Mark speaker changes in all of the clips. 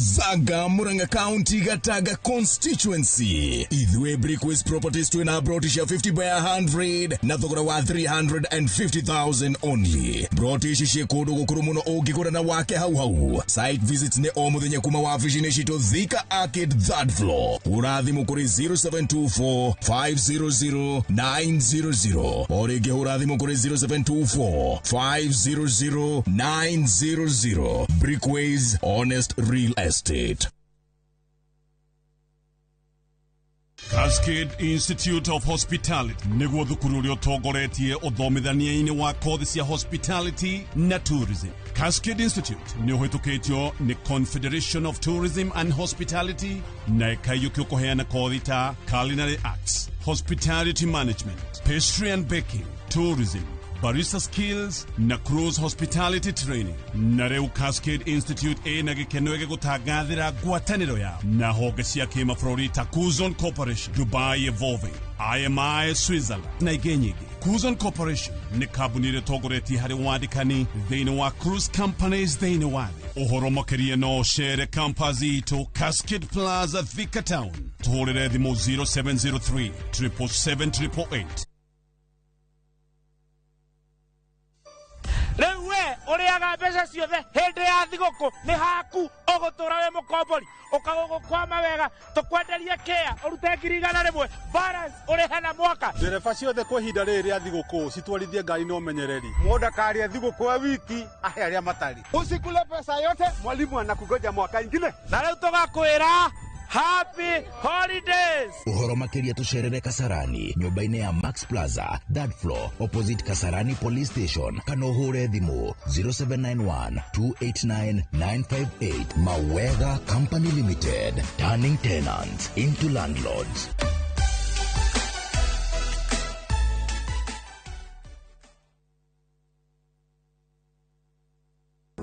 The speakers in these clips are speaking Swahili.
Speaker 1: Kizaga, Muranga County, Gataga constituency. Idwe Brickways properties to an Brotisha 50 by 100, Nathograwa 350,000 only. Brotish Shekodo Kurumuno Ogikura na wake hau. Site visits ne Omudenya Kumawa Fishineshito Thika Arcade third floor. Uradhi Mukuri 0724 500 900. Orege Uradhi Mukuri 0724 500 900. Brickways, honest real estate.
Speaker 2: Cascade Institute of Hospitality niguo thukuru uria utongoretie uthomithania-ini wa kothi cia hospitality na tourism. Cascade Institute ni uhitukitio ni Confederation of Tourism and Hospitality na ikayuki kuheana kothi ta culinary arts, hospitality management, pastry and baking, tourism, barista skills na cruise hospitality training. Na reu Cascade Institute na gikenoege gutagathira gwataniro ya na honge cia kimabũrũri ta Kuzon Corporation, Dubai Evolving, IMI Switzerland na igenyige. Kuzon Corporation ni kambuni ĩrĩa ĩtongoretie harĩ wandĩkani thĩinĩ wa cruise companies thĩinĩ wa thĩ. Ũhoro makĩria no share campus itũ Cascade Plaza Thika Town. Tũhũrĩre thimũ 0703 777 888.
Speaker 3: Lewe oriaga pesa ciothe hende ya thigũkũ ni haku ũgũtũra we mũkombori ũkagũkwama wega tũkwenderia kea ũrute ngirigana rĩmwe balance ũrĩhe na mwaka
Speaker 4: ndereba ciothe kwa ihinda rĩrĩ rĩa thigũkũ citwarithie ngari no menyereri
Speaker 5: mũndũ akaria thigũkũ wa wiki ahe arĩa matari usikule pesa yote mwalimu anakugoja mwaka ingine
Speaker 3: na rĩu tũgakwĩra Happy Holidays!
Speaker 1: Uhoro makiria tucerere Kasarani, nyumba-inĩ ya Max Plaza, third floor, opposite Kasarani Police Station. Kana uhure thimu 0791 289 958. Mawega Company Limited, turning tenants into landlords.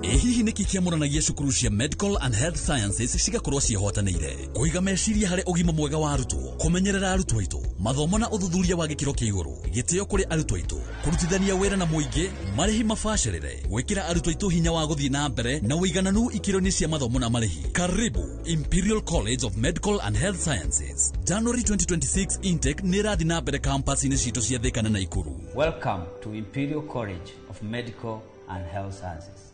Speaker 6: Hihi niki kiamũranagia cukuru cia Medical and Health Sciences cigakorwo ciĩhotanĩire kũiga meciria harĩ ũgima mwega wa arutwo, kũmenyerera arutwo aitũ, mathomo na ũthuthuria wa gĩkĩro kĩa igũrũ, gĩtĩo kũrĩ arutwo aitũ, kũrutithania wĩra na mũingĩ, marĩhi mabacĩrĩre, gwĩkĩra arutwo aitũ hinya wa gũthiĩ na mbere na ũigananu ikĩro-inĩ cia mathomo na marĩhi. Karibu Imperial College of Medical and Health Sciences. January 2026 intake nĩ ĩrathiĩ na mbere campus-inĩ citũ cia Thika na Naikuru.
Speaker 7: Welcome to Imperial College of Medical and Health Sciences.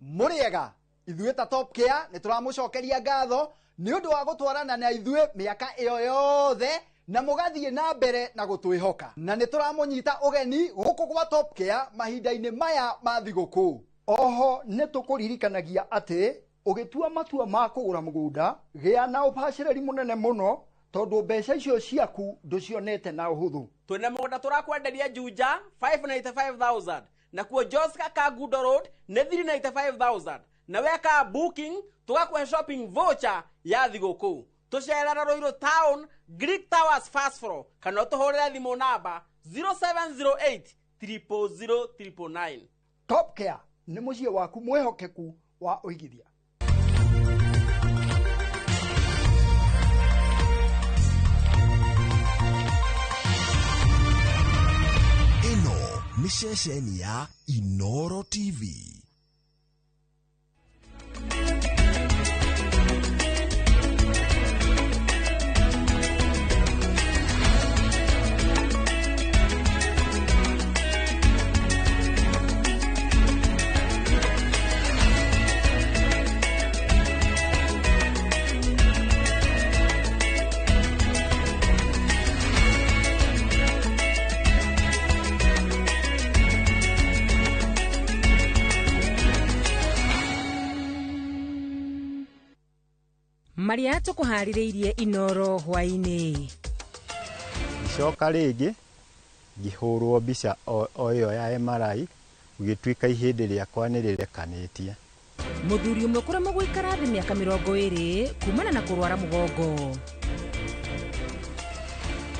Speaker 8: Muriega ithuĩ ta Top Care nĩ tũramũcokeria ngatho nĩ ũndũ wa gũtwarana na ithuĩ mĩaka ĩyo yothe na mũgathiĩ na mbere na gũtwĩhoka na nĩ tũramũnyita ũgeni gũkũ gwa Top Care mahinda-inĩ maya ma thigũkũ. Oho nĩ tũkũririkanagia atĩ ũgĩtua matua ma kũgũra mũgũnda gĩa na ũbacĩrĩri mũnene mũno tondũ mbeca icio ciaku ndũcionete na ũhũthũ.
Speaker 9: Twĩna mũgũnda tũrakwenderia Juja 595,000 na kuo Joska Kagudo Road ne 395,000 na weka booking tugakuhe shopping voucher ya thigũkũ. Tucerera Roiro Town Greek Towers first floor kana tuhorera thimũ namba 0708 000 999.
Speaker 8: Top Care nĩ mũciĩ waku mwĩhokeku wa ũigithia.
Speaker 1: Ni ceceni ya Inoro TV.
Speaker 10: Maria tukuhaririirie Inoro hwaini.
Speaker 4: Icoka rĩngĩ ngĩhũrwo mbica oyo ya MRI gĩtuĩka ihĩndĩ rĩakwa nĩ rĩrekanĩtie.
Speaker 10: Mũthuri ũmwe kũremwo gũikara thĩ mĩaka 20 kumana na kũrwara mũgongo.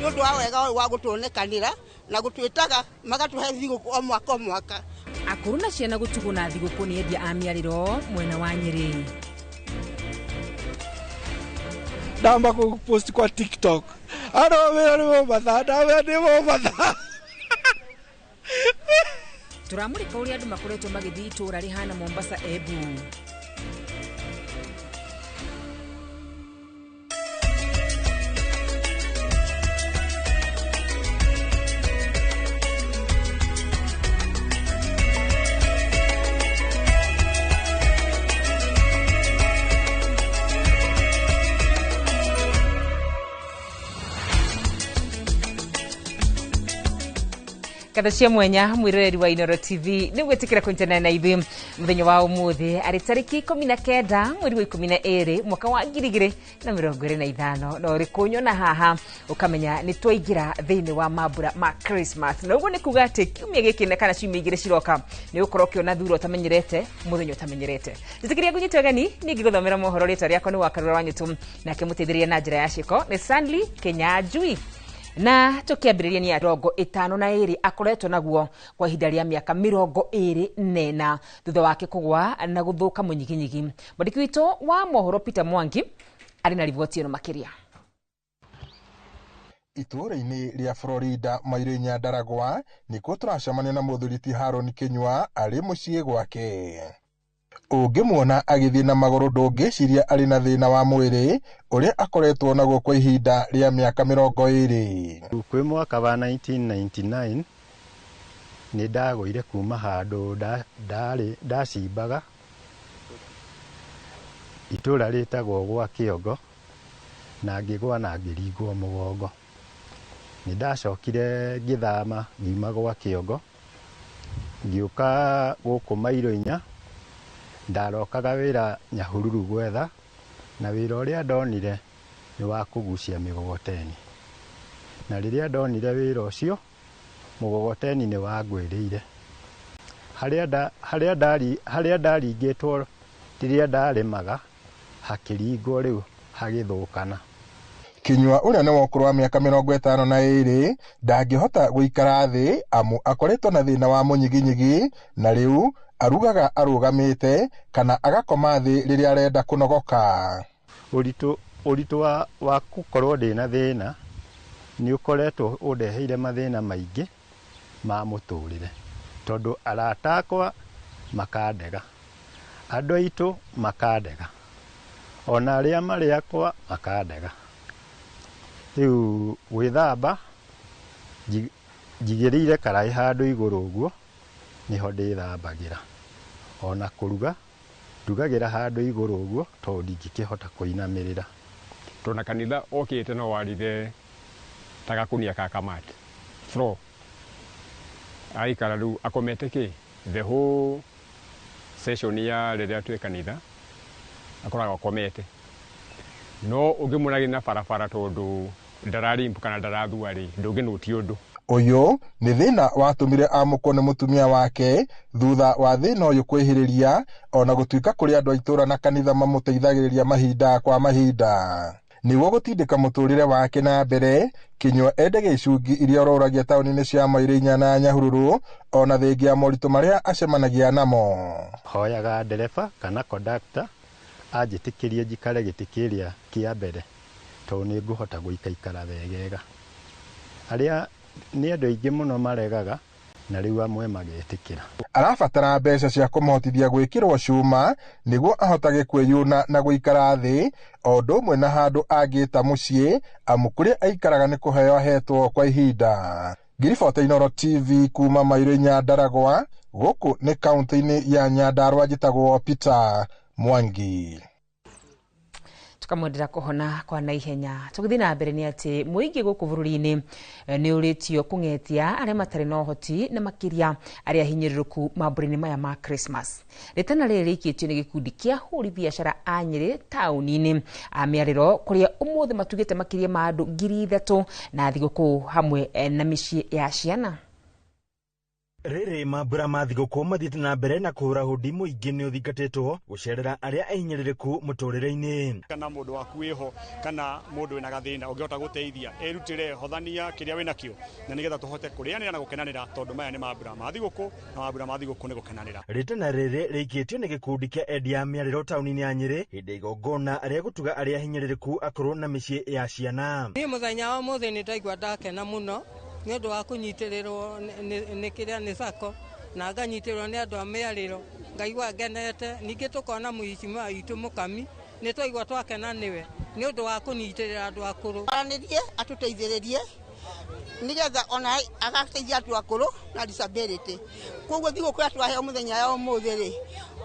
Speaker 11: Nĩ ũndũ wa wega wa gũtuonekanĩra na gũtwĩtaga magatũhe thigũkũ o mwaka.
Speaker 10: Akũrũ na ciana gũtugwo na thigũkũ nĩ endia a mĩarĩro mwena wa Nyeri.
Speaker 12: Namba kupost kwa TikTok. Ano wera ni mo matha.
Speaker 10: turamurika uria andu makoretwo magithii itura rihana Mombasa Embu. Kadashia mwenya mwiroreri wa Inoro TV ni gwetikira kuntana na ithui muthenya wa umuthi ari tariki 19 mweri wa 12 mwaka wa 2025 no rikunyona haha ukamenya ni twaingira thiini wa mambura ma Christmas na uguo ni kuga ati kiumia giki na kana ciumia igire ciroka ni ukorwo kiona thuro utamenyerete muthenya utamenyerete nitikiria gunyitwa gani ni ngiguthomera mohoro rita riako ni wakarura wanyitu na kimuteithiria na njira ya ciko ni Stanley Kenyanjui. Na tukiambiriria ni arongo 52 akoretwo naguo kwa ihinda ria miaka 24 thutha wake kugwa na guthuka munyiginyigi. Mwandiki witu wa mohoro Peter Mwangi ari na riboti ino makiria.
Speaker 13: Itura-ini ria Florida Maire Nyandaragwa nikuo turacemania na muthuriti Haron Kinyua ari mucii gwake. Ungimwona agithii na maguru ndungiciria ari na thina wa mwiri uria akoretwo naguo kwa ihinda ria miaka 20.
Speaker 14: Kwi mwaka wa 1999 ni ndagwire kuma handu ndacimbaga itura ritagwo gwa Kiongo na ngigwa na ngiringwo mugongo. Ni ndacokire ngithama ngiuma gwa Kiongo ngiuka guku mairo 4 ndarokaga wira Nyahururu gwetha na wira uria ndonire ni wa kugucia migogoteni na riria ndonire wira ucio mugogoteni ni wangwiriire haria ndaringitwo riria ndarimaga hakiringwo riu hagithukana.
Speaker 13: Kinyua uria ni wokuru wa miaka 52 ndangihota guikara thi amu akoretwo na thina wa munyiginyigi na riu arugaga arugamite kana agakoma thi riria arenda kunogoka.
Speaker 14: Uritu wa gukorwo ndina thina ni ukoretwo undeheire mathina maingi ma muturire tondu aratakwa makandega andu aitu makandega ona aria mari akwa makandega. Riu gwithamba njigirire karai handu iguru uguo niho ndithambagira ona kuruga ndugagira handu iguru uguo tondu ndingikihota kuinamirira.
Speaker 15: Tuna kanitha okite no warithe tagakunia ka kamati floor aikara riu akomete ki the whole session ya riria twi kanitha akoraga akomete no ungimuragi na barabara tondu ndararimbu kana ndarathua ri ndunginuti undu.
Speaker 13: Uyu ni thina watumire amukwo ni mutumia wake thutha wa thina uyu kwihiriria ona gutuika kuri andu aitura na kanitha mamuteithagiriria mahinda kwa mahinda. Niwo gutindika muturire wake na mbere Kinyua endege icungi iria ororagia tauni-ini cia Maire na Nyahururu ona thengia moritu maria acemanagia namo.
Speaker 14: Hoyaga ndereba kana conductor anjitikirie njikare gitikiria kia mbere tondu ni nguhota guikaikara wegega. Aria ni andu aingi muno maregaga na riu amwe magetikira.
Speaker 13: Arabatara mbeca cia kumuhotithia gwikirwo cuma niguo ahotage kwiyuna na guikara thi o ndumwe na handu angita mucii amu kuria aikaraga ni kuheo hetwo kwa ihinda. Ngiribota Inoro TV kuma Maire Nyandaragwa guku ni kaunti-ini ya Nyandarua njitagwo Peter Mwangi.
Speaker 10: Tukamwendera kuhona kwa naihenya. Tugithi na mbere ni ati muingi guku bururi-ini ni uritio kungetia aria matari na uhoti na makiria aria hinyiriruku mamburi-ini maya ma Christmas. Ritana riri rikitio ni gikundi kia huri biashara a Nyeri tauni-ini amiariro kuria umuthi matugite makiria ma andu 3,000 na thiguku hamwe na micii ya ciana.
Speaker 16: Riri mambura ma thiguku mathiite na mbere na kuhura hundi muingi ni uthingatitwo gucerera aria ahinyiririku muturire-ini.
Speaker 4: Kana mundu waku wiho kana mundu wina gathina ungihota guteithia erutire hothania kiria wina kio na nigetha tuhote kurianira na gukenanira tondu maya ni mambura ma thiguku na mambura ma thiguku ni gukenanira.
Speaker 16: Ritana riri rikitio ni gikundi kia endia miariro tauni-ini ya Nyeri hindi igongona aria gutuga aria ahinyiririku akuru na micii ya ciana.
Speaker 17: Ni muthenya wa muthi ni ndaigua ndakena muno ni undu wa kunyitirirwo ni kiria ni sako na nganyitirwo nĩ andũ a mĩarĩro ngaigua ngenete ningĩ tũkona mũhicima witũ mũkami nĩ twaigua twakena nĩwe nĩ ũndũ wa kũnyitĩrĩra andũ akũrũ
Speaker 11: aranĩrie atũteithĩrĩrie nigetha ona agateithia andũ akũrũ na disability koguo thigũkũ ya twaheo mũthenya ya ũmũthĩ rĩ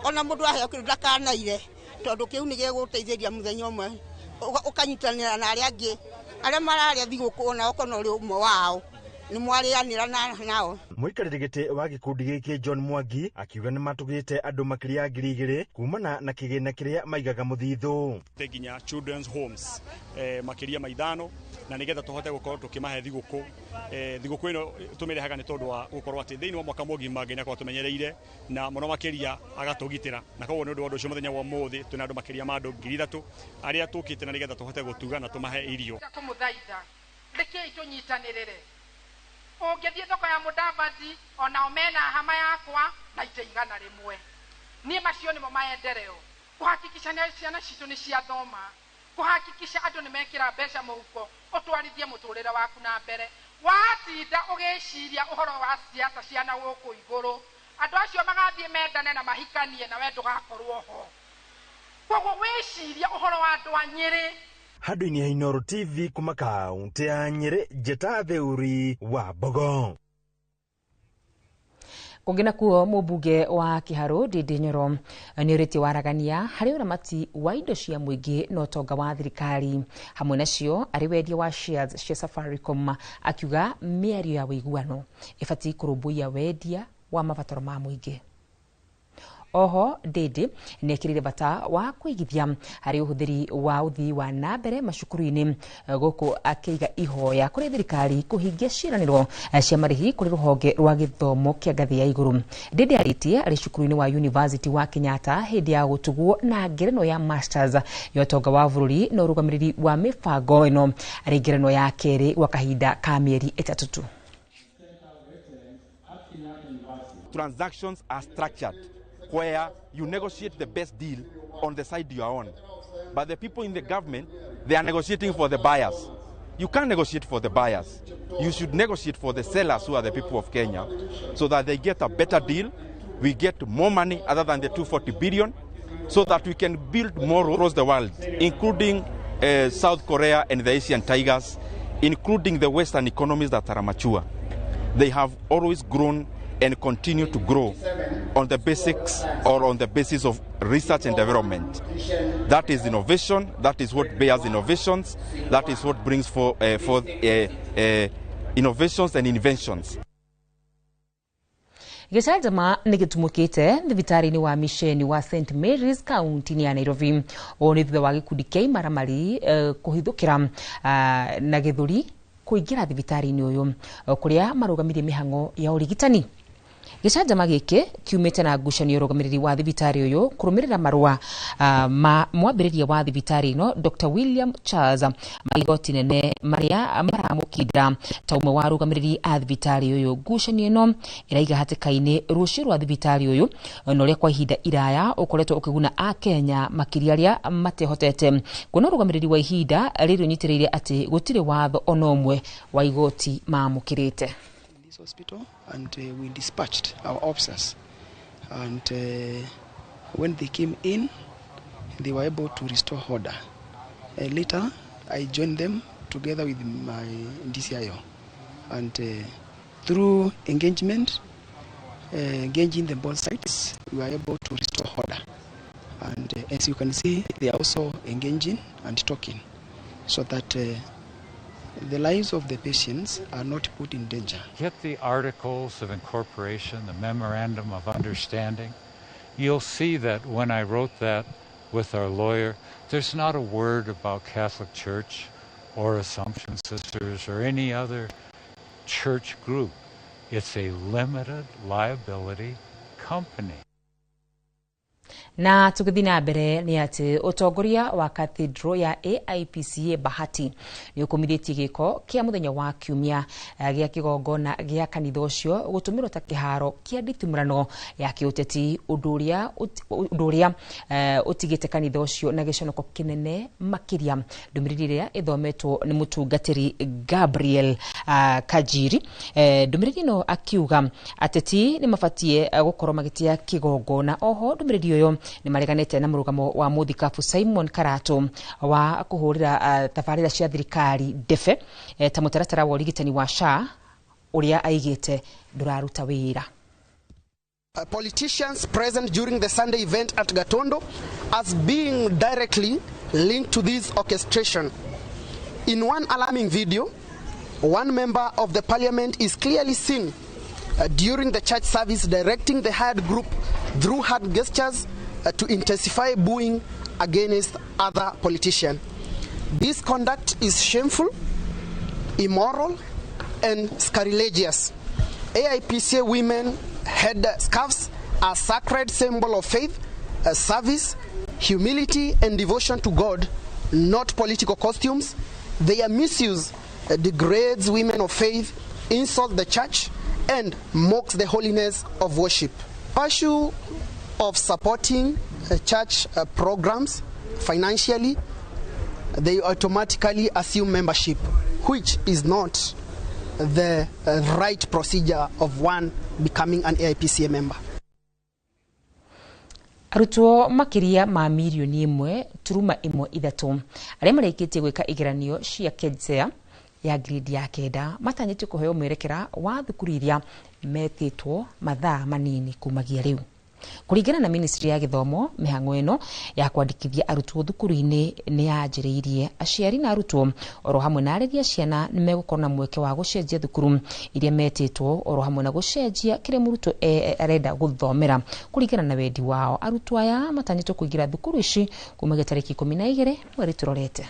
Speaker 11: ona mũndũ aheo kĩndũ ndakanaire tondũ kĩu nĩ gĩgũteithĩria mũthenya ũmwe ũkanyitanĩra na arĩa angĩ arĩa mararĩa thigũkũ ona okorwo ũrĩ ũmwe wao nĩ mwarĩanĩra nao.
Speaker 16: Mũikarĩri gĩtĩ wa gĩkundi gĩkĩ John Mwangi akiuga nĩ matũgĩte andũ makĩria ya 2,000 kumana na kĩgĩna kĩrĩa maigaga mũthithũ.
Speaker 4: Nginya children's homes makĩria maithano na nigetha tũhote gũkorwo tũkĩmahe thigũkũ. Thigũkũ ĩno tũmĩrehaga nĩ tondũ wa gũkorwo atĩ thĩinĩ wa mwaka mũgima Ngai nĩakorwo tũmenyereire na mũno makĩria agatũgitĩra na koguo nĩ ũndũ wa ũndũ ũcio mũthenya wa ũmũthĩ twĩna andũ makĩria ma andũ 3,000 arĩa tũkĩte na nigetha tũhote gũtuga na tũmahe irio.
Speaker 18: Tũmũthaitha rekei tũnyitanĩrĩre ũngĩthiĩ thoko ya Mũdavadi ona omena hama yakwa na itaigana rĩmwe niĩ macio nĩmo maendereo kũhakikisha ciana citũ nĩ ciathoma kũhakikisha andũ nĩ mekĩra mbeca mũhuko ũtwarithie mũtũrĩre waku na mbere watinda ũgĩciria ũhoro wa siasa ciana gũkũ igũrũ andũ acio magathiĩ mendane na mahikanie na we ndũgakorwo ho koguo wĩciria ũhoro wa andũ a Nyĩrĩ.
Speaker 16: Handũ-inĩ ya Inooro TV kuma kaunti ya Nyĩrĩ, Njeta Theuri wa Bogo.
Speaker 10: Kũngĩ nakuo mũmbunge wa Kĩharũ Ndindi Nyoro nĩ ũrĩtie waragania harĩ ũramati wa indo cia mũingĩ na ũtonga wa thirikari hamwe nacio arĩ wendia wa shares cia Safaricom akiuga mĩario ya wĩiguano ĩbatiĩ kũrũmbũiya wendia wa mabataro ma mũingĩ. Oho Ndindi nĩekĩrire bata wa kũigithia harĩ ũhũthĩri wa ũthii wa na mbere macukuru-inĩ gũkũ akĩiga ihoya kũrĩ thirikari kũhingia ciĩranĩro cia marĩhi kũrĩ rũhonge rwa gĩthomo kĩa ngathĩ ya igũrũ. Ndindi arĩtie arĩ cukuru-inĩ wa University wa Kenyatta hĩndĩ ya gũtugwo na ngerenwa ya Masters ya ũtonga wa bũrũri na ũrũgamĩrĩri wa mĩbango ĩno arĩ ngerenwa ya kerĩ gwa kahinda ka mĩeri 3 tu.
Speaker 19: Transactions are structured where you negotiate the best deal on the side you are on. But the people in the government, they are negotiating for the buyers. You can't negotiate for the buyers. You should negotiate for the sellers, who are the people of Kenya, so that they get a better deal. We get more money other than the 240 billion, so that we can build more across the world, including South Korea and the Asian tigers, including the Western economies that are mature. They have always grown and continue to grow on the basics or on the basis of research and development. That is innovation. That is what bears innovations. That is what brings forth innovations and inventions.
Speaker 10: Gĩcanjama nĩ gĩtumũkĩte thibitarĩ-inĩ wa Misheni wa St Mary's kaunti-inĩ ya Nairobi. O nĩ thutha wa gĩkundi kĩa imaramari kũhithũkĩra na gĩthũri kũingĩra thibitarĩ-inĩ ũyũ kũrĩa marũgamirie mĩhang'o ya ũrigitani. Gĩcanjama gĩkĩ kiumĩte na ngucanio rũgamĩrĩri wa thibitarĩ ũyũ kũrũmĩrĩra marũa ma mwambĩrĩria wa thibitarĩ ĩno Dr. William Charles maigoti nene marĩa maramũkindĩra ta ũmwe wa rũgamĩrĩri a thibitarĩ ũyũ. Ngucanio ĩno ĩraiga hatĩka-inĩ rũciũ rwa thibitarĩ ũyũ na ũrĩa kwa ihinda iraya ũkoretwo ũkĩguna a Kenya makĩria arĩa matehotete kuona rũgamĩrĩri wa ihinda rĩrĩ ũnyitĩrĩire atĩ gũtirĩ watho ona ũmwe wa igoti mamũkĩrĩte.
Speaker 12: Hospital and we dispatched our officers, and when they came in they were able to restore order. Later I joined them together with my DCIO, and through engagement, engaging the both sides, we were able to restore order. And as you can see, they are also engaging and talking so that the lives of the patients are not put in danger.
Speaker 20: Get the articles of incorporation, the memorandum of understanding. You'll see that when I wrote that with our lawyer, there's not a word about Catholic Church or Assumption Sisters or any other church group. It's a limited liability company.
Speaker 10: Na tukithina mbere ni ati utongoria wa Cathedral ya AIPCA Bahati ni ukomithitie giko kia muthenya wa kiumia gia kigongona gia kanitha ucio gutumirwo ta kiharo kia nditumurano ya kiuteti unduria utigite kanitha ucio na giconoko kinene makiria. Ndumiriri ria ithometwo ni mutungatiri Gabriel Kajiri. Ndumiriri no akiuga ateti ni mafatie gukorwo magitia kigongona. Oho ndumiriri uyo ni mareganete na murugamo wa muthikabu Simon Karato wa kuhurira tabarira cia thirikari defe ta mutaratara wa urigitani wa SHA uria aigite nduraruta wira.
Speaker 21: Politicians present during the Sunday event at Gatondo as being directly linked to this orchestration. In one alarming video, one member of the parliament is clearly seen during the church service directing the hired group through hand gestures to intensify booing against other politicians. This conduct is shameful, immoral, and sacrilegious. AIPCA women head scarves are sacred symbol of faith, service, humility, and devotion to God, not political costumes. Their misuse degrades women of faith, insults the church, and mocks the holiness of worship. Issue of supporting church programs financially, they automatically assume membership, which is not the right procedure of one becoming an AIPCA member.
Speaker 10: Arutwo makiria ma milioni 1.13 aria marekitie gwika igeranio cia KEDSEA ya grade ya kenda matanyitio kuheo mwerekera wa thukuru iria metitwo mathaa manini kumagia riu. Kuringana na Ministry ya Githomo, mihango eno ya kwandikithia arutwo thukuru-ini ni yanjiriirie. Aciari na arutwo oro hamwe na areria ciana ni megukorwo na mweke wa gucenjia thukuru iria metitwo oro hamwe na gucenjia kire murutwo arenda guthomera kuringana na wendi wao. Arutwo aya matanyitwo kuingira thukuru ici kuma tariki 12 mweri turorete.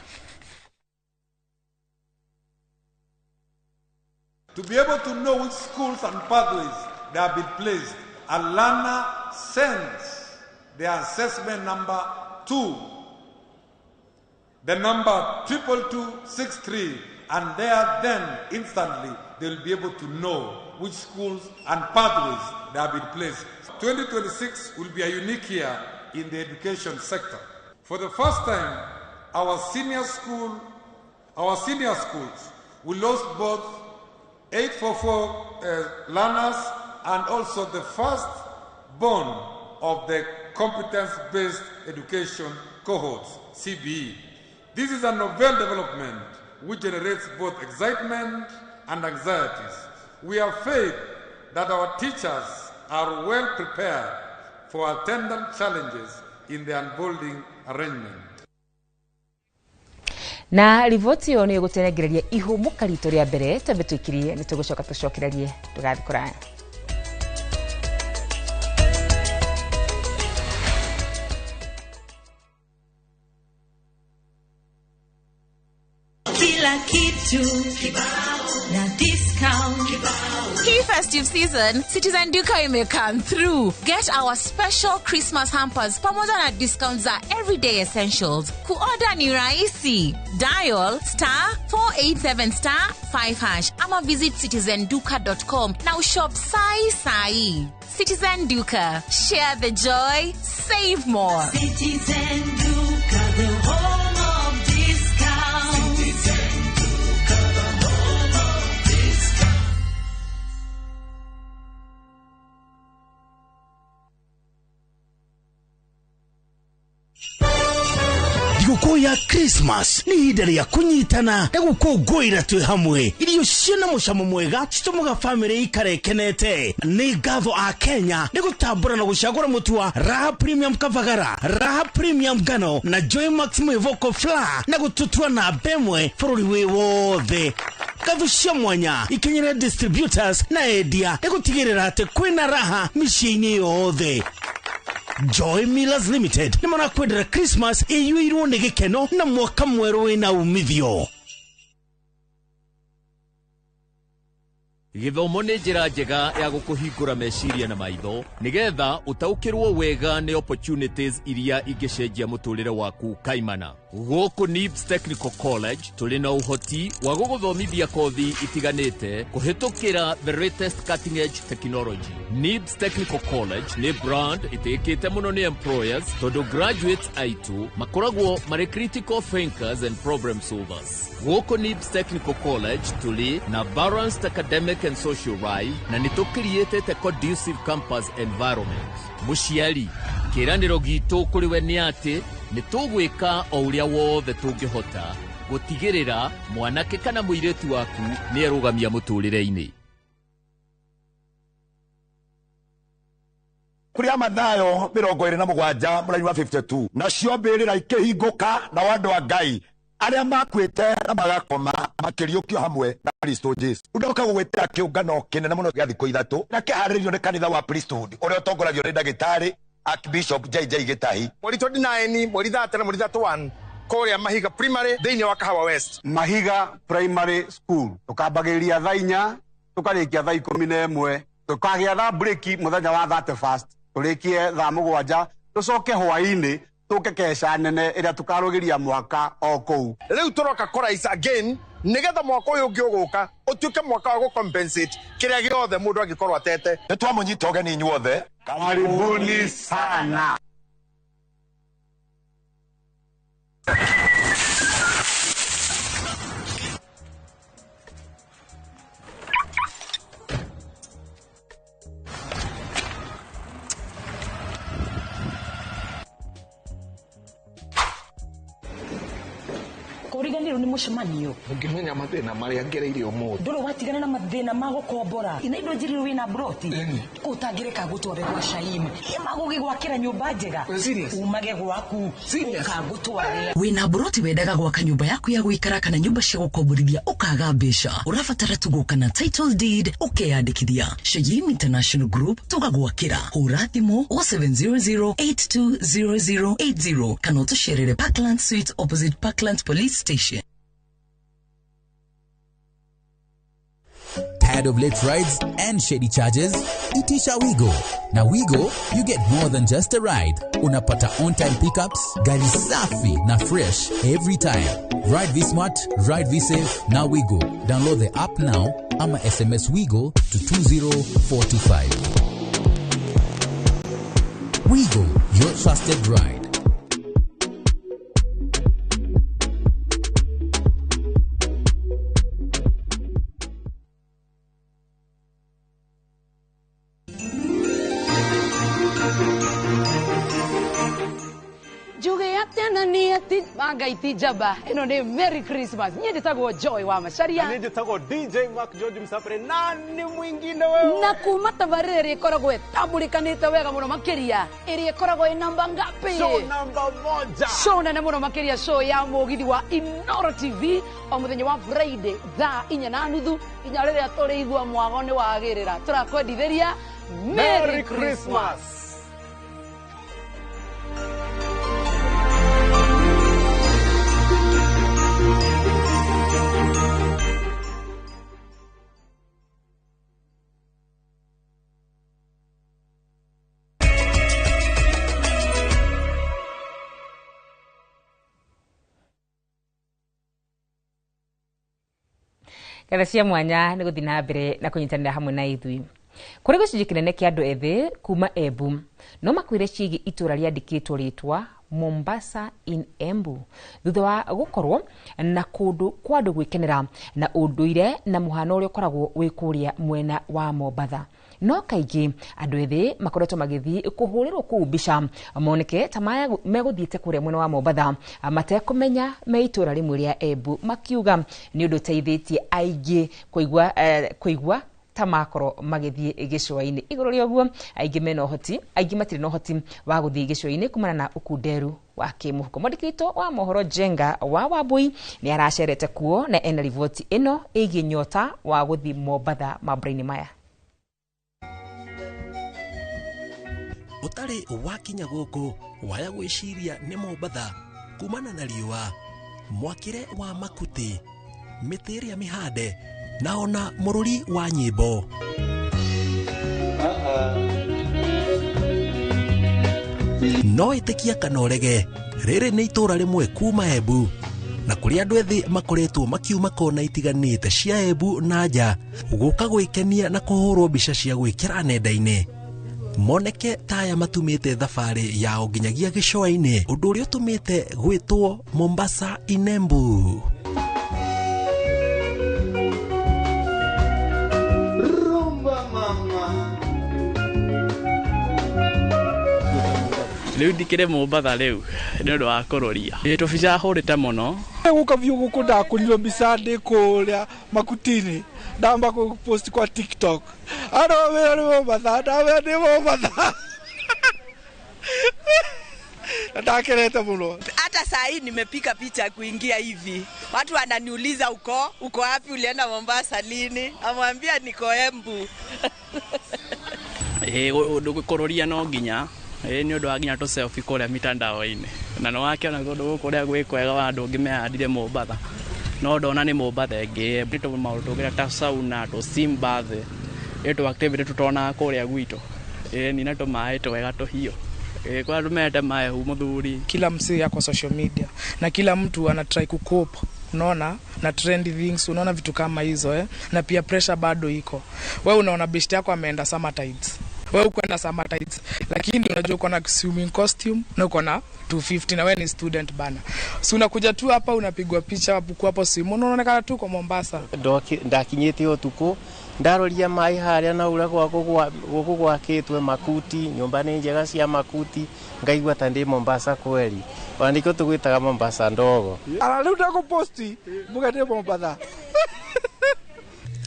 Speaker 22: To be able to know which schools and pathways they have been placed, a learner sends the assessment number to the number 22263, and there then instantly they will be able to know which schools and pathways they have been placed. 2026 will be a unique year in the education sector. For the first time, our senior schools will lose both 844 learners and also the first born of the competence-based education cohorts, CBE. This is a novel development which generates both excitement and anxieties. We have faith that our teachers are well prepared for attendant challenges in the unfolding arrangement.
Speaker 10: Na rivoti yo ni gutenegereria ihumuka rito ria mbere tambe twikirie ni tugucoka tucokererie tugathikuraya.
Speaker 23: Kila kitu kibao na discount kibao. Hii festive season, Citizen Duka may come through. Get our special Christmas hampers pamoja na discounts za everyday essentials. Kuorder ni rahisi. Dial *487*5# ama visit citizenduka.com na ushop sai. Citizen Duka. Share the joy, save more. Citizen Duka, the home of discount. Citizen Duka, the home of discount.
Speaker 24: Thigũkũ ya Christmas ni ihinda rĩa kũnyitana na gũkũngũĩra twĩ hamwe. Irio ciĩna mũcamo mwega citũmaga famĩlĩ ikare ikenete. Nĩ ngatho a Kenya nĩ gũtambũra na gũcagũra mũtu wa Raha Premium Kavagara, Raha Premium Ngano na Joy Maximo Evoko Flour na gũtũtua na bemwe bũrũri wĩ wothe. Ngatho cia mwanya ikenyere distributors na endia nĩ gũtigĩrĩra atĩ kwĩna raha mĩciĩ-inĩ yothe. Joy Millers Limited ni mwana kwendera Christmas iyuirwo ni gikeno na mwaka mweru wina umithio.
Speaker 2: Githomo nĩ njĩra njega ya gũkũhingũra meciria na maitho nigetha ũtaũkĩrwo wega nĩ opportunities iria ingĩcenjia mũtũrĩre waku kaimana. Gũkũ NIBS Technical College tũrĩ na ũhoti wa gũgũthomithia kothi itiganĩte kũhĩtũkĩra the latest cutting edge technology. NIBS Technical College nĩ brand ĩtĩkĩte mũno nĩ employers tondũ graduates aitũ makoragwo marĩ critical thinkers and problem solvers. Gũkũ NIBS Technical College tũrĩ na balanced academic and social life na nĩtũcreate a conducive campus environment. Mũciari, kĩranĩro gitũ kũrĩ we nĩ atĩ nĩtũgwĩka o ũrĩa wothe tũngĩhota gũtigĩrĩra mwanake kana mũirĩtu waku nĩarũgamia mũtũrĩre-inĩ.
Speaker 3: Kuri Mathayo 27 mũraini wa 52 nacio mbĩrĩra ikĩhingũka na andũ a Ngai arĩa makwĩte na magakoma makĩriũkio hamwe na Kristo Jesu. Ndoka gũgwĩtĩra kĩũngano kĩnene mũno gĩa thikũ ithatũ na kĩharĩrĩirio nĩ kanitha wa priesthood ũrĩa ũtongoragio nĩ ndagĩtarĩ Archbishop JJ Gĩtahi.
Speaker 5: Mweri 29 mweri 30 na mweri 31 kũrĩa Mahiga Primary thĩinĩ wa Kahawa West.
Speaker 6: Mahiga Primary School tukambagĩrĩria thaa 4 tukarĩkia thaa 11 tukagĩa thaa break mũthenya wa 31st tũrĩkie thaa 7 tucoke hwaĩ-inĩ tuke kesha nene ĩrĩa tukarũgĩria mwaka o kũu.
Speaker 5: Rĩu tũroka kũraica again nigetha mwaka ũyũ ũngĩ ũgũka ũtuĩke mwaka wa gũcompensate kĩrĩa gĩothe mũndũ angĩkorwo atete.
Speaker 3: Nĩtwamũnyita ũgeni inyuothe.
Speaker 6: Karibuni sana.
Speaker 25: Koriganiro ni mucemanio
Speaker 5: ungimenya mathina maria ngereire umuthi
Speaker 25: ndoro watigana na mathina ma gukombora ina indo njiriro wina broti kutangireka gutware kwa Shaim magugi gwakira nyumba njega umage gwaku ukagutware wina broti wendaga gwaka nyumba yaku ya guikara kana nyumba cia gukomborithia ukaga mbeca urabatara tugoka na title deed ukeyandikithia Shaim International Group tugagwakira hura thimo 0700820080 kana utusherere Parkland Suite opposite Parkland Police Station.
Speaker 26: Tired of late rides and shady charges? Itisha Wigo. Na Wigo, you get more than just a ride. Unapata on-time pickups, gari safi na fresh every time. Ride V-Smart, ride V-Safe, na Wigo. Download the app now, ama SMS Wigo to 20425. Wigo, your trusted ride.
Speaker 27: Magaiti jaba ino ni Merry Christmas. Nye jitago Joy wa Macharia.
Speaker 9: Nye jitago DJ Mark George Msapre. Nani mwingine wewe?
Speaker 27: Na kumata barere ikoragwe tabulikanite wega muno makiria. Iri ikoragwe namba ngapi?
Speaker 9: Show namba 1.
Speaker 27: Show nene muno makiria show ya mugithi wa Inoro TV o muthenya wa Friday thaa 4:30 inya rĩrĩa tũrĩ igua mwago nĩ wagĩrĩra. Tũrakwendithĩria Merry Christmas.
Speaker 10: Kada cia mwanya nĩ gũthiĩ na mbere na kũnyitanĩra hamwe na ithuĩ. Kũrĩ gĩcunjĩ kĩnene kĩa andũ ethĩ kuma Embu no makwĩre ciĩgiĩ itũra rĩandĩkĩtwo rĩtwa Mombasa in Embu thutha wa gũkorwo na kũndũ kwa andũ gwĩkenera na ũndũire na mũhano ũrĩa ũkoragwo wĩ kũrĩa mwena wa Mombasa. No kaingĩ andũ ethĩ makoretwo magĩthiĩ kũhũrĩrwo kũu mbica moneke ta megũthiĩte kũrĩa mwena wa Mombasa matekũmenya me itũra rĩmwe rĩa Embu makiuga nĩ ũndũ ũteithĩtie aingĩ kũigua ta makorwo magĩthiĩ gĩcũa-inĩ. Igũrũ rĩa ũguo aingĩ mena ũhoti, aingĩ matirĩ na ũhoti wa gũthiĩ gĩcũa-inĩ kumana na ũkunderu wa kĩmũhuko. Mwandĩki witũ wa mohoro Jenga wa Wambui nĩ aracerete kuo na ena riboti ĩno ĩgiĩ nyota wa gũthiĩ Mombasa mambura-inĩ maya.
Speaker 28: Utari wakinya gũkũ waya gwĩciria nĩ Mombasa kumana na riũa mwakire wa makuti mĩtĩ ĩrĩa mĩhande
Speaker 24: na ona mũrũri wa nyĩmbo. No ĩtĩkia kana ũrege, rĩrĩ nĩ itũra rĩmwe kuma Embu, na kũrĩ andũ ethĩ makoretwo makiuma kona itiganĩte cia Embu na nja gũka gwĩkenia na kũhũrwo mbica cia gwĩkĩra nenda-inĩ. Moneke taya matumĩte thabarĩ yao nginyagia gĩcũa-inĩ, ũndũ ũrĩa ũtũmĩte gwĩtwo Mombasa in Embu.
Speaker 1: Riu ndikire Mombasa riu ni undu wa kuroria tubica hurite muno
Speaker 7: gukaviu guku ndakurirwo mbica ndi kuria Makutini ndamba ku post kwa TikTok aro wera ni Mombasa ndawe ni Mombasa ndakerete muno.
Speaker 8: Hata saa hii nimepika picha kuingia hivi, watu wananiuliza uko wapi, ulienda Mombasa lini? Amwambia niko Embu.
Speaker 1: Kuroria no nginya ni undu wa nginya to selfie kuria mitandao-ini, na no wakiona kundu kuria gwikwega wa andu ngimehandire Mombasa no ndona ni Mombasa ingi bito maundu ngira ta sauna to simbathe eto activity tutona kuria gwitu ni nato mae to wega to hiyo kwa rumete mae hu muthuri.
Speaker 7: Kila msee yako social media na kila mtu ana try kucope, unaona, na trendy things, unaona vitu kama hizo na pia pressure bado iko. Wewe unaona best yako ameenda summer tides, wewe ukwenda summer tides, lakini unajua uko na swimming costume na uko na 250 na wewe ni student bana, si unakuja tu hapa unapigwa picha hapo simu unaonekana tu kwa Mombasa.
Speaker 11: Ndakinyete utuku ndaroria mai haria na ura guku gwakitwe Makuti, nyumba ni njega cia Makuti, ngaigua ta ndi Mombasa kweli, waniko tugwitaga Mombasa ndogo.
Speaker 7: Riu ndakuposti muga ndi Mombasa.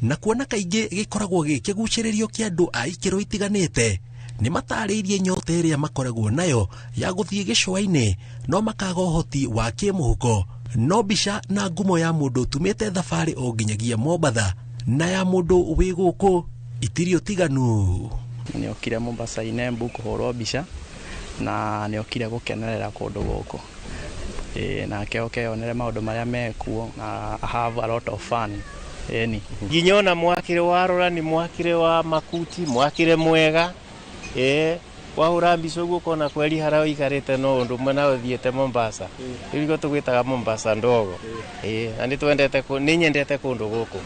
Speaker 24: Na kuona kaingĩ gĩkoragwo gĩkĩgucĩrĩrio kĩa andũ a ikĩro itiganĩte, nĩ matarĩirie nyota ĩrĩa makoragwo nayo ya gũthiĩ gĩcũa-inĩ, no makaga ũhoti wa kĩmũhuko. No mbica na ngumo ya mũndũ ũtumĩte thabarĩ o nginyagia Mombasa na ya mũndũ wĩ gũkũ itirĩ ũtiganu.
Speaker 1: Nĩ okire Mombasa in Embu kũhũrwo mbica na nĩ okire gũkenerera kũndũ gũkũ nake okeyonere maũndũ marĩa mekuo na have a lot of fun.
Speaker 11: Ginyona mwakire warora ni mwakire wa Makuti, mwakire mwega wahura mbica uguo kona kweli harao ikarite no undu mwana uthiete Mombasa iligo tugwitaga Mombasa ndogo ani twendete ni nyendete kundu guku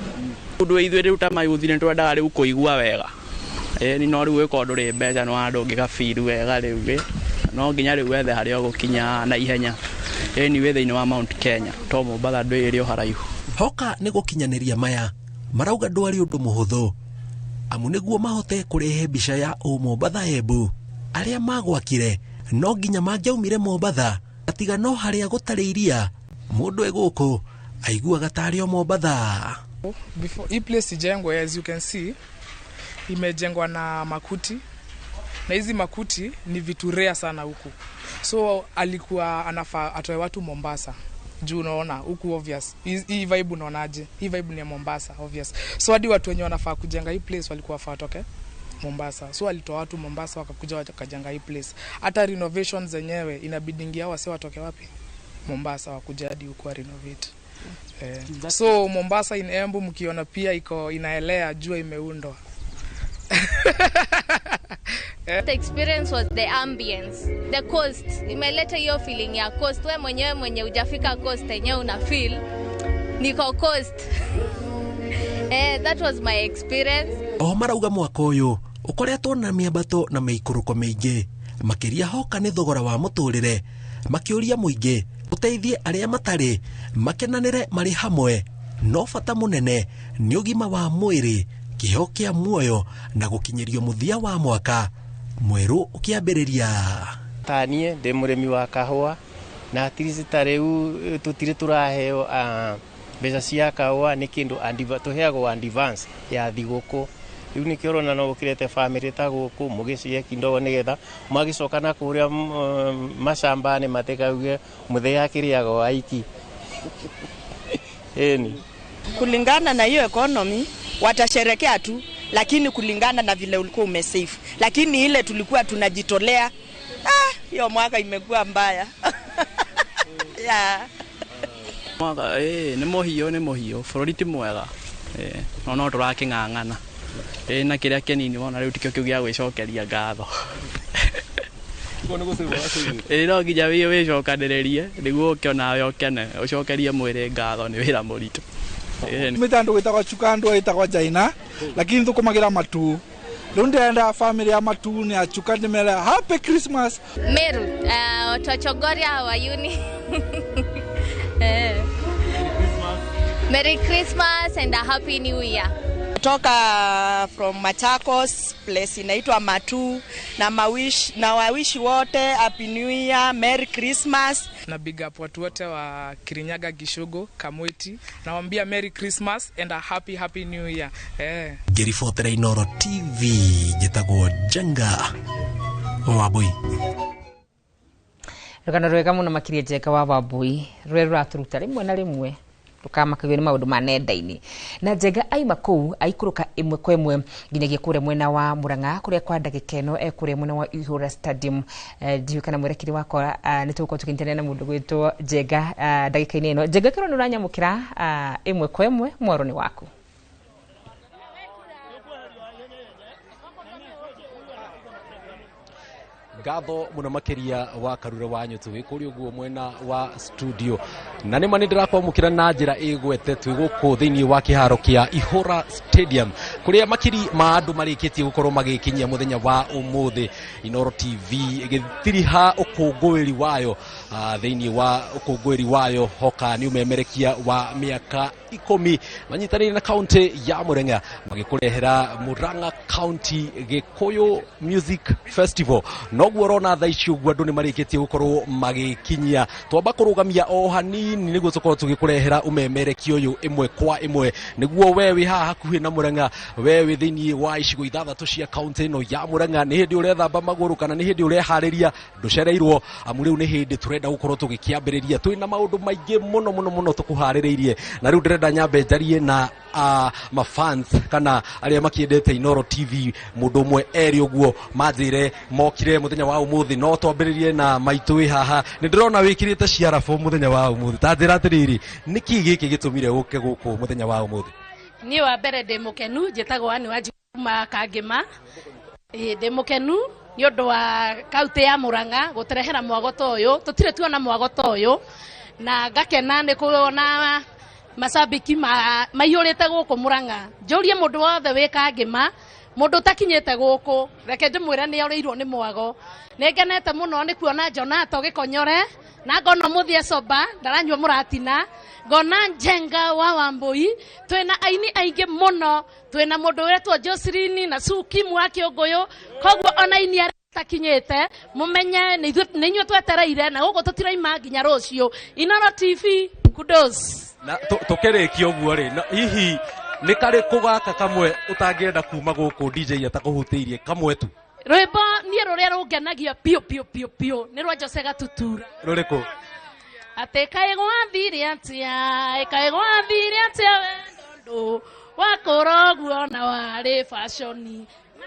Speaker 1: undu ithuĩ rĩu ta mayuthi nĩ twendaga rĩu kũigua wega ni no rĩu wĩko ndũrĩ mbeca no andũ ngĩgafiru wega rĩu no nginya rĩu wethe harĩa ũgũkinya na ihenya ni wĩ thĩinĩ wa Mount Kenya to Mombasa ndũĩrĩ o haraihu.
Speaker 24: Hoka nĩ gũkinyanĩria maya marauga ndwarĩ ũndũ mũhũthũ, amu nĩguo mahote kũrehe mbica ya Mombasa Embu, arĩa magwakire no nginya mangĩaumire Mombasa atiga no harĩa gũtarĩ iria mũndũ egũkũ aiguaga tarĩ o Mombasa.
Speaker 7: Before hii place ijengwe, as you can see, imejengwa na makuti, na hizi makuti ni vitu rare sana huku, so alikuwa anafaa atoe watu Mombasa juu unaona huku obvious hii vibe unaonaje, hii vibe ni ya Mombasa obvious, so hadi watu wenye wanafaa kujenga hii place walikuwa wafaa toke Mombasa, so alitoa watu Mombasa wakakuja wakajenga hii place. Hata renovations zenyewe inabidingia wase watoke wapi, Mombasa, wakuja hadi huku wa renovate. So Mombasa in Embu mkiona pia iko inaelea, jua imeundwa.
Speaker 13: The experience was the ambience, the coast. Imeleta hiyo feeling ya coast. Wewe mwenye hujafika coast yenyewe una feel niko coast. That was my experience.
Speaker 24: O marauga mwaka ũyũ ũkoretwo na mĩambato na mĩikũrũko mĩingĩ, makĩria hoka nĩ thogora wa mũtũrĩre, makĩũria mũingĩ ũteithie arĩa matarĩ makenanĩre marĩ hamwe, no bata mũnene nĩ ũgima wa mwĩrĩ, kĩheo kĩa muoyo na gũkinyĩrio mũthia wa mwaka mwerũ ũkĩambĩrĩria.
Speaker 11: Tanie ndĩ mũrĩmi wa kahũa na atiricita rĩu tũtirĩ tũraheo mbeca cia kahũa, nĩ kĩndũ tũheagwo advance ya thigũkũ. Rĩu nĩ kĩorona no ũkĩrete family ta gũkũ mũgĩcie kindogo nĩgetha magĩcoka na kũrĩa mashambani matekauge mũthenya kĩrĩago aiki.
Speaker 8: Kulingana na hiyo economy watasherekea tu, lakini kulingana na vile ulikuwa umesave, lakini ile tulikuwa tunajitolea, hiyo mwaka imekuwa mbaya.
Speaker 1: Mwaka ni mohio bũrũri ti mwega no turaking'ang'ana na kiria kinini wona riu tikio kiu gia gwicokeria ngatho no nginya wicokanirie niguo ukiona we ukene ucokerie mwiri ngatho ni wira muritu
Speaker 4: mitandu gwitagwa chukandu itagwa jaina lakini thukumagira matu riu ndirenda family ya matu ni achuka ndimere happy Christmas
Speaker 13: Meru Tochogoria wa uni Merry Christmas and a Happy New Year.
Speaker 8: Toka from Machakos, place inaitwa Matu, na wawishi wote Happy New Year, Merry Christmas.
Speaker 7: Na big up watu wote wa Kirinyaga, Gishogo, Kamweti. Nawaambia Merry Christmas and a Happy New Year.
Speaker 28: Ngiribotera Inooro TV njitagwo Jenga Wambui.
Speaker 10: Rugano rwega muno makiria Jenga wa Wambui rwe ruraturuta rimwe na rimwe tukamakagio ni maundu ma nenda-ini na Jenga aima kuu aikuruka imwe kwa imwe nginyagia kure mwena wa Murang'a kuria kwa ndagika ino ekure mwena wa Ihura Stadium ndiyo kana mwerekiri wakwa nituko tukintene na mundu gwitwo Jenga ndagika-ini ino Jenga kiro nuranyamukira imwe kwa imwe mwaro ni waku
Speaker 12: ngatho muno makiria wa karure wanyu twikuri uguo mwena wa studio na nima ni ndirakwamukira na njira igwete twiguku thiini wa kiharo kia Ihura Stadium kuria makiri ma andu marikitie gukorwo magikinyia muthenya wa umuthi Inooro TV igithiriha ukungwiri wayo thiini wa ukungwiri wayo hoka ni umemerekia wa miaka 10 manyitanire na county ya Murang'a magikurehera Murang'a County Gikuyu Music Festival noguo rona thaici uguo andu ni marikitie gukorwo magikinyia twamba kurugamia o hanini niguo tukorwo tugikurehera umemerekio uyu imwe kwa imwe niguo we wi haha hakuhi na Murang'a we wi thiini wa icigo ithathatu cia county ino ya Murang'a ni hindi urethamba maguru kana ni hindi urehariria nducereirwo amu riu ni hindi turenda gukorwo tugikiambiriria twina maundu maingi muno tukuhaririirie na riu ndirenda nyambe njarie na mafans kana aria makiendete Inooro TV mundu mwe eri uguo manjire mokire muthenya wa umuthi no twambiririe na maitu wi haha ni ndirona wikirite ciarafo muthenya wa umuthi tanjira atiriri niki giki gitumire guke guku muthenya wa umuthi
Speaker 27: ni wa mbere ndi mukenu njitagwo ani wa Juma Kangima ndi mukenu ni undu wa kaunti ya Murang'a guterehera mwagoto uyu tutire tuona mwagoto uyu na ngakena ni kuona masabiki maiyurite guku Murang'a njurie mundu wothe wi Kangima mundu takinyete guku reke ndimwire ni oreirwo ni mwago nengenete muno ni kuona Jonato Gikonyore na ngona muthie Soba ndaranywa muratina ngona Jenga wa Wambui twina aini aingi muno twina mundu wetwo Jocelyn na Suki mwa Kiongoyo koguo ona aini takinyete mumenye ni inyuĩ twetereire na guku tutiraima nginya rucio Inooro TV kudos
Speaker 12: na tukirikia uguo ri hihi ni kari kugaka kamwe utangienda kuma guku DJ atakuhutiirie kamwe tu
Speaker 27: rwimbo nie ruria rungenagia pio ni rwa Jose Gatutura
Speaker 12: ruriku
Speaker 27: ate kai gwathire atia wendo wakoroguo na wari fashion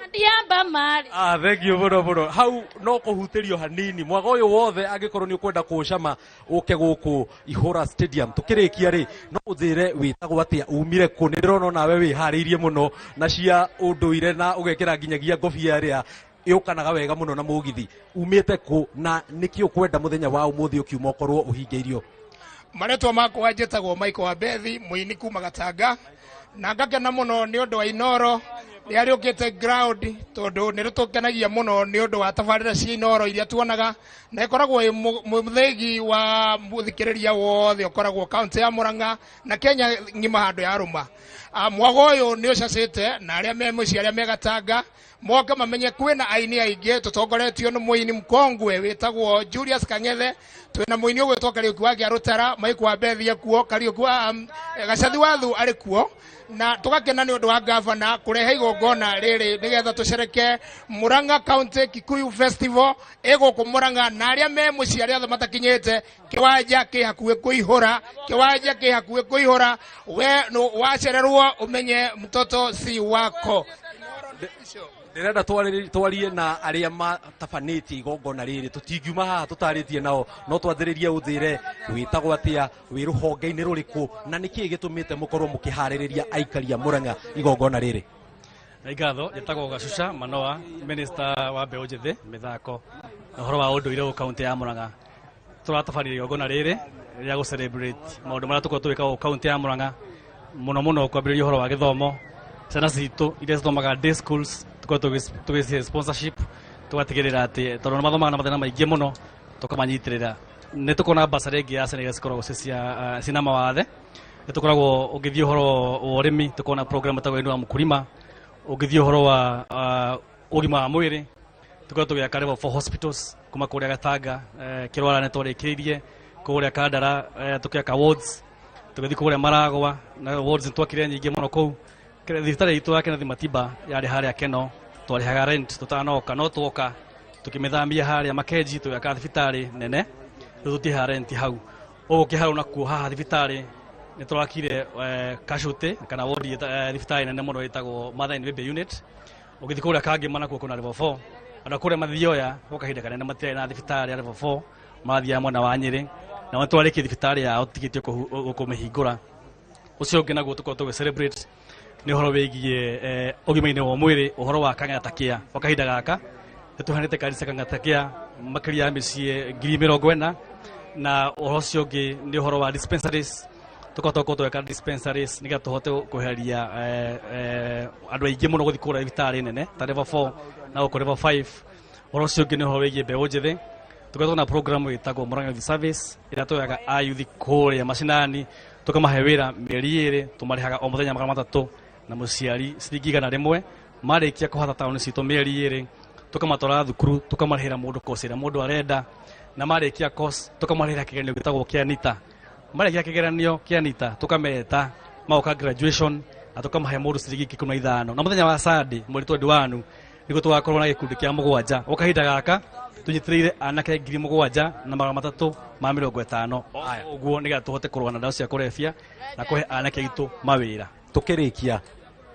Speaker 27: ndiamba mari
Speaker 12: thank you muno hau no kuhutirio hanini mwago uyu wothe angikorwo ni ukwenda kucama uke guku Ihura Stadium tukirikia ri no unjire witagwo atia umire ku ni ndirona nawe wi hariirie muno na cia unduire na ugekira nginyagia ngofia ria yukanaga wega muno na mugithi umite ku na niki ukwenda muthenya wa umuthi ukiuma ukorwo uhingeirio
Speaker 14: maretwa makwa njitagwo Michael Wabethi muini kuma Gatanga na ngakena muno ni undu wa Inooro riari ukite ground tondu ni rutukenagia muno ni undu wa tabarira cia Inooro iria tuonaga na ikoragwo muthegi wa muthikiriria wothe ukoragwo county ya Murang'a na Kenya ngima handu ya ruma mwago uyu ni ucacite na aria me muci aria me Gatanga moka mamenye kwina aini aingi tutongoretio ni muini mkongwe witagwo Julius Kang'ethe twina muini ugwitwo Kariuki wa Giarutara Michael Wabethi kuo Kariuki wa Gacathi Wathu ari kuo na tugakena ni undu wa governor kurehe igongona riri nigetha tucereke Murang'a County Kikuyu Festival iguku Murang'a na aria me muci aria matakinyete kiwanja ki hakuhi kuihura we no wacererwo umenye mtoto si wako
Speaker 12: ndirenda twarie na aria matabanĩtie igongona rĩrĩ tũtingiuma haha tũtarĩtie nao no twambĩrĩrie ũthĩre wĩtagwo atĩa wĩ rũhonge-inĩ rũrĩkũ na nĩkĩĩ gĩtũmĩte mũkorwo mũkĩharĩrĩria aikari a Mũrang'a igongona rĩrĩ?
Speaker 15: Ngatho njĩtagwo Gacuca Manoa, minister wa mbeũ njĩthĩ mĩthako na ũhoro wa ũndũire gũkũ kaunti ya Mũrang'a. Tũratabanĩria igongona rĩrĩ rĩa gũ celebrate maũndũ marĩa tũkorwo twĩka gũkũ kaunti ya Mũrang'a, mũno kwambĩrĩria ũhoro wa gĩthomo. Ciana citũ iria cithomaga day schools tukorwo tũgĩcihe sponsorship, tũgatigĩrĩra atĩ tondũ nĩmathomaga na mathĩna maingĩ mũno tũkamanyitĩrĩra. Nĩ tũkorwo basarĩ ĩngĩ ya ciana iria cikoragwo cina mawathe. Nĩ tũkoragwo ũgĩthiĩ ũhoro wa ũrĩmi, tũkorwo na program ĩtagwo Inua Mkulima. Ũgĩthiĩ ũhoro wa ũgima wa mwĩrĩ, tũkorwo tũgĩaka level 4 hospitals kuma kũrĩa Gatanga, Kĩrwara nĩ twarĩkĩrĩirie, kũrĩa Kandara tũkĩaka wards, tũgĩthiĩ kũrĩa Maragwa na wards nĩtwakire nyingĩ mũno kũu. Thibitarĩ itũ ya Kenneth Matiba yarĩ harĩa Keno, twarĩhaga rent tũtanoka, no twoka tũkĩmĩthambia harĩa Makenji tũgĩaka thibitarĩ nene, rĩu tũtihaga rent hau. Ũgũkĩharwo nakuo haha thibitarĩ nĩ tũrakire casualty kana ward thibitarĩ nene mũno ĩtagwo Mother and Baby Unit. Ũgĩthiĩ kũrĩa Kangĩma nakuo kuna level 4, andũ kũrĩa Mathioya gwa kahinda kanene matirĩ na thibitarĩ ya level 4, mathiaga mwena wa Nyĩrĩ na matwarĩkie thibitarĩ yao tikĩtio kũmĩhingũra. Ũcio ũngĩ naguo tũkorwo tũgĩ celebrate nĩ ũhoro wĩgiĩ ũgima-inĩ wa mwĩrĩ, ũhoro wa Kang'atakĩa. Kwa kahinda gaka nĩ tũheanĩte kanitha Kang'atakĩa makĩria ya mĩciĩ 40,000, na ũhoro ũcio ũngĩ nĩ ũhoro wa dispensaries. Tũkorwo tweka dispensaries nĩgetha tũhote kũheria andũ aingĩ mũno gũthiĩ kũrĩa thibitarĩ nene ta level 4 na gũkũ level 5. Ũhoro ũcio ũngĩ nĩ ũhoro wĩgiĩ mbeũ njĩthĩ. Tũkorwo na program ĩtagwo Mũrang'a Youth Service ĩrĩa tũheaga ayuthi kũrĩa macinani, tũkamahe wĩra mĩeri 2, tũmarĩhaga o mũthenya magana 3 na mũciari ciringi 100. Marĩkia kũhata taũni citũ mĩeri 2, tũkamatwara thukuru, tũkamarĩhĩra mũndũ course ĩrĩa mũndũ arenda, na marĩkia course tũkamarĩhĩra kĩgeranio gĩtagwo kĩa NITA. Marĩkia kĩgeranio kĩa NITA tũkameta magoka graduation na tũkamahe mũndũ ciringi 15. Na mũthenya wa Sunday mweri 21 nĩguo tũgakorwo na gĩkundi kĩa 7 gwa kahinda gaka tũnyitĩrĩire anake 7,350. Ũguo nĩgetha tũhote kũrũa na ndawa cia kũrebia na kũhe anake aitũ mawĩra.
Speaker 12: Tũkĩrĩkia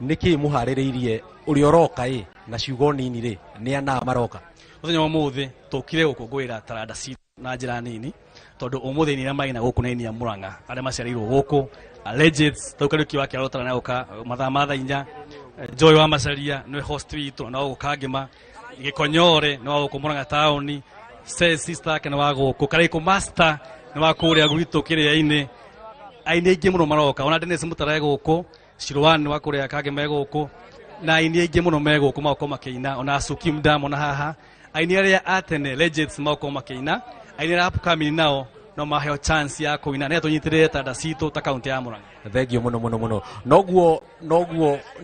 Speaker 12: nĩkĩ mũharĩrĩirie ũrĩa ũroka na ciugo nini rĩ nĩ ana maroka?
Speaker 15: Mũthenya wa ũmũthĩ tũkire gũkũngũĩra taranda citũ na njĩra nini, tondũ ũmũthĩ nĩ marĩ na gũkũ nĩ Mũrang'a arĩa maciarĩirwo gũkũ legends. Tũkarĩki wa Kĩarotara na gũka mathaa ma 4, Joy wa Macharia nĩ host witũ na gũka Kangĩma, Gĩkonyore nĩ wa gũkũ Mũrang'a taũni, sister yake nĩ wa gũkũ, Karaiko Master nĩ wa kũrĩa gwitũ Kĩrĩa-inĩ. Aini aingĩ mũno maroka, ona Dennis Mutara gũkũ, Shirwan nĩ wa kũrĩa Kangĩma gũkũ, na aini aingĩ mũno megũkũ magũkorwo makĩina, ona Sukim Dam na haha aini arĩa atene legends magũkorwo makĩina. Aini arĩa upcoming nao no maheo chance ya kũina, nĩ tũnyitĩrĩre taranda citũ ta kaunti ya Mũrang'a.
Speaker 12: Thengio mũno. Noguo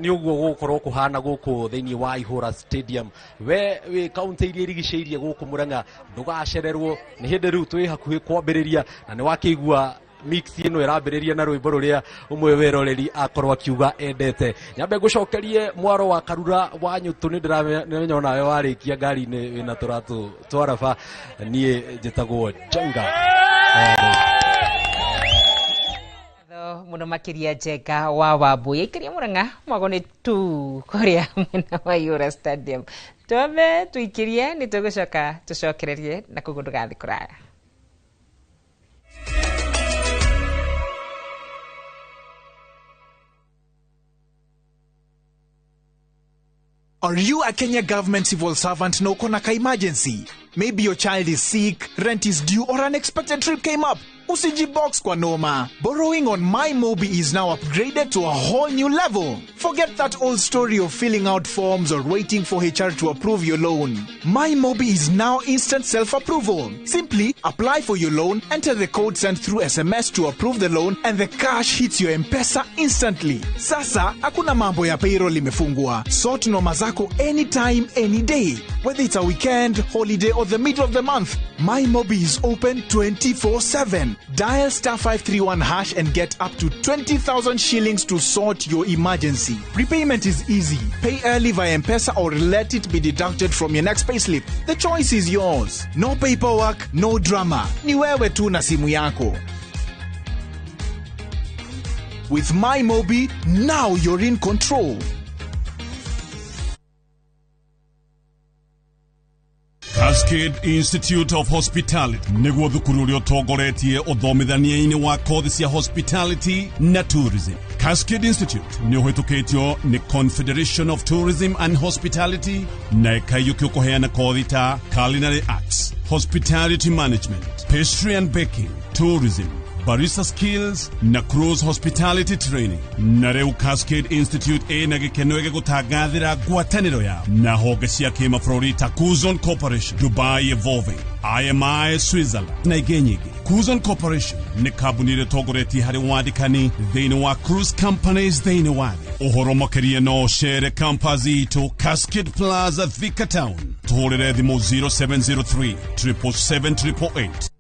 Speaker 12: nĩ ũguo gũkorwo kũhana gũkũ thĩinĩ wa Ihũra Stadium. We wĩ kaunti iria irigicĩirie gũkũ Mũrang'a ndũgacererwo, nĩ hĩndĩ rĩu twĩ hakuhĩ kwambĩrĩria na nĩ wakĩigua mix ĩno ĩrambĩrĩria na rwĩmbo rũrĩa ũmwe weroreri akorwo akiuga endete. Nyambe ngũcokerie mwaro wa Karura wa Nyũtũ, nĩ ndĩramenya nawe warĩkia ngari-inĩ wĩna tũratũ twaraba. Niĩ njĩtagwo Njenga
Speaker 10: mũno makĩria Njenga wa Wambũi. Aikaria Mũrang'a mwago nĩ tu kũrĩa mwena wa Ihũra Stadium. Twambe tũikĩrie nĩ tũgũcoka tũcokererie na koguo ndũgathiĩ kũraya.
Speaker 16: Are you a Kenya government civil servant no konaka emergency? Maybe your child is sick, rent is due, or unexpected trip came up. Usijibox kwa noma. Borrowing on MyMobi is now upgraded to a whole new level. Forget that old story of filling out forms or waiting for HR to approve your loan. MyMobi is now instant self-approval. Simply apply for your loan, enter the code sent through SMS to approve the loan, and the cash hits your M-Pesa instantly. Sasa, hakuna mambo ya payroll imefungwa. Sort noma zako anytime, any day. Whether it's a weekend, holiday, or the middle of the month, MyMobi is open 24/7. Dial *531# and get up to 20,000 shillings to sort your emergency. Repayment is easy. Pay early via M-Pesa or let it be deducted from your next payslip. The choice is yours. No paperwork, no drama. Ni wewe tu na simu yako. With MyMobi, now you're in control.
Speaker 2: Cascade Institute of Hospitality niguo thukuru uria utongoretie uthomithania-ini wa kothi cia hospitality na tourism. Cascade Institute ni uhitukitio ni Confederation of Tourism and Hospitality na ikaiyukio kuheana kothi ta culinary arts, hospitality management, pastry and baking, tourism, barista skills na cruise hospitality training. Na reu Cascade Institute ina gikeno gya gutagathira ngwataniro ya na honge cia kimabũrũri ta Kuzon Corporation, Dubai Evolving, IMI Switzerland na ingĩ nyingĩ. Kuzon Corporation ni kambuni ĩrĩa ĩtongoretie harĩ wandĩkani thĩinĩ wa cruise companies thĩinĩ wa thĩ. Ũhoro makĩria no cere campus itũ Cascade Plaza Thika Town, tũhũrĩre thimũ 0703 777 888.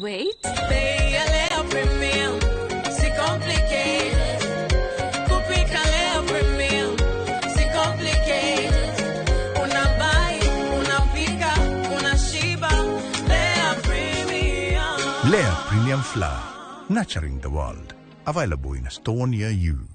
Speaker 17: Wait.
Speaker 18: Lea Premium Flour, nurturing the world. Available in a store near you.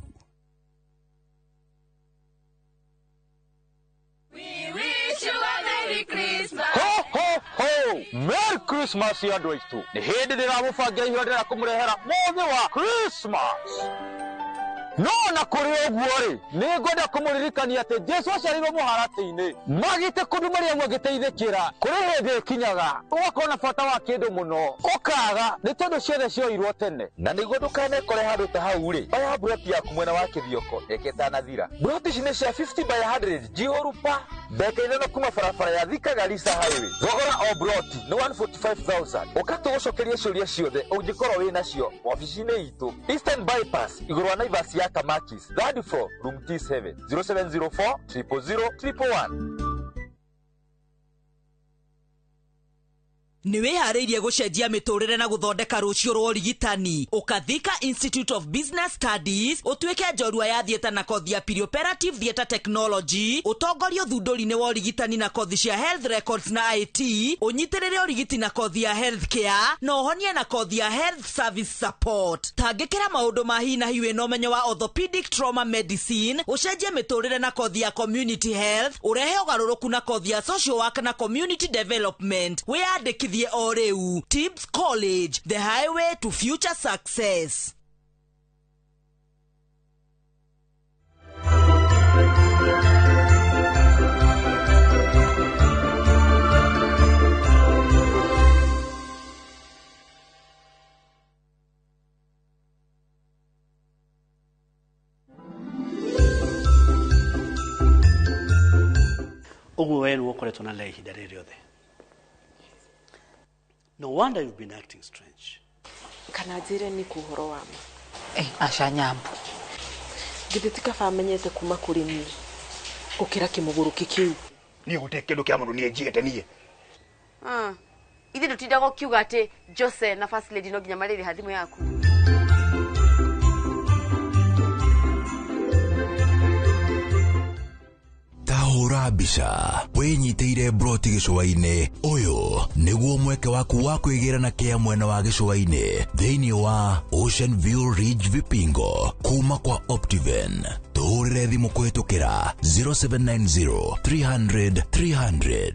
Speaker 19: Merry Christmas ya andũ aitũ. Nĩ hĩndĩ ndĩramũbangia ihinda rĩa kũmũrehera mũthĩ wa Christmas. No na kũrĩ ũguo-rĩ, nĩ ngwenda kũmũririkania atĩ Jesũ aciarirwo mũharatĩ-inĩ. Magĩte kũndũ marĩa mũngĩteithĩkĩra. Kũrĩ hĩndĩ ĩkinyaga, ũgakorwo na bata wa kĩndũ mũno. Ũkaga, nĩ tondũ ciothe cioirwo tene. Na nĩguo ndũkanekore handũ ta hau-rĩ, baya buroti yaku mwena wa kĩthioko ĩkĩtanathira. Buroti ici nĩ cia 50 by 100 Jihorupa. Mbeka ithano kuma barabara ya Thika Garissa Highway. Thogora o buroti nĩ 145,000. Ũkatũgũcokeria ciũria ciothe ũngĩkorwo wĩ nacio ofici-inĩ itũ. Eastern Bypass, igũrũ wa Naivas ya Kamakis, third floor, room T7, 0704 000 111.
Speaker 20: Nĩ wĩharĩirie gũcenjia mĩtũrĩre na gũthondeka rũciũ rwa ũrigitani. Ũkathika Institute of Business Studies, ũtuĩke njorua ya thieta na kothi ya Perioperative Theatre Technology, ũtongorio thundũri-inĩ wa ũrigitani na kothi cia Health Records na IT, ũnyitĩrĩre ũrigiti na kothi ya Healthcare, na ũhonie na kothi ya Health Service Support. Tangĩkĩra maũndũ ma hi na hi wĩna ũmenyo wa Orthopedic Trauma Medicine, ũcenjie mĩtũrĩre na kothi ya Community Health, ũrehe ũgarũrũku na kothi ya Social Work na Community Development. Wĩyandĩkithie o rĩu. Tibbs College, the highway to future success.
Speaker 21: Ugu wenu ukoretwo na lei ihinda rĩrĩ rĩothe. No wonder you've been acting strange.
Speaker 22: Kana njĩre nĩ kuhoro wa ma.
Speaker 27: Aca nyambo.
Speaker 22: Ngĩthĩtika bamenyete kuma kũrĩ niĩ. Gũkĩra kĩmũgũrũki kĩu.
Speaker 21: Niĩ gũtirĩ kĩndũ kĩa mũndũ niĩ njĩte niĩ.
Speaker 22: Ithe ndũtindaga ũkiuga atĩ Jose na First Lady no nginya marĩrĩ thimũ yaku.
Speaker 24: Tahũra mbica wĩnyitĩire broti gĩcũa-inĩ. Ũyũ nĩguo mweke waku wa kwĩgĩra kĩa mwena wa gĩcũa-inĩ thĩinĩ wa Ocean View Ridge Vipingo kuma kwa Optiven. Tũhũrĩre thimũ kũhĩtũkĩra 0790 300 300.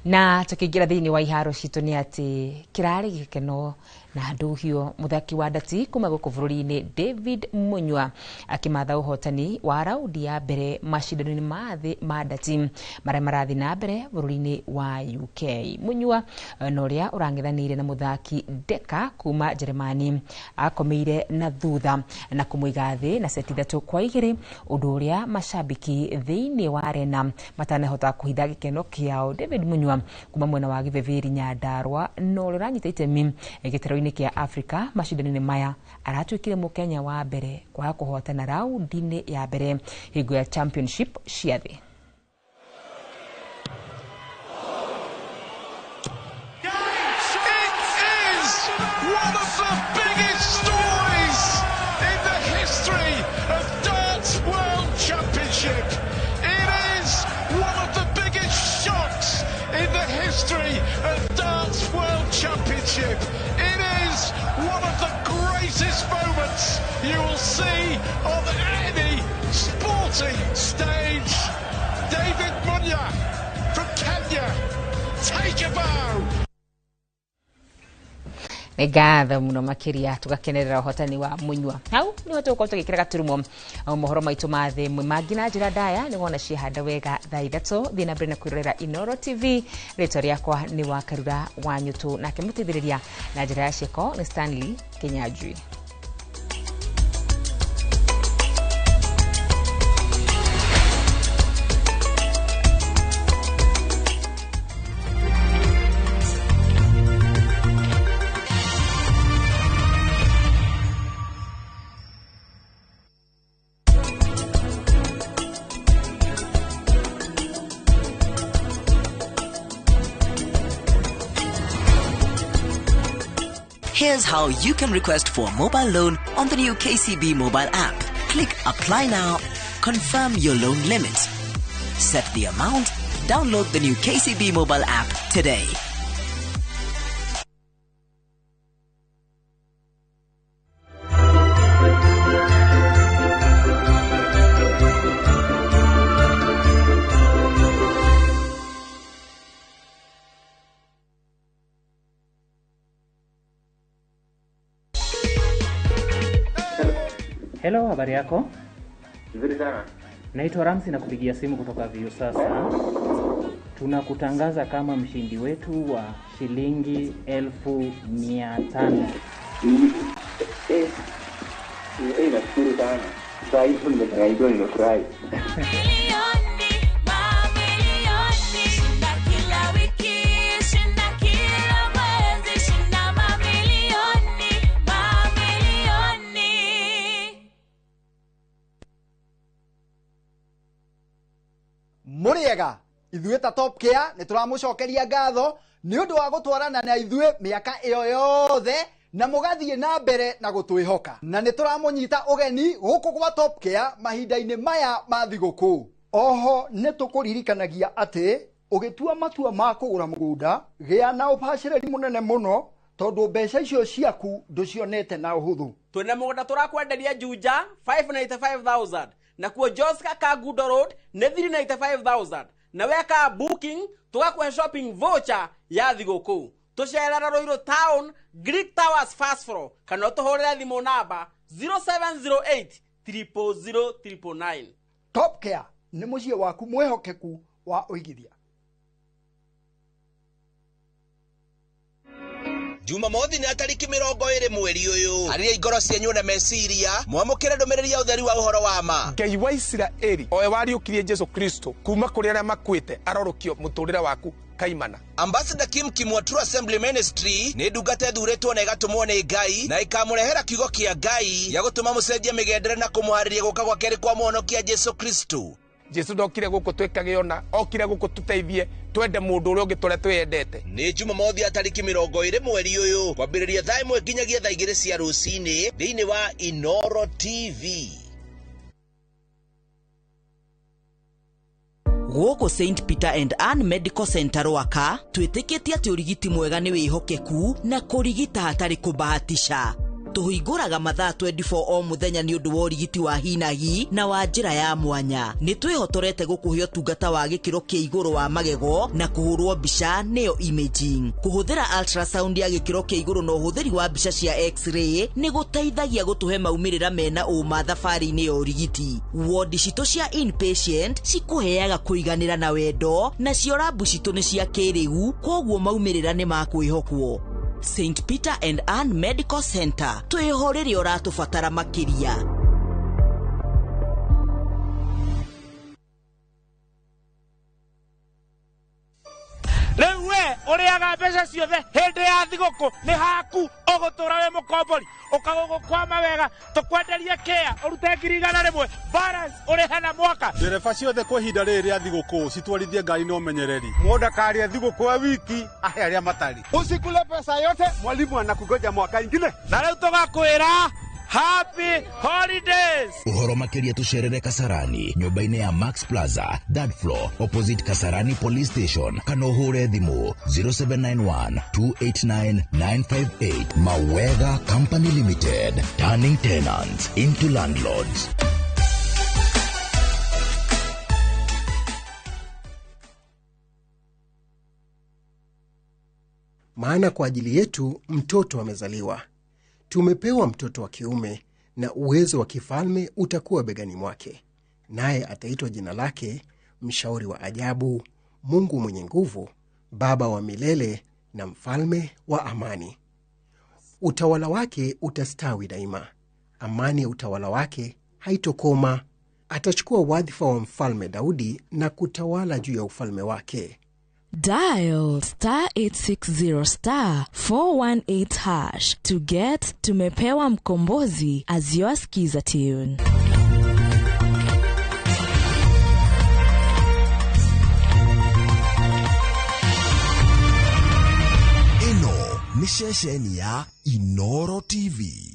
Speaker 10: Na tukĩingĩra thĩinĩ wa iharo citũ nĩ atĩ kĩrarĩ gĩkeno na nduhio muthaki wa ndati kuma gũkũ bũrũri-inĩ David Munywa akĩmatha ũhotani wa raundi ya mbere macindano-inĩ ma thĩ ma ndati marĩa marathiĩ na mbere bũrũri-inĩ wa UK. Munywa na ũrĩa ũrang'ethanĩire na muthaki Deka kuma Jeremani akomeire na thutha na kũmũiga thĩ na seti 3-2, ũndũ ũrĩa macambiki thĩinĩ wa arena matanahota kũhitha gĩkeno kĩao. David Munywa kuma mwena wa Gĩthĩbĩri Nyandarua no ũrĩa ũranyita itemi gĩtero gĩkombe-inĩ kĩa Africa macindano-inĩ maya aratwĩkire mũkenya wa mbere kwaga kũhotana raundi-inĩ ya mbere hingo ya championship cia thĩ.
Speaker 3: One of the biggest stories in the history of Darts World Championship. It is one of the biggest shocks in the history of Darts World Championship. It is one of the greatest moments you will see on any sporting stage. David Munya from Kenya, take a bow.
Speaker 10: Ngatho muno makiria tugakenerera uhotani wa Munywa. Hau ni watu uko tugikira gaturumo mohoro maitu mathe mangi na njira ndaya ni wona cihanda wega thaa 3 thina mbere na kwirorera Inoro TV. Rĩtwa rĩakwa ni Wakarura wa Nyutu na kimutithiriria na njira ya cieko ni Stanley Kinyanjui.
Speaker 5: Here's how you can request for a mobile loan on the new KCB mobile app. Click Apply Now, confirm your loan limit, set the amount, download the new KCB mobile app today.
Speaker 6: Hello, habari yako?
Speaker 9: Nzuri sana.
Speaker 6: Naitwa Ramsi na kupigia simu kutoka Viusasa. Tunakutangaza kama mshindi wetu wa shilingi 1,500.
Speaker 9: Nashukuru sana. Sasa hivi nimefurahi, nimefurahi.
Speaker 17: Muriega ithuĩ ta Top Care nĩ tũramũcokeria ngatho nĩ ũndũ wa gũtwarana na ithuĩ mĩaka ĩyo yothe na mũgathiĩ na mbere na gũtwĩhoka na nĩ tũramũnyita ũgeni gũkũ gwa Top Care mahinda-inĩ maya ma thigũkũ. Oho nĩ tũkũririkanagia atĩ ũgĩtua matua ma kũgũra mũgũnda gĩa na ũbacĩrĩri mũnene mũno tondũ mbeca icio ciaku ndũcionete na ũhũthũ.
Speaker 23: Twĩna mũgũnda tũrakwenderia Juja 595,000 na kuo Joska Kagudo Road nĩ 395,000 na weka booking tugakuhe shopping voucher ya thigũkũ. Tucerera Ruiru Town Greek Towers first floor kana tuhurire thimũ namba 0708 000 999.
Speaker 17: Top Care nĩ mũciĩ waku mwĩhokeku wa ũigithia.
Speaker 25: Jumamothi na tariki 20 mweri uyu ariria ingoro cienyu na meciria mwamukire ndumiriri ya utheri wa uhoro wa ma.
Speaker 14: Ngai wa Israeli owe wariukirie Jesu Kristo kuma kuri aria makwite arorokio muturire waku kaimana.
Speaker 25: Ambassador Kim Kimwa True Assembly Ministry ni ndungata thuretwo na igatumwo ni Ngai na ikamurehera kiugo kia Ngai ya gutuma mucenjia migendere na kumuhariria guka gwa keri kwa muhonokia Jesu Kristo.
Speaker 14: Jesu ndokire guku twekage ona okire guku tuteithie twende mundu uria ungi tore twendete.
Speaker 25: Ni Jumamothi ya tariki 20 mweri uyu kwambiriria thaa 1 nginyagia thaa 2 cia rucini thiini wa Inoro TV.
Speaker 20: Gũkũ St Peter and Ann Medical Center Rwaka twĩtĩkĩtie atĩ ũrigiti mwega nĩ wĩhokeku na kũrigita hatarĩ kũbahatisha. Tuhingũraga mathaa 24 o mũthenya nĩ ũndũ wa ũrigiti wa hinahi na wa njĩra ya mwanya. Nĩ twĩhotorete gũkũhe ũtungata wa gĩkĩro kĩa igũrũ wa magego na kũhũrwo mbica nĩyo imaging. Kũhũthĩra ultrasound ya gĩkĩro kĩa igũrũ na ũhũthĩri wa mbica cia x-ray nĩ gũteithagia gũtũhe maumĩrĩra mena ũma thabarĩ-inĩ ya ũrigiti. Wodi citũ cia inpatient cikũheaga kũiganĩra na wendo na cio rabu citũ nĩ cia kĩrĩu koguo maumĩrĩra nĩ ma kwĩhokwo. St Peter and Ann Medical Center twĩhorere ũratũbatara makĩria.
Speaker 23: Rĩu we
Speaker 1: ũrĩaga mbeca ciothe hĩndĩ ya thigũkũ nĩ haku ũgũtũra wĩ mũkombori ũkagũkwama wega tũkwenderie kĩa ũrute ngiri 100 balance ũrĩhe na mwaka.
Speaker 4: Ndereba ciothe kwa ihinda rĩrĩ rĩa thigũkũ citwarithie ngari na ũmenyereri. Mũndũ akaria thigũkũ ya wiki ahe arĩa matarĩ.
Speaker 21: Usikule pesa yote, mwalimu anakungoja mwaka ingine.
Speaker 1: Na rĩu tũgakwĩra Happy Holidays!
Speaker 24: Uhoro makiria tucerere Kasarani, nyumba-inĩ ya Max Plaza, third floor, opposite Kasarani Police Station. Kana uhure thimu 0791-289-958. Mawega Company Limited, turning tenants into landlords.
Speaker 7: Maana kwa ajili yetu mtoto amezaliwa. Tumepewa mtoto wa kiume na uwezo wa kifalme utakuwa begani mwake. Naye ataitwa jina lake Mshauri wa Ajabu, Mungu Mwenye Nguvu, Baba wa Milele na Mfalme wa Amani. Utawala wake utastawi daima. Amani ya utawala wake haitokoma. Atachukua wadhifa wa Mfalme Daudi na kutawala juu ya ufalme wake.
Speaker 8: Dial *860*418# to get Tumepewa Mkombozi as your skiza tune.
Speaker 24: Ino ni shesheni ya Inoro TV.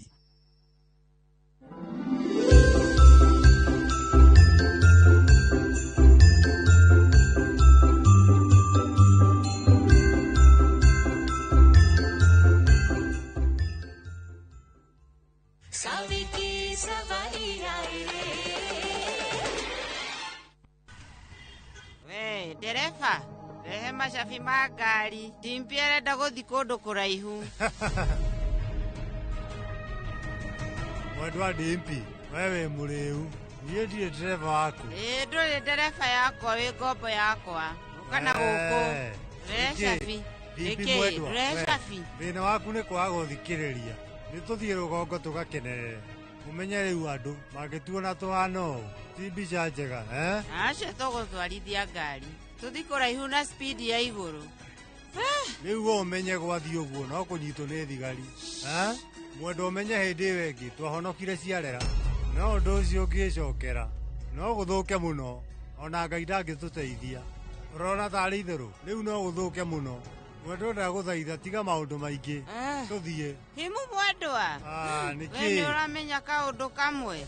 Speaker 11: We, dereva, rehe macabi ma ngari. Dimpi arenda gũthi kũndũ kũraihu.
Speaker 4: Mwendwa Dimpi, wewe mũrĩu. Niĩ ndirĩ dereva waku.
Speaker 11: Ndũrĩ dereva yakwa wĩ ngombo yakwa. Ũka na gũkũ. Rehe cabi.
Speaker 4: Dimpi mwendwa. Rehe cabi. Thĩna waku nĩ kwaga gũthikĩrĩria. Nĩ tũthiĩ rũgongo tũgakenerere. Umenye rĩu andũ mangĩtuona tũhana ũũ ti mbica njega.
Speaker 11: Acio tũgũtwarithia ngari tũthi kũraihu na speed ya igũrũ.
Speaker 4: Rĩu ũmenye gwathiĩ ũguo no kũnyitwo nĩ thigari. Mwendwa ũmenye hĩndĩ ĩyo ĩngĩ twahonokire ciarera, no ũndũ ũcio ũngĩcokera no gũthũke mũno, ona Ngai ndangĩtũteithia. Ũrona tarĩ itherũ rĩu no gũthũke mũno. Mwendwa ndagũthaitha tiga maũndũ maingĩ tũthiĩ.
Speaker 11: Himu mwendwa, we nĩũramenya kaũndũ kamwe,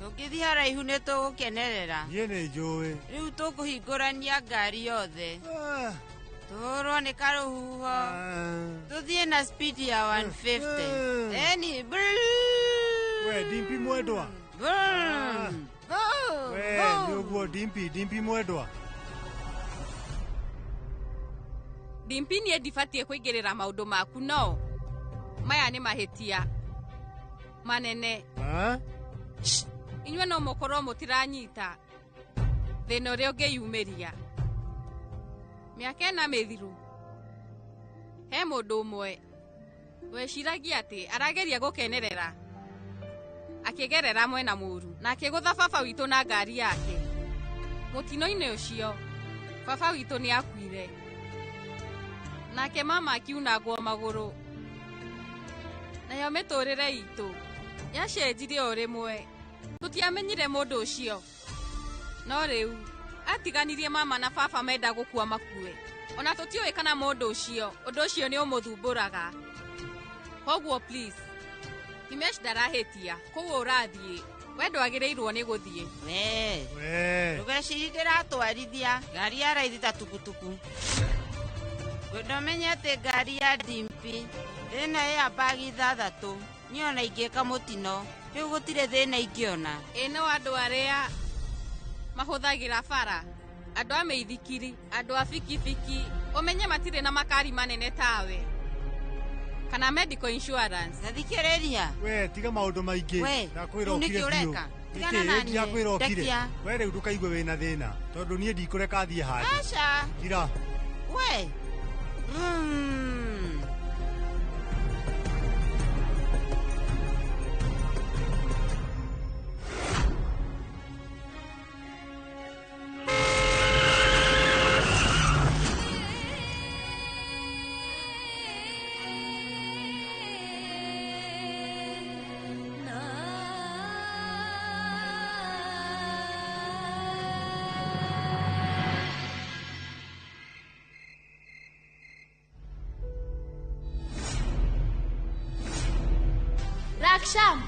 Speaker 11: tũngĩthiĩ haraihu nĩ tũgũkenerera.
Speaker 4: Niĩ nĩ njũĩ.
Speaker 11: Rĩu tũkũhingũrania ngari yothe, tũhũrwo nĩ karũhuho, tũthiĩ na speed ya 150. Eni
Speaker 4: we Dimpi mwendwa. We nĩ ũguo Dimpi mwendwa.
Speaker 13: Dimpi niĩ ndibatiĩ kũingĩrĩra maũndũ maku no. Maya nĩ mahĩtia manene. Inyuĩ no mũkorwo mũtiranyita thĩna ũrĩa ũngĩyumĩria. Mĩaka ĩna mĩthiru he mũndũ ũmwe weciragia atĩ arageria gũkenerera akĩgerera mwena mũru na akĩgũtha baba witũ na ngari yake. Mũtino-inĩ ũcio baba witũ nĩ akuire, nake mama akiunangwo magũrũ. Nayo mĩtũrĩre itũ yacenjirie o rĩmwe. Tũtiamenyire mũndũ ũcio, no rĩu atiganirie mama na baba menda gũkua makue. Ona tũtiũĩ kana mũndũ ũcio ũndũ ũcio nĩ ũmũthumbũraga. Koguo please, Himesh ndarahĩtia kũu ũrathiĩ, we ndwagĩrĩirwo nĩ gũthiĩ.
Speaker 11: Ndũgecirie ndĩratwarithia ngari ya raithi ta tukutuku. Ndomenya atĩ ngari ya Dimpi ĩna ya bagi 3 niona ingĩka mũtino. Rĩu gũtirĩ thĩna ingĩona.
Speaker 13: Ĩno andũ arĩa mahũthagĩra bara, andũ a mĩithikiri, andũ a bikibiki, ũmenye matirĩ na makari manene tawe kana medical insurance.
Speaker 11: Nathikĩrĩria
Speaker 4: we tiga maũndũ maingĩ ndakwĩra ũkire biũ. Ndakwĩra ũkire we rĩu ndũkaigue wĩna thĩna tondũ niĩ ndikũreka thiĩ handũ.
Speaker 11: Aca
Speaker 4: kira
Speaker 11: we
Speaker 2: Raksham.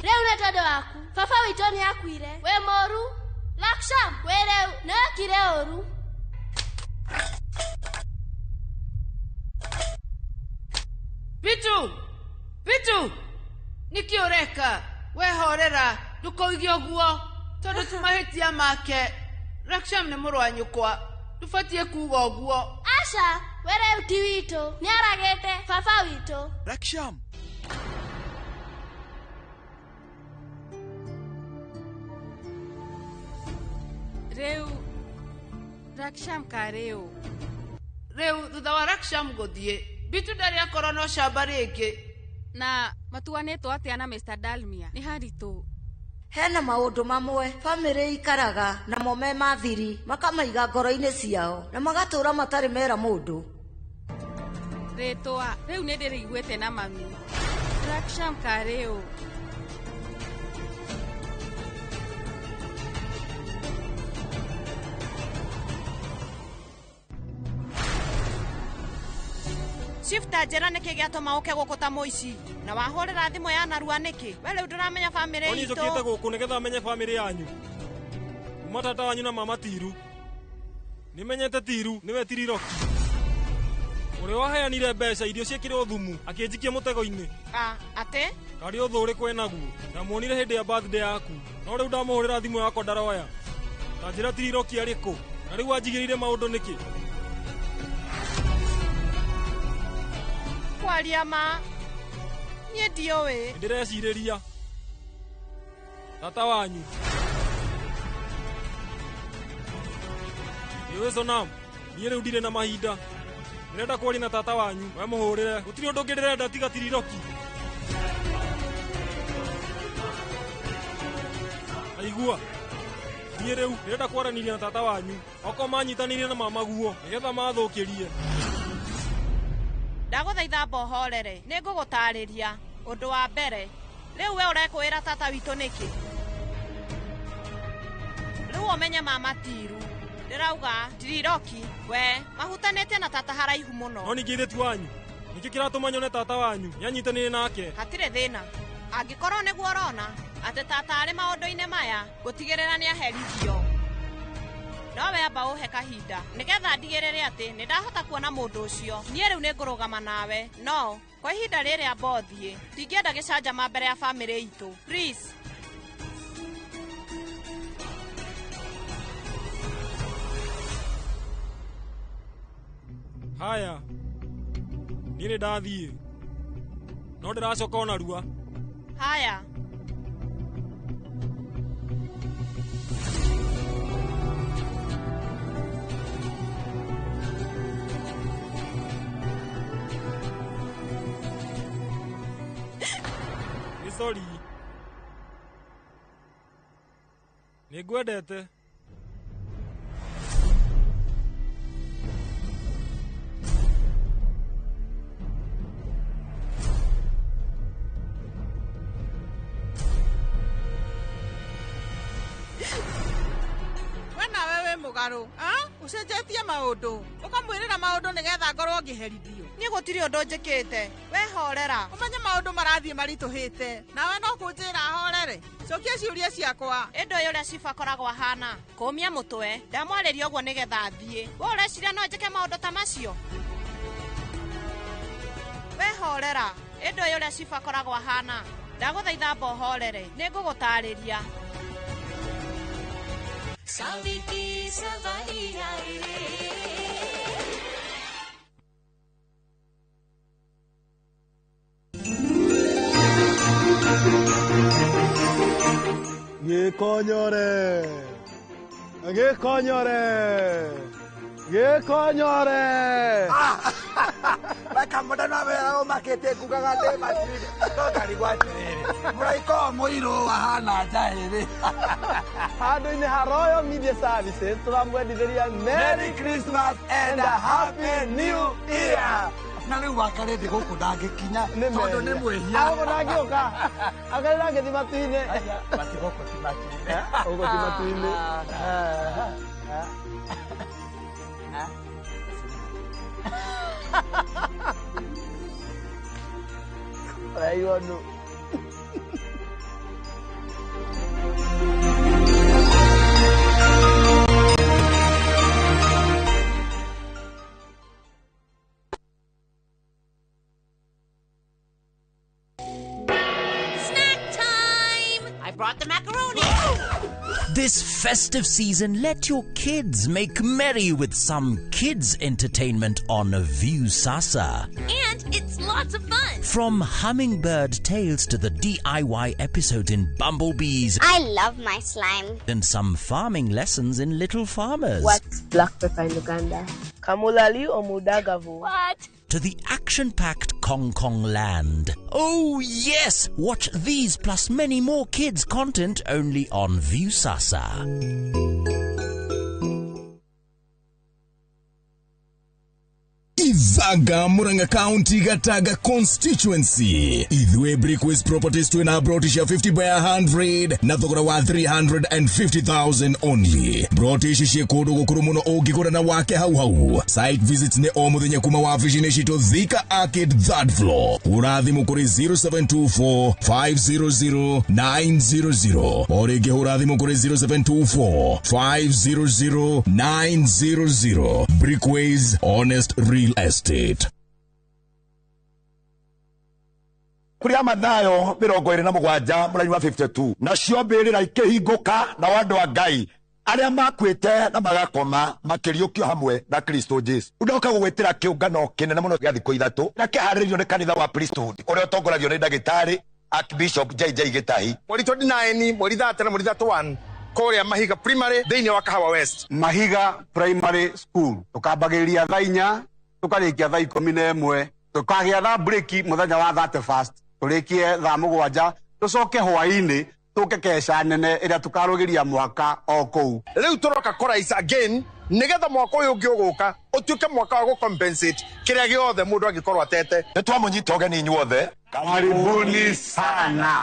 Speaker 2: Reu na todo waku. Fafa witoni akuire. We moru. Raksham. We reu na kire oru.
Speaker 27: Bitu. Nikioreka. We horera. Ndukoigio guo. Tondu tumahitia make. Raksham ne muru wa nyukwa. Tufatie kuga guo.
Speaker 2: Asha. We reu ti wito. Niaragete. Fafa wito.
Speaker 1: Raksham.
Speaker 13: Reu Raksham ka reu
Speaker 27: thutha wa Raksham guthie Bitu ndari akorwo no shamba ringi
Speaker 13: na matuanĩtwo atĩa na Mr. Dalmia nĩ haritũ.
Speaker 12: Hena maũndũ mamwe bamĩrĩ ikaraga namo me mathiri makamaiga ngoro-inĩ ciao na magatũra matarĩ mera mũndũ.
Speaker 13: Rĩtwa rĩu nĩ ndĩrĩiguĩte na mami. Raksham ka reu
Speaker 11: Shifta njera niki giatuma uke guku ta muici na wahurira thimu ya narua niki we riu nduramenya family itu.
Speaker 15: Oni njokite guku nigetha menye family yanyu. Kuma tata wanyu na mama Tiru. Nimenyete Tiru niwe Tiriroki. Uri waheanire mbeca irio ciekirwo thumu akinjikia mutego-ini.
Speaker 11: Ate?
Speaker 15: Kari uthu uri kwena guo. Na muonire hindi ya birthday yaku. No riu ndamuhurira thimu yakwa ndaroya. Ta njira Tiriroki ariku. Na riu anjigirire maundu niki.
Speaker 11: Kwaria ma nie ndiowe
Speaker 15: ndirecireria tata wanyu iwe Sonam nie riu ndire na mahinda ndirenda kwaria na tata wanyu we muhurire gutiri undu ndirenda tiga Tiriroki aigua nie riu ndirenda kwaraniria na tata wanyu oko manyitanire na mama guo nigetha mathukirie
Speaker 11: ndaguthaitha mbohorere ningugutariria undu wa mbere riu we urekwira tata witu niki riu umenye mama Tiru ndirauga Tiriroki we mahutanite na tata haraihu muno
Speaker 15: no ningi thitu wanyu niki kiratuma nyone tata wanyu yanyitanire nake
Speaker 11: hatire thina angikorwo niguo urona ati tata ari maundu-ini maya gutigirira ni aherithio no we amba uhe kahinda nigetha ndigirire ati nindahota kuona mundu ucio nie riu ningurugama nawe no kwa ihinda riri amba thie ndingienda gicanjama mbere ya family itu please.
Speaker 15: Haya nire ndathie no ndiracoka ona rua.
Speaker 11: Haya
Speaker 15: sorry. Nigwendete.
Speaker 27: Wena wewe mugaru, ucenjetie maundu ukamwirira maundu nigetha ngorwo ngiherithio
Speaker 11: nie gutiri undu njikite wehorera
Speaker 27: umenye maundu marathie marituhite nawe no kunjira horere cokia ciuria ciakwa
Speaker 11: indu uria ciba koragwo hana kumia mutwe ndamwariria uguo nigetha thie we ureciria no njike maundu ta macio wehorera indu uria ciba koragwo hana ndaguthaitha mbohorere ningugutariria
Speaker 2: Saviti Savaria
Speaker 21: Gekonyore
Speaker 16: Baka modana wera makete kugaga de Madrid tokari gwatiriri muraiko muiro wahana jahiri
Speaker 21: handu-ini ha Royal Media Services turamwendithĩria Merry Christmas and a Happy New Year.
Speaker 16: Na riu wakarete guku ndangĩkinya tondu nĩ mwĩhia
Speaker 21: ago ndangĩũka akarĩra ngĩthi matu-inĩ
Speaker 16: matigoko ti matu-inĩ
Speaker 21: ũguo ti matu-inĩ Raiwano.
Speaker 20: Brought the macaroni.
Speaker 3: This festive season, let your kids make merry with some kids entertainment on View Sasa.
Speaker 2: And it's lots of fun.
Speaker 3: From hummingbird tales to the DIY episode in Bumblebees.
Speaker 5: I love my slime.
Speaker 3: And some farming lessons in Little Farmers.
Speaker 10: What's black pepper in Uganda? Kamulali or Mudagavu?
Speaker 2: What?
Speaker 3: To the action-packed Kong Kong land. Oh yes! Watch these plus many more kids content only on View Sasa.
Speaker 18: Izaga Muranga County Gataga constituency. Idwe Brickways properties to enabrotisha 50 by 100 na thogora wa 350,000 only. Brotisha kodo gokuru ogikora na wake hau. Site visits ne omuthenya kuma wa vision to Thika Arcade 3rd floor. Urathi mukuri 0724 500 900. Orege urathi mukuri 0724 500 900. Brickways, honest real estate.
Speaker 16: Kuri amathayo 27 mũraini wa 52 na cio mbĩrĩra ikĩhingũka na wandu wa Ngai arĩa makwĩte na magakoma makĩriũkio hamwe na Kristo Jesu. Ndoka gũgwĩtĩra kĩũngano kĩnene mũno gĩa thikũ ithatũ na kĩharĩrĩirio nĩ kanitha wa priesthood ũrĩa ũtongoragio nĩ ndagĩtarĩ Archbishop JJ Gĩtahi. Mweri 29 mweri 30 na mweri 31 Korea Mahiga Primary thĩinĩ wa Kahawa West. Mahiga Primary School tukambagĩrĩria thaa 4 tukarikia thaa 11 tukagĩa thaa break mũthenya wa 31st turikie thaa 7 tucoke hwaĩ-inĩ tuke kesha nene ĩrĩa tukarũgĩria mwaka o kũu. Rĩu turoka chorus again nigetha mwaka ũyũ ũngĩ ũgũka ũtuĩke mwaka wa compensate kĩrĩa gĩothe mũndũ angĩkorwo atete. Nĩ twamũnyita ũgeni inyuothe. Karibuni sana.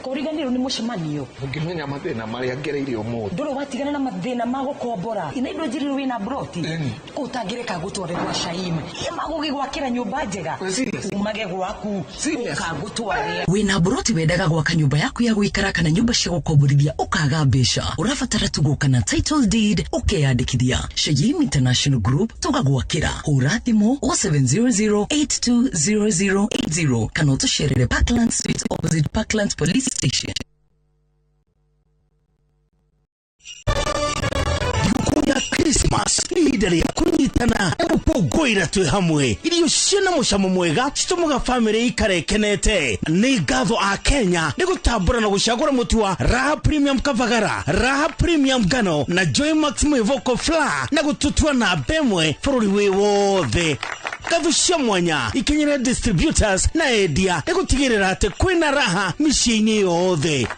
Speaker 27: Koriganiro ni mucemanio
Speaker 19: ungimenya mathina maria ngereire umuthi
Speaker 27: ndoro watigana na mathina ma gukombora ina indo njiriro wina broti utangireka gutwarerwa shaime magugigwakira nyumba njega umage gwaku ukagutware
Speaker 20: wina broti wendaga gwaka nyumba yaku ya guikara kana nyumba cia gukomborithia ukaga mbeca urabatara tugoka na title deed ukeyandikithia Shaim International Group tugagwakira hura thimu 0700820080 kana utusherere Parkland Street opposite Parkland Police Station.
Speaker 24: Christmas ihindari ya kunyitana gukongoira twi hamwe irio ciana mucamo mwega citomuga family ikarekenete ni ngatho a Kenya ni gutambura na gucagura muti wa Raha Premium Kavagara, Raha Premium Gano na Joy Maximo Vocal Flour na gututua na bemwe bururi wi wothe. Ngatho cia mwanya ikinyira distributors na endia ni gutigirira ati kwina raha miciini yothe.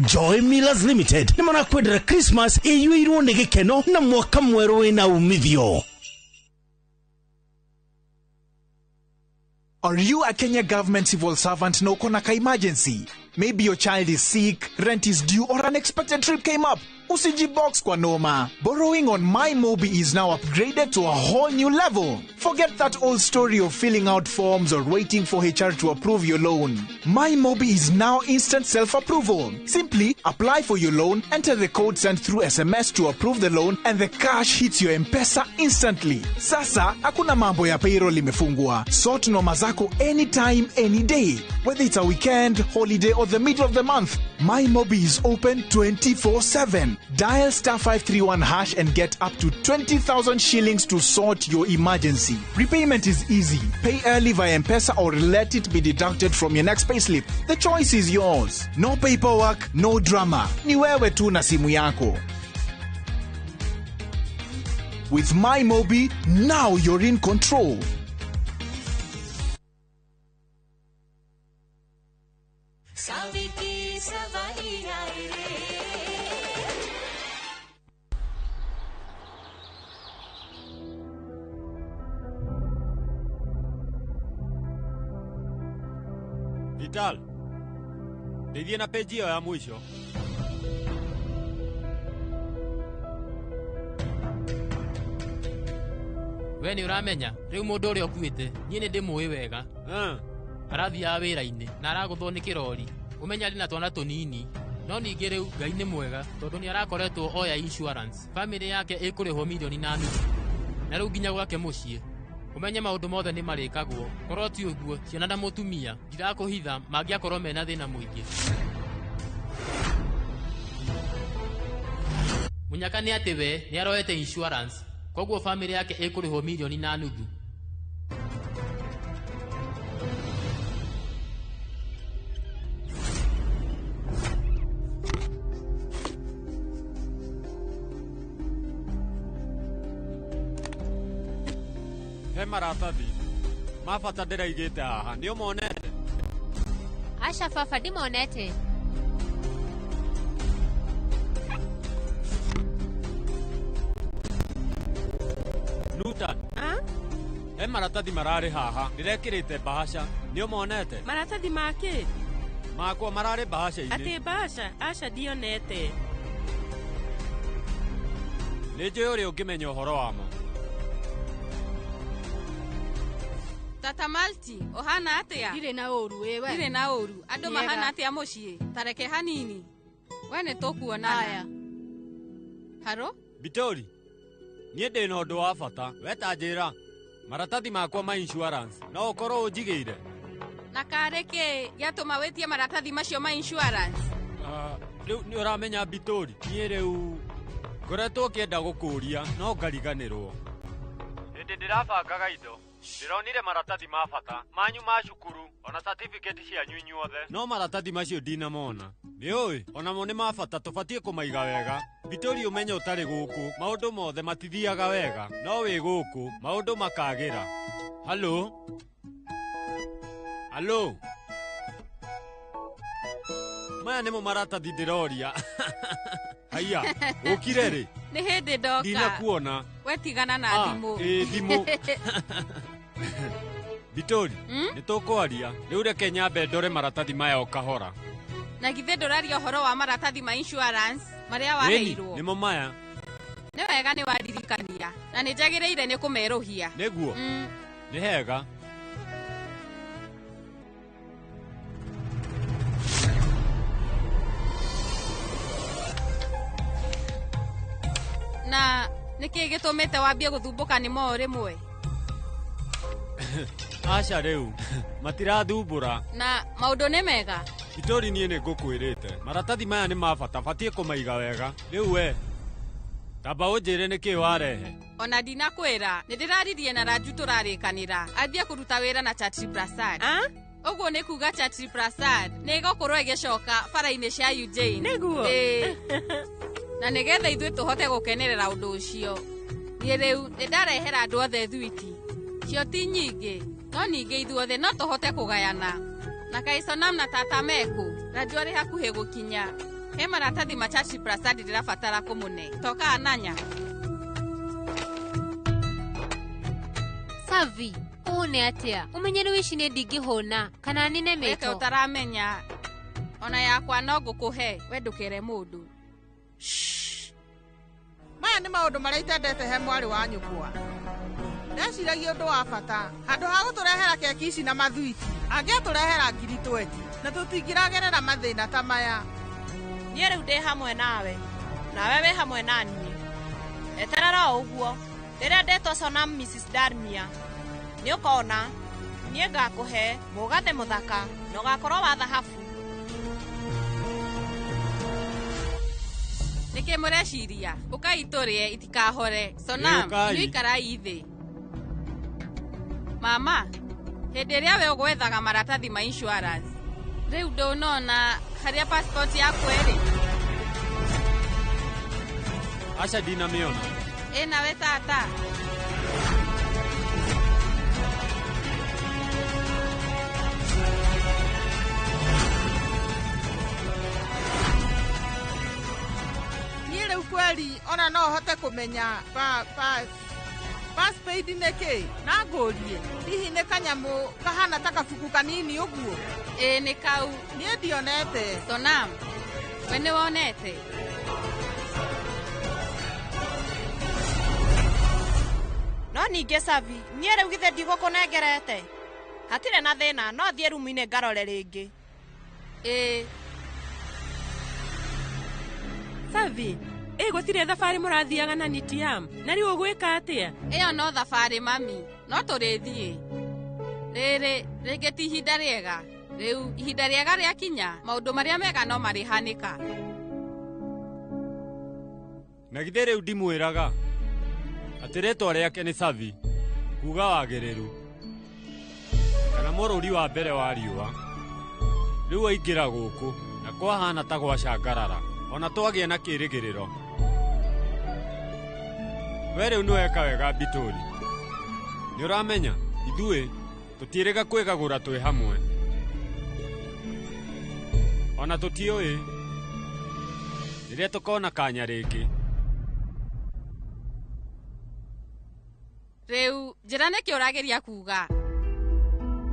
Speaker 24: Joy Millers Limited ni mana kwendera Christmas iyuirwo ni gikeno na mwaka mweru wina umithio.
Speaker 22: Are you a Kenya government civil servant no konaka emergency? Maybe your child is sick, rent is due, or unexpected trip came up. Usijibox kwa noma. Borrowing on MyMobi is now upgraded to a whole new level. Forget that old story of filling out forms or waiting for HR to approve your loan. MyMobi is now instant self-approval. Simply apply for your loan, enter the code sent through SMS to approve the loan, and the cash hits your M-Pesa instantly. Sasa, hakuna mambo ya payroll imefungwa. Sort noma zako anytime, any day. Whether it's a weekend, holiday, or the middle of the month, MyMobi is open 24/7. Dial *531# and get up to 20,000 shillings to sort your emergency. Repayment is easy. Pay early via M-Pesa or let it be deducted from your next payslip. The choice is yours. No paperwork, no drama. Ni wewe tu na simu yako. With MyMobi, now you're in control.
Speaker 15: Vital, ndeithie na page ĩyo ya mwisho.
Speaker 5: We nĩ ũramenya rĩu mũndũ ũrĩa ũkuĩte niĩ nĩ ndĩmũĩ wega. Arathiaga wĩra-inĩ na aragũthwo nĩ kĩrori. Ũmenya arĩ na twana tũnini. No ningĩ rĩu Ngai nĩ mwega tondũ nĩ arakoretwo oya insurance. Family yake ĩkũrĩhwo mirioni na nuthu. Na rĩu nginya gwake mũciĩ. Ũmenye maũndũ mothe nĩ marĩkagwo. Korwo ti ũguo ciana na mũtumia ndirakũhitha mangĩakorwo mena thĩna mũingĩ. Munyaka nĩ atĩ we nĩ aroete insurance. Koguo family yake ĩkũrĩhwo mirioni na nuthu.
Speaker 15: He maratathi mabata ndĩraigĩte haha nĩ ũmonete?
Speaker 6: Aca baba ndimonete.
Speaker 15: Nutan, he maratathi mararĩ haha ndĩrekĩrĩte bahasha nĩ ũmonete?
Speaker 9: Maratathi make?
Speaker 15: Makwa mararĩ bahasha-inĩ.
Speaker 9: Atĩ bahasha? Aca ndionete.
Speaker 15: Nĩ njũĩ ũrĩa ũngĩmenya ũhoro wamo.
Speaker 13: Tata Malti, ohana atia?
Speaker 6: Ndirĩ na ũru wewe.
Speaker 13: Ndirĩ na ũru. Andũ mahana atia mũciĩ? Tareke hanini. We nĩ tũkuonana. Haro?
Speaker 15: Bitori, niĩ ndĩ na ũndũ wa bata. Weta njĩra maratathi makwa ma insurance no ũkorwo ũnjigĩire.
Speaker 13: Na kareke gĩatũma wĩtie maratathi macio ma insurance?
Speaker 15: Rĩu nĩ ũramenya Bitori, niĩ rĩu ngoretwo kĩenda gũkũria no ngariganĩrwo. Hĩndĩ ndĩrabangaga indo ndĩronire maratathi ma bata manyu ma cukuru ona certificate cianyu inyuothe, no maratathi macio ndinamona. Nĩũĩ onamo nĩ ma bata, tũbatiĩ kũmaiga wega. Bitori, ũmenye ũtarĩ gũkũ maũndũ mothe matithiaga wega, no wĩ gũkũ maũndũ makagĩra. Halo? Halo? Maya nĩmo maratathi ndĩroria. Haiya, ũkire rĩ?
Speaker 13: Nĩ hĩndĩ ndoka.
Speaker 15: Ndinakuona.
Speaker 13: We tigana na thimũ.
Speaker 15: Thimũ. Bitori, nĩ tũkwaria. Rĩu reke nyambe ndore maratathi maya o kahora.
Speaker 13: Na githĩ ndũraria ũhoro wa maratathi ma insurance marĩa waheirwo?
Speaker 15: Nĩmo maya.
Speaker 13: Nĩ wega nĩ waririkania na nĩ njagĩrĩire nĩ kũmerũhia.
Speaker 15: Nĩguo? Nĩ hega.
Speaker 13: Na nĩkĩ gĩtũmĩte wambie gũthumbũka nĩ mo rĩmwe?
Speaker 15: Aca rĩu matirathumbũra.
Speaker 13: Na maũndũ nĩ mega?
Speaker 15: Bitori, niĩ nĩ ngũkwĩrĩte maratathi maya nĩ ma bata, batiĩ kũmaiga wega. Rĩu we tamba ũnjĩre nĩkĩ warehe.
Speaker 13: Ona ndinakwĩra nĩ ndĩraririe na Raju tũrarĩkanĩra ambie kũruta wĩra na Chatri Prasad. Ũguo nĩ kuga Chatri Prasad nĩ ĩgũkorwo ĩgĩcoka bara-inĩ cia Eugene.
Speaker 9: Nĩguo?
Speaker 13: Na nĩgetha ithuĩ tũhote gũkenerera ũndũ ũcio, niĩ rĩu nĩ ndarehera andũ othe thwiti. Cio ti nyingĩ, no ningĩ ithuothe no tũhote kũgayana. Na Kaisonam na Tata Meku, Raju arĩ hakuhĩ gũkinya. He maratathi ma Chatri Prasad ndĩrabatara kũmũne. Toka Ananya.
Speaker 6: Savi, ũhũne atĩa? Ũmenyeru ici nĩ ndingĩhũna kana nine mĩto.
Speaker 13: Weke ũtaramenya. Ona yakwa no ngũkũhe, we ndũkere mũndũ.
Speaker 14: Maya nĩ maũndũ marĩa itendete he mwarĩ wa nyũkwa. Ndeciragia ũndũ wa bata handũ ha gũtũrehera keki ici na mathwiti angĩatũrehera ngiri 20 na tũtingĩragerera mathĩna ta maya.
Speaker 11: Niĩ rĩu ndĩ hamwe nawe, nawe wĩ hamwe na niĩ. Eterera o ũguo rĩrĩa ndetwo Sonam Mrs. Darmia nĩ ũkona niĩ ngakũhe mũgathĩ mũthaka na ũgakorwo wa thahabu.
Speaker 13: Nĩkĩ mũreciria ũkai tũrĩe itikahore. Sonam, inyuĩ ikarai thĩ. Mama, hĩndĩ ĩrĩa we ũgwethaga maratathi ma insurance rĩu ndũnona harĩa passport yaku ĩrĩ?
Speaker 15: Aca ndinamĩona.
Speaker 13: Nawe tata?
Speaker 14: Niĩ rĩu kweri ona no hote kũmenya First aid nĩkĩ? Na ngũrie. Hihi nĩ kanyamũ kahana ta kabuku kanini ũguo?
Speaker 13: Nĩ kau.
Speaker 14: Niĩ ndionete.
Speaker 13: Sonam, we nĩ wonete?
Speaker 11: No ningĩ Savi, niĩ rĩu githĩ ndigũkũnengerete? Hatirĩ na thĩna, no thiĩ rumu-inĩ ngarore rĩngĩ.
Speaker 9: Savi, gũtirĩ thabarĩ mũrathiaga na Nitiam. Na rĩu ũgwĩka atĩa?
Speaker 13: Ĩyo no thabarĩ mami, no tũrĩthiĩ. Rĩrĩ, rĩngĩ ti ihinda rĩega. Rĩu ihinda rĩega rĩakinya, maũndũ marĩa mega no marĩhanĩka.
Speaker 15: Na githĩ rĩu ndimwĩraga atĩ rĩtwa rĩake nĩ Savi, kuuga wagĩrĩru, kana mũrũri wa mbere wa riũa. Rĩu aingĩra gũkũ na kwahana ta gwacangarara, ona twagĩa na kĩĩrĩgĩrĩro. We rĩu nĩweka wega Bitũni. Nĩ ũramenya ithuĩ tũtiĩrĩga kwĩgagũra twĩ hamwe, ona tũtiũĩ rĩrĩa tũkona kanya rĩngĩ.
Speaker 13: Rĩu njĩra nĩkĩ ũrageria kuuga?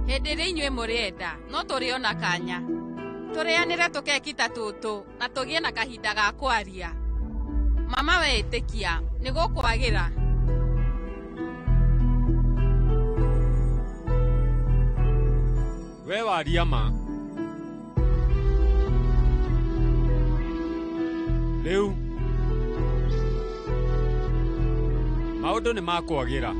Speaker 13: Hĩndĩ ĩrĩa inyuĩ mũrĩenda, no tũrĩona kanya. Tũrĩanĩre tũkekita tũtũ na tũgĩe na kahinda ga kwaria. Mama we ĩtĩkia, nĩ gũkwagĩra.
Speaker 15: We waria ma. Rĩu maũndũ nĩ makwagĩra.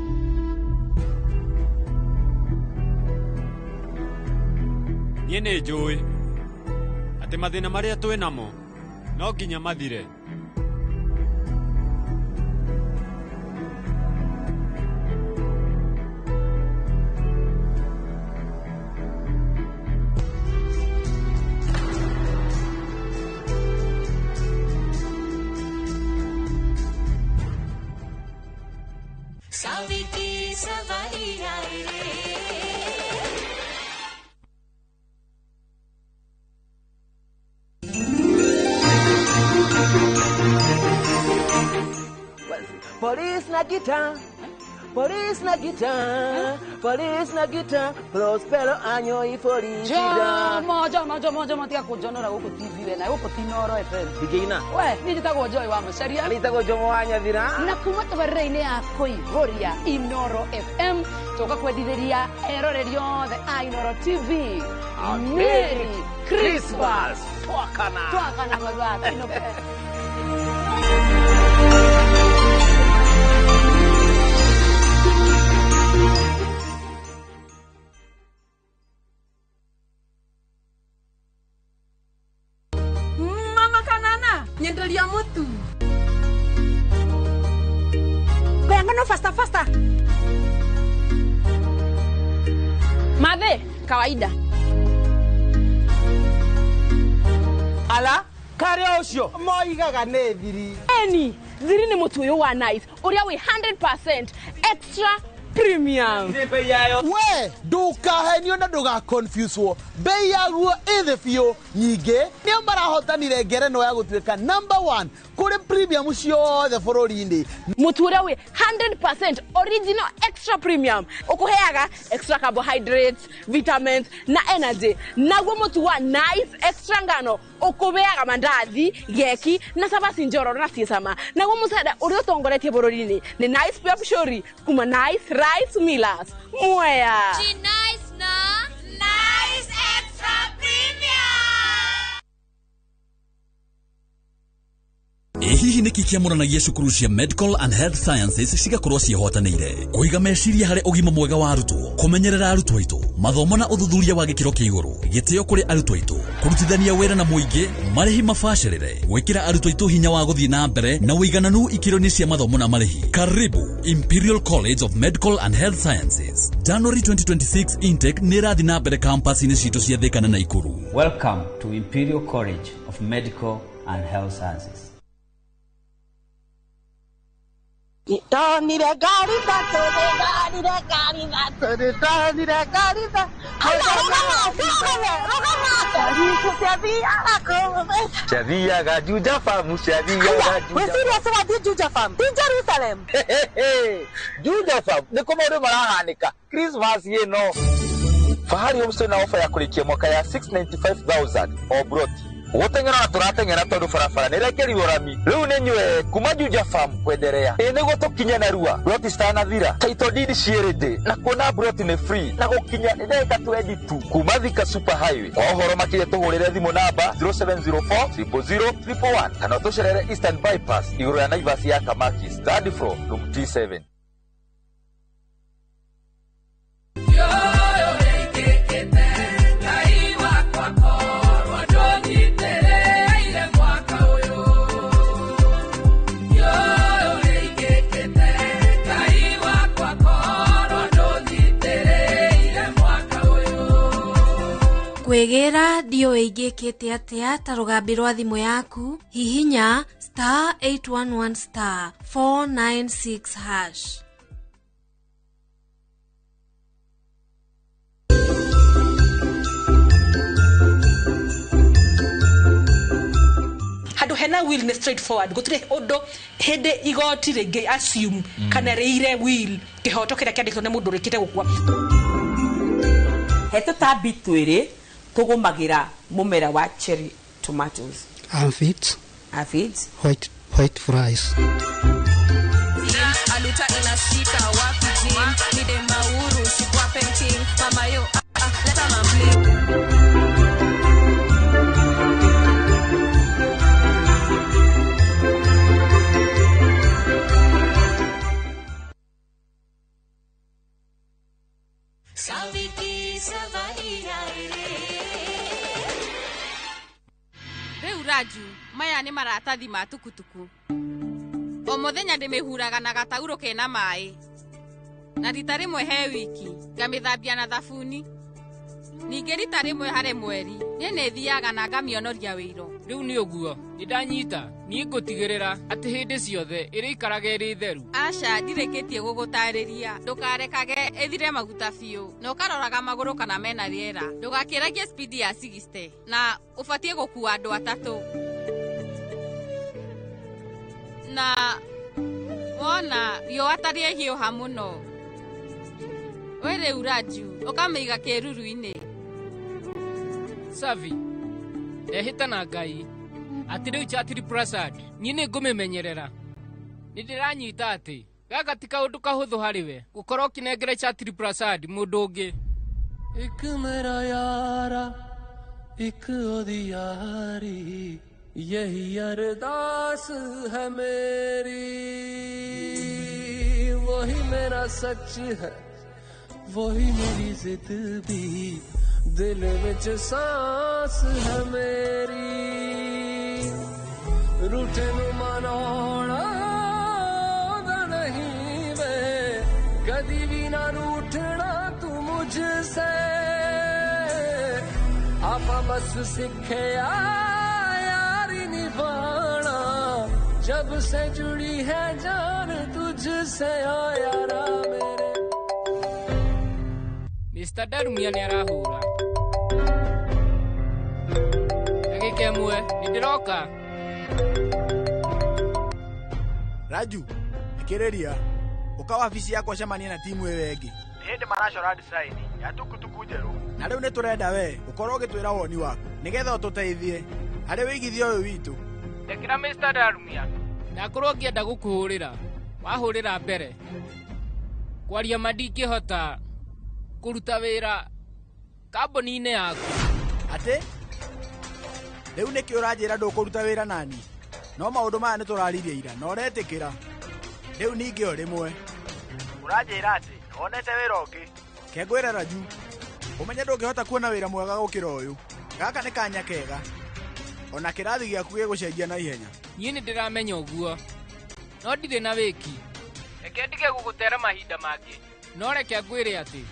Speaker 15: Niĩ nĩ njũĩ atĩ mathĩna marĩa twĩ namo no nginya mathire.
Speaker 21: Police na guitar, police na guitar, police na guitar, Prospero anyo ifolicida.
Speaker 27: Moja tia kujonora huko TV we na huko Tinoro FM.
Speaker 21: Digeina.
Speaker 27: We, nijitagwo Joy wa Macharia.
Speaker 21: Nijitagwo Jomo wa Nyathira.
Speaker 27: Na kuma tabarĩra-inĩ ya kũihũria Inoro FM, tũka kwendithĩria eroreri othe a Inoro TV. Merry Christmas. Twakana mathata inope. Nyendelia mutu.
Speaker 4: Goyanga faster.
Speaker 27: Mathe, kawaida.
Speaker 21: Ala, kare ucio moigaga nĩ thiri.
Speaker 4: Thiri nĩ mũtu ũyũ wa nice, ũrĩa wĩ 100% extra premium.
Speaker 21: We, ndukahenio na nduga confuse wo. Bei yaguo ĩthĩ biũ. Nyingĩ nĩo marahotanire ngerenwa ya gũtuĩka #1 kũrĩ premium ciothe bũrũri-inĩ.
Speaker 4: Mũtu ũrĩa wĩ 100% original extra premium ũkũheaga extra carbohydrates, vitamins na energy. Naguo mũtu wa nice extra ngano ũkũbeaga mandathi, geki na sabasi njororo na ciecama. Naguo mũcere ũrĩa ũtongoretie bũrũri-inĩ nĩ Nice Pure Pishori kuma Nice Rice Millers. Mwea.
Speaker 2: Nice na Nice Extra Premium.
Speaker 7: Hihi nĩ kĩamũranagia cukuru cia Medical and Health Sciences cigakorwo ciĩhotanĩire kũiga meciria harĩ ũgima mwega wa arutwo, kũmenyerera arutwo aitũ, mathomo na ũthuthuria wa gĩkĩro kĩa igũrũ, gĩtĩo kũrĩ arutwo aitũ, kũrutithania wĩra na mũingĩ, marĩhi mabacĩrĩre, gwĩkĩra arutwo aitũ hinya wa gũthiĩ na mbere na ũigananu ikĩro-inĩ cia mathomo na marĩhi. Karibu Imperial College of Medical and Health Sciences. January 2026 intake nĩ ĩrathiĩ na mbere campus-inĩ citũ cia Thika na Naikuru.
Speaker 8: Welcome to Imperial College of Medical and Health Sciences.
Speaker 4: Nitoni de garita,
Speaker 1: Shadia Juja Farm,
Speaker 4: Juja Farm in Jerusalem.
Speaker 1: Juja Farm, ni komodo marahanika. Christmas ye no. Fahari umse na ofa ya kulikia mwaka ya 695,000 o broti. Gutengera na turatengera tondu farafara nirekeri urami riu ninywe kuma Juja Farm kwenderea ene gutukinya na rua broti stana thira title deed cierede na kuona broti ni free na gukinya ndeka 22 kuma Thika Super Highway ohoro makire tuhurire thimu namba 0704 0011 kana tucerere Eastern Bypass iguru ya Naivas ya Kamakis third floor room T7.
Speaker 2: Kwegera dio eigekete atia ta rugambi rwa thimu yaku hihinya *811 *496#.
Speaker 10: Hado hena will ne straightforward gutire odo hede igoti rege assume kana reire will kihoto kira kiandikwo ne mundu rikite gukwa
Speaker 12: heto tabi twere tugumagira mumera wa cherry tomatoes aphids
Speaker 17: white fries
Speaker 13: aluta inashika wapi jim nide mauru shikwa painting mama yo leta mamble. Raju maya ni maratathi ma tukutuku o muthenya ndimihuraga na gatauro kena mai na rita rimwe he wiki ngamithambia na thabuni ninge rita rimwe hare mweri nie nethiaga na ngamionoria wiro
Speaker 5: riu ni uguo ndanyita ni ngutigirira ati hindi ciothe iri ikaraga iri theru.
Speaker 13: Asha ndireketie gugutariria ndukarekage ethire maguta biu no karoraga maguru kana mena riera ndugakiragie speed ya 60 na ufatie gukua andu atatu na wona yo atarie hiuha muno were uraju ukamiga kiruru-ini
Speaker 5: Savi ehita na Ngai ati riu chatiri prasad nyine ngumimenyerera nindiranyita ati gaka ti kaundu kahuthu hariwe gukorwo kinengere chatiri prasad mundu ungi
Speaker 23: ik mera yara ik odi yari yehi ardas hai meri wahi mera sach hai wahi meri zid bhi दिल विच सांस है मेरी रूठे नु मनाना नहीं वे कदी भी ना रूठना तू मुझसे आपा बस सीखे यारी निभाना जब से जुड़ी है जान तुझसे ओ यारा मेरे
Speaker 5: Mr. Darumia ni arahura Kemwe ndiroka
Speaker 21: Raju ikireria ukawa afisi yako shamania na timu wewe wengi
Speaker 25: hende marashora design ya tukutuku jeru
Speaker 21: na riu ni turenda we ukorwo gitwira woni waku nigetha ututeithie hari wigithio uyu witu
Speaker 5: Dekira Mr. Darumia ndakorwo ngienda gukuhurira wahurira mbere kwaria mandingihota kuruta wira kamboni-ini yaku
Speaker 21: ate riu niki uranjira ndukuruta wira nani no maundu maya nituraririe ira no retikira riu ningi o rimwe
Speaker 25: uranjira ati wonete wira ungi
Speaker 21: kengwira Raju umenye ndungihota kuona wira mwega gukira uyu gaka ni kanya kega ona kirathi giaku gigucenjia na ihenya
Speaker 5: nie ni ndiramenya uguo no ndire na wiki reke ndige gugutera mahinda mangi no reke ngwire ati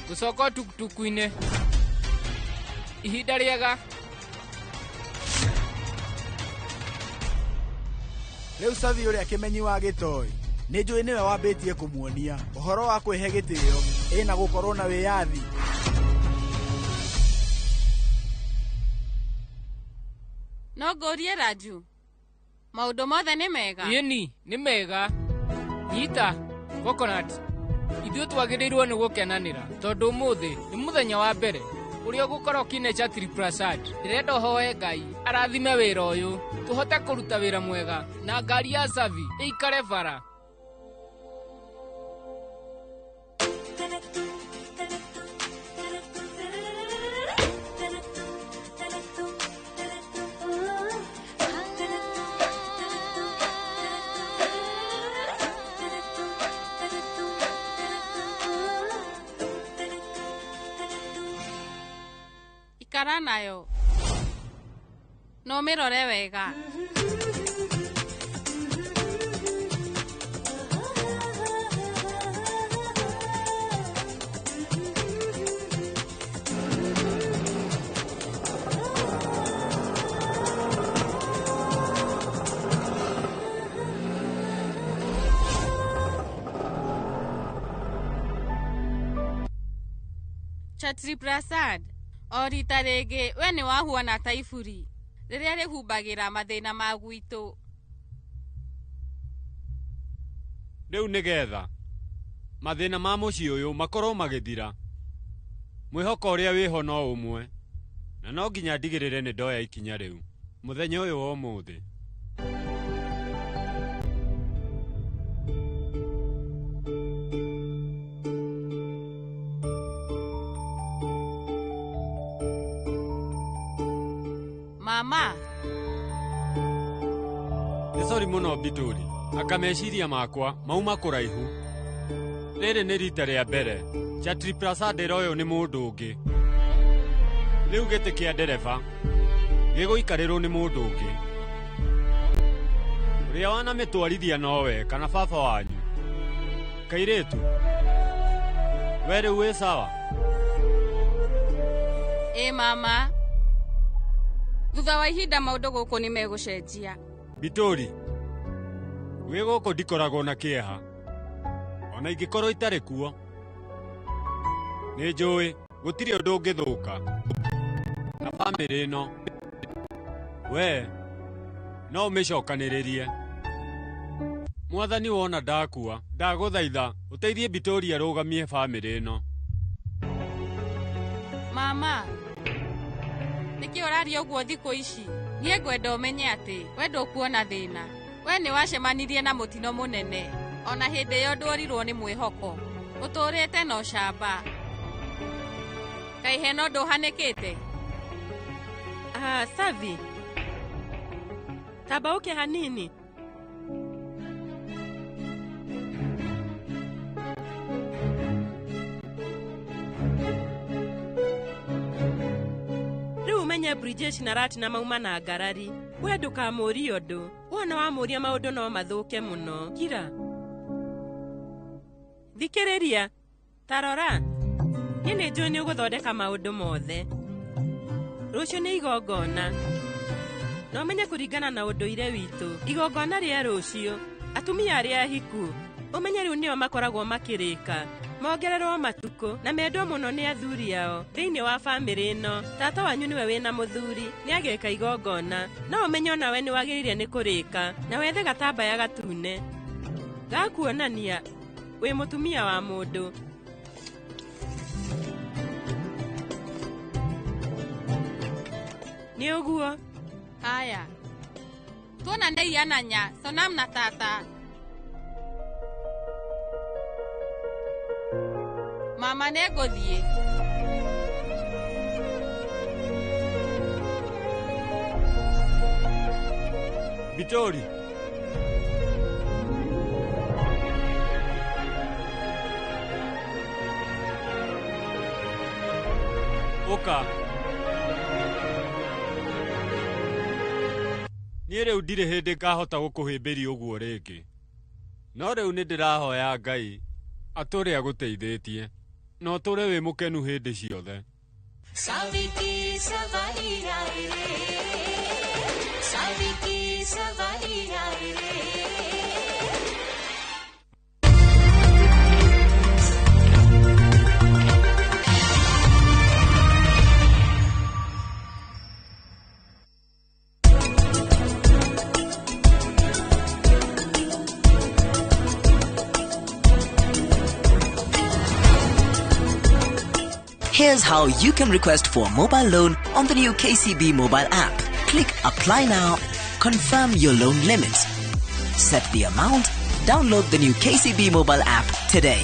Speaker 5: gucoka tukutuku-ini ihinda riega
Speaker 21: riu Savi uria kimenyi wa gitoi
Speaker 3: nĩ njũĩ nĩwe wambĩtie kũmuonia ũhoro wa kwĩhe gĩtĩo ĩna gũkorwo na wĩyathi.
Speaker 13: No ngũrie Raju, maũndũ mothe nĩ mega?
Speaker 16: Yeni, nĩ mega. Nyita, Coconut, ithuĩ twagĩrĩirwo nĩ gũkenanĩra tondũ ũmũthĩ nĩ mũthenya wa mbere ũrĩa ũgũkorwo Kinecha Triprasad. Ndĩrenda ũhoe Ngai arathime wĩra ũyũ, tũhote kũruta wĩra mwega na ngari ya Savi ĩikare bara.
Speaker 13: Ikara nayo. No mĩrore wega. Triprasad, o rita rĩngĩ we nĩ wahuana ta iburi rĩrĩa rĩhumbagĩra mathĩna ma gwitũ.
Speaker 15: Rĩu nĩgetha mathĩna ma mũciĩ ũyũ makorwo magĩthira, mwĩhoko ũrĩa wĩho no ũmwe, na no nginya ndigĩrĩre nĩ ndoya ikinya rĩu mũthenya ũyũ wa ũmũthĩ.
Speaker 13: Mama,
Speaker 15: nĩ sori mũno Bitũri, aka meciria makwa mauma kũraihu. Rĩrĩ nĩ rita rĩa mbere Triprasad ũyũ nĩ mũndũ ũngĩ. Rĩu gĩtĩ kĩa ndereba gĩgũikarĩrwo nĩ mũndũ ũngĩ. Ũrĩa wanamĩtwarithia nowe kana baba wanyu? Kairĩtu, we rĩu wĩ sawa?
Speaker 13: Mama, thutha wa ihinda maũndũ gũkũ nĩ megũcenjia.
Speaker 15: Bitũri, wĩ gũkũ ndikoragwo na kĩeha, ona ingĩkorwo itarĩ kuo. Nĩ njũĩ gũtirĩ ũndũ ũngĩthũka na bamĩrĩ ĩno. We no ũmĩcokanĩrĩrie. Mwathani wona ndakua, ndagũthaitha ũteithie Bitũri arũgamie bamĩrĩ ĩno.
Speaker 13: Mama, nĩkĩ ũraria ũguo thikũ ici? Niĩ ngwenda ũmenye atĩ we ndũkuona thĩna. We nĩ wacemanirie na mũtino mũnene, ona hĩndĩ ĩyo ndworirwo nĩ mwĩhoko, ũtũrĩte na ũcamba. Kaĩ hena ũndũ ũhanĩkĩte?
Speaker 9: Savi, tamba ũke hanini. Rĩu umenye Bridget na Ratina mauma na ngarari. We ndũkamũũrie ũndũ, wona wamũũria maũndũ no mathũke mũno. Kira, thikĩrĩria, tarora, niĩ nĩ njũĩ nĩ ũgũthondeka maũndũ mothe. Rũciũ nĩ igongona, na ũmenye kũringana na ũndũire witũ, igongona rĩa rũciũ, atumia arĩa ahiku, ũmenye rĩu nĩo makoragwo makĩrĩka, mongererwo matukũ na mendwo mũno nĩ athuri ao thĩinĩ wa bamĩrĩ ĩno. Tata wanyu nĩwe wĩna mũthuri, nĩageka igongona, no ũmenye onawe nĩ wagĩrĩire nĩ kũrĩka na wethe gatambaya gatune gakuonania wĩ mũtumia wa mũndũ. Nĩ ũguo?
Speaker 13: Haya, tuonane Ananya, Sonam na tata. Mama nĩ ngũthiĩ.
Speaker 15: Bitũri, ũka. Niĩ rĩu ndirĩ hĩndĩ ngahota gũkũhĩmbĩria ũguo rĩngĩ, no rĩu nĩ ndĩrahoya Ngai atũre agũteithĩtie na ũtũre wĩ mũkenu hĩndĩ ciothe.
Speaker 17: Saviki Savahira re, Saviki Savahira re.
Speaker 6: Here's how you can request for a mobile loan on the new KCB mobile app. Click Apply Now, confirm your loan limit, set the amount, download the new KCB mobile app today.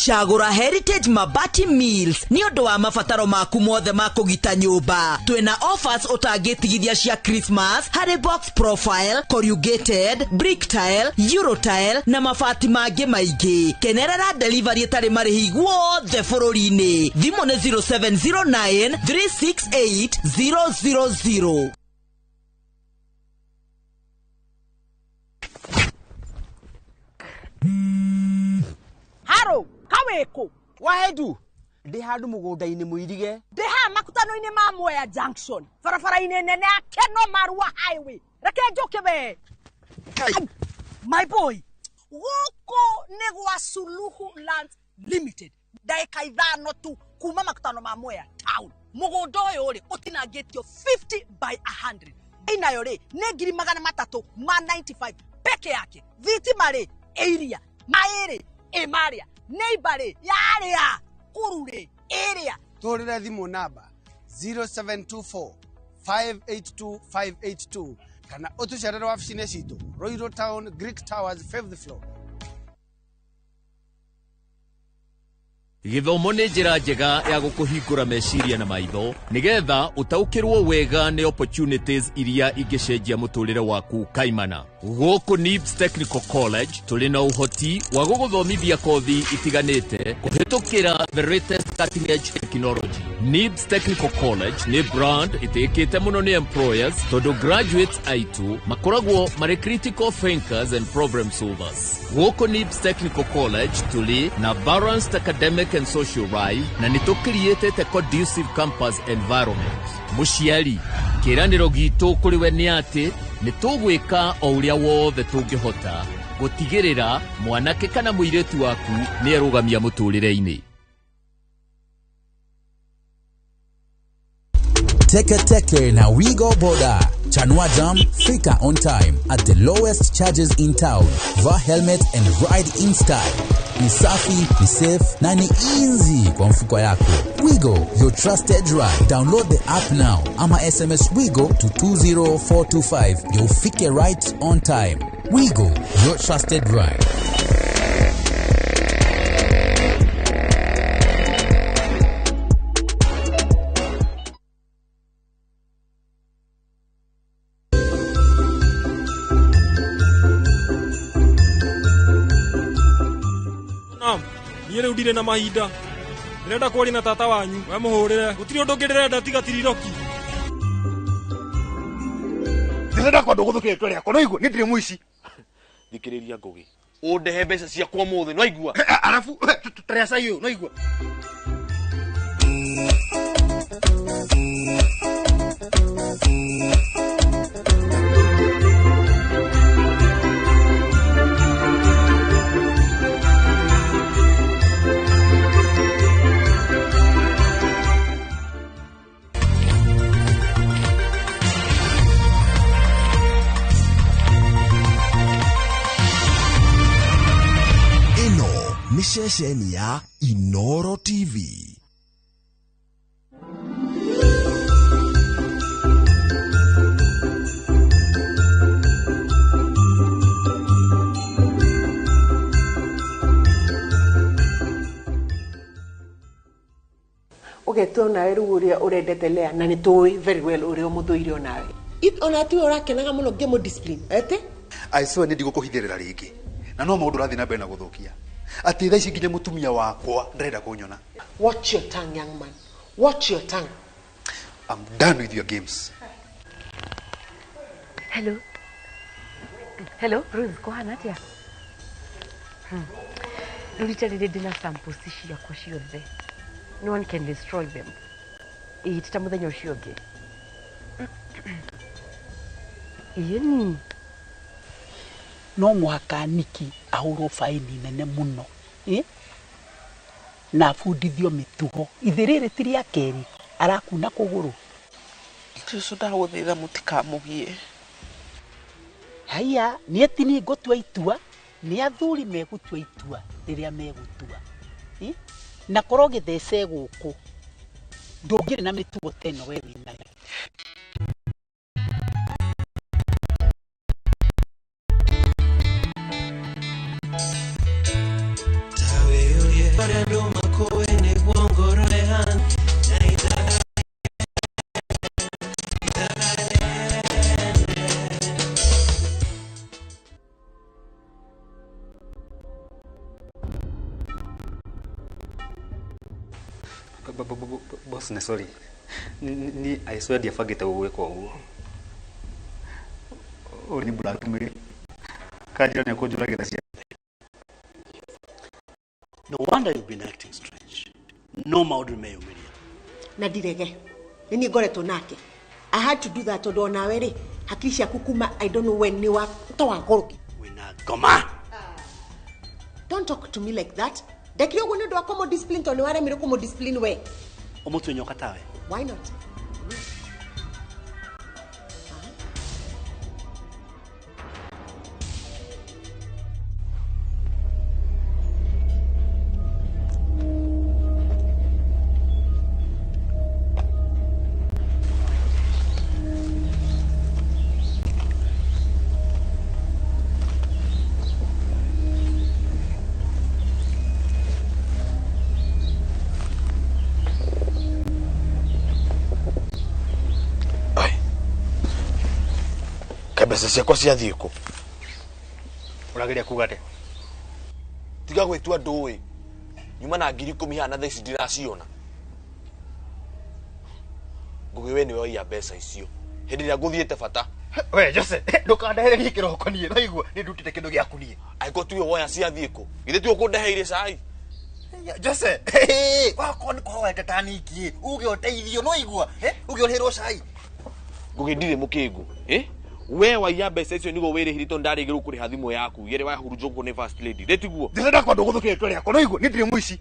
Speaker 18: Chagura Heritage Mabati Mills ni undu wa mabataro maku mothe ma kugita nyumba. Twina offers utagitigithia cia Christmas, harry box profile, corrugated, brick tile, euro tile na mabati mangi maingi. Kenerera delivery etari marihi guothe bururi-ini. Thimu ni 0709 368 000.
Speaker 27: Haro Kaweko
Speaker 21: Wahedu ndi handu mugunda-ini muirige
Speaker 27: ndi ha makutano-ini ma Mwea Junction barabara-ini nene ya Keno Marua Highway reke njoke be my boy guko ni gwa Suluhu Land Limited ndaika ithano tu kuma makutano ma Mwea Town mugunda uyu ri utinangitio 50 by 100 inayo ri ni 395 peke yake thitima ri area maere emaria neighbor yaria kurure area
Speaker 21: torera thimu namba 0724 582 582 kana utucerera wabici-ini citu Royal Town Greek Towers 5th floor.
Speaker 19: Githomo nĩ njĩra njega ya gũkũhingũra meciria na maitho nĩgetha ũtaũkĩrwo wega nĩ opportunities iria ingĩcenjia mũtũrĩre waku kaimana. Gũkũ NIBS Technical College tũrĩ na ũhoti wa gũgũthomithia kothi itiganĩte kũhĩtũkĩra the latest cutting edge technology. NIBS Technical College nĩ brand ĩtĩkĩte mũno nĩ employers tondũ graduates aitũ makoragwo marĩ critical thinkers and problem solvers. Gũkũ NIBS Technical College tũrĩ na balanced academic and social life na nĩ tũcreate conducive campus environment. Mũciari kĩranĩro gitũ kũrĩ we nĩ atĩ nĩ tũgwĩka o ũrĩa wothe tũngĩhota gũtigĩrĩra mwanake kana mũirĩtu waku nĩ arũgamia mũtũrĩre-inĩ.
Speaker 20: Teke na Wigo Boda. Chanua Jam, fika on time at the lowest charges in town. Vaa helmet and ride in style. Ni safi, ni safe, na ni easy kwa mfuko yako. Wigo, your trusted ride. Download the app now. Ama SMS Wigo to 20425. You'll fike right on time. Wigo, your trusted ride.
Speaker 15: Niere udire na mahinda ndirenda kwari na tata wanyu we muhurire gutiri undu ngirenda tiga tiriroki
Speaker 22: ndirenda kwa ndugu thukire rĩa kono igua nitire muici thikiriria ngugi undehe mbeca ciakwa muthe no igua arafu Teresa iyo no igua
Speaker 24: ni ceceni ya Inoro TV.
Speaker 27: Okay, tuona riu uria urendete Lea na nitui very well uria umuthuire onawe. Ona tu urakenaga muno ngemo discipline. Ete?
Speaker 22: I swear ndi gukuhithirira ringi. Na no maundu rathi na mbere na guthukia. Ati thaa ici nginya mutumia wakwa ndirenda kunyona.
Speaker 1: Watch your tongue, young man. Watch your tongue.
Speaker 4: I'm done with your games.
Speaker 27: Hello. Hello, Rose, go on at ya. Literally, they didn't sample sishi ya kwa shiode. No one can destroy them. Itamu the nyoshoge. Yeni.
Speaker 12: No muhaka Niki ahuro faini nene muno. Na fundithio mitugo. Itherere tiri ya keri. Arakuna kuguru.
Speaker 1: Tuso ndaguthaitha mutikamugie.
Speaker 12: Haya, nietini gotwa itua, ni athuri megutwa itua riria megutua. Na koroge thece guku. Ndungire na mitugo teno we winayo.
Speaker 7: Boss, sorry. I swear the forget away ko. Oh, ni blackmail. Kaji na ko jula gracia.
Speaker 8: No wonder you've been acting strange. No maudu meyomeria.
Speaker 1: Na direge. Nini gore tonake. I had to do that to do na were. Hakisha kukuma I don't know when ni wa towa goroki.
Speaker 8: Wina goma.
Speaker 1: Don't talk to me like that. Dekrio gone do akomo discipline to ni ware mi ko mo discipline we.
Speaker 8: Omotu enyoka tawe.
Speaker 1: Why not?
Speaker 22: Kabesa ciakwa cia thiiko.
Speaker 8: Urageria kugate.
Speaker 22: Tiga gwitua ndui. Nyuma na 10,000 hana theci ndiraciona. Ngugi we niwe ya mbeca icio. Hindi ria nguthiete bata.
Speaker 8: We Jose, ndukandehererie kiroko nie. Naigua ni ndutite kindu giaku nie.
Speaker 22: Aiko tuyo woya cia thiiko. Githe tuyo kundeheire cai.
Speaker 8: Jose, wako ni kwa wete taniki. Uge oteithio no igua. Uge oherwo cai.
Speaker 22: Ngugi ndire mukingu. We wa ya mbeca icio nigo wire hirito ndari giru kuri hathimu yaku. Yere wa hurunjo ko ne first lady. Retiguo.
Speaker 8: Ndenda kwa nduguthuke twa riako no igua. Ni ndire muici.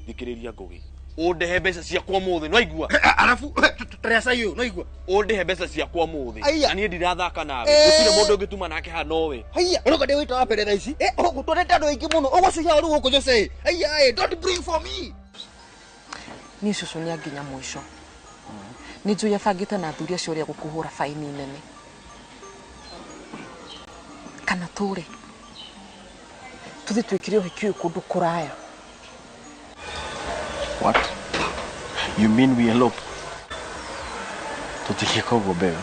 Speaker 22: Thikiriria Ngugi. Undehe mbeca ciakwa muthi no igua.
Speaker 8: Arafu tresa iyo no igua.
Speaker 22: Undehe mbeca ciakwa muthi. Na nie ndirathaka nawe. Gutire mundu ngituma nake ha nowe.
Speaker 8: Haya, uroka de wita wapere raici. Ugutwete andu aingi muno. Ugucia ru uko Jose. Haya, don't bring for me.
Speaker 27: Ni cucu ni anginya mwisho. Ni njuya bangite na athuri acio ria gukuhura faini nene. Kana ture. Tuthi twikire uhiki kundu kuraya.
Speaker 8: What? You mean we elope? Tutike kogo bebe.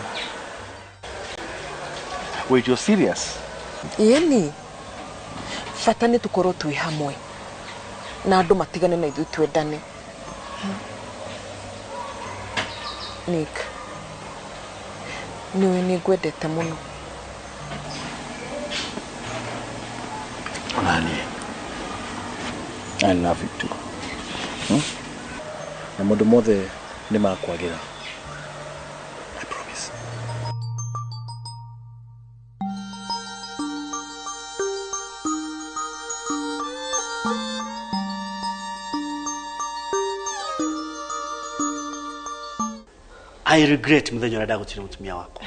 Speaker 8: Wait, you're serious?
Speaker 27: Yeni. Fatani tukoro twi hamwe. Na andu matigane na ithu twendane. Nick. Niwe ni gwendete muno.
Speaker 8: Nani? I love you too. Na mundu mothe ni makwagira. I promise. I regret muthenya ũrĩa ndagũtire mũtumia wakwa.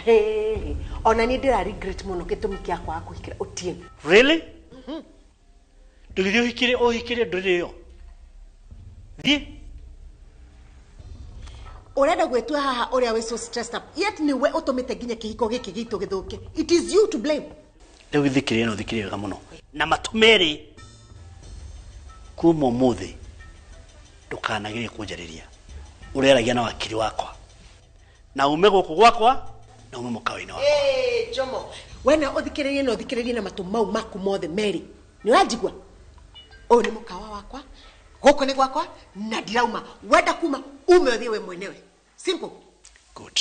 Speaker 1: Ona ni ndira regret muno gitumi kia kwa kuhikira Otieno.
Speaker 8: Really? Ndũgithie ũhikire ndũrĩ yo. Thiĩ.
Speaker 1: Urenda gwetua haha uria we so stressed up. Yet ni we utumite nginya kihiko giki gitu githuke. It is you to blame.
Speaker 8: Rĩu thikĩrĩria no thikĩrĩria wega mũno. Na matumeri kuma ũmũthĩ ndũkanagerie kũnjarĩria. Ũreragia na wakiri wakwa. Na ume gũkũ gwakwa na ume mũkawa-inĩ wakwa.
Speaker 1: Jomo. Wena uthikĩrĩrie no thikĩrĩrie na matu mau maku mothe Mary. Ni wajigwa? O ni mũkawa wakwa. Huko ni gwakwa na ndirauma. Wenda kuma ume uthie we mwenyewe. Simple.
Speaker 8: Good.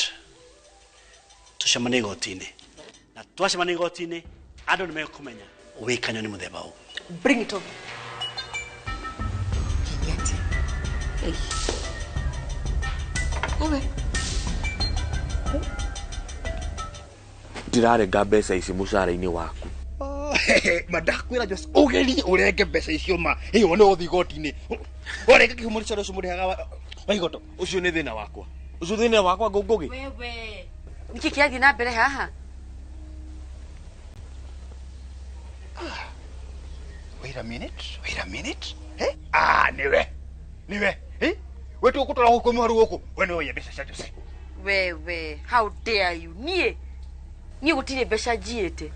Speaker 8: Tucemanie igoti-inĩ. Na twacemania igoti-inĩ andũ nĩ megũkũmenya ũgĩkanyo nĩ mũthemba ũũ.
Speaker 1: Bring it on. Kinyati. Hey. Ewe.
Speaker 22: Ndirarenga mbeca ici mũcara-inĩ waku. Madakwira Jose ugerie urenge mbeca icio ma. Hiyo nĩ ũthi igoti-inĩ. Urenge kihumo kĩcio ũcio mũrĩhaga wa igoto. Ũcio nĩ thĩna wakwa. Ũcio thĩna wakwa ngũngũgi.
Speaker 27: Wewe. Niki kiathi na mbere haha.
Speaker 22: Wait a minute. Eh? Niwe. Eh? Wetu ukutora huko mwaru huko. Wewe oye mbeca cia Jose.
Speaker 27: Wewe, how dare you? Nie gutire mbeca njiite.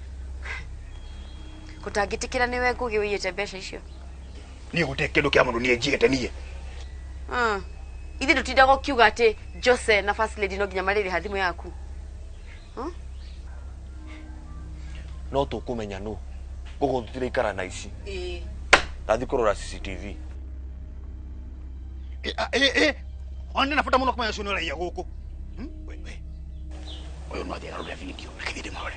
Speaker 27: Kutangitikira niwe ngugi wiyete mbeca icio.
Speaker 22: Nie gute kindu kia mundu nie njiite nie.
Speaker 27: Ithi ndutindaga ukiuga ati Jose na first lady no nginya mariri hathimu yaku.
Speaker 22: No tukumenya no. Gugu tutire ikara na ici. Tathi kurora CCTV. Ona nafuta muno kumenya cio raia guku. Wewe. Oyo no athia rura video akithide maore.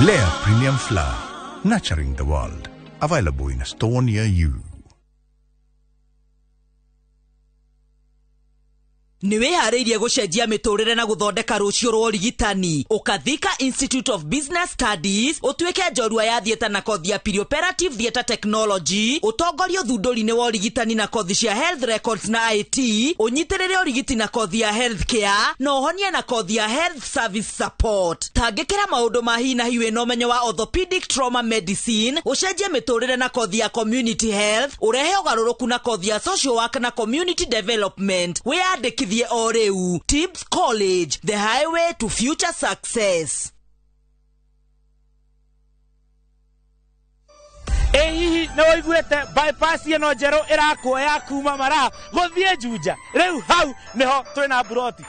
Speaker 2: Lea Premium Flour, nurturing the world. Available in a store near you.
Speaker 18: Niwehariirie gucenjia miturire na guthondeka rucio rwa urigitani ukathika Institute of Business Studies utuike njorua ya thieta na kothi ya perioperative theatre technology utongorio thunduri-ini wa urigitani na kothi cia health records na IT unyitirire urigiti na kothi ya health care na uhonie na kothi ya health service support tangikira maundu ma hi na hiwe no menyo wa orthopedic trauma medicine ucenjie miturire na kothi ya community health urehe ugaruruku na kothi ya social work na community development wiyandikithie oreu Tibbs College, the highway to future success.
Speaker 10: Hihi no waiguete bypass ino njeru irakuoya kuma Mara guthie Juja riu hau niho twina broti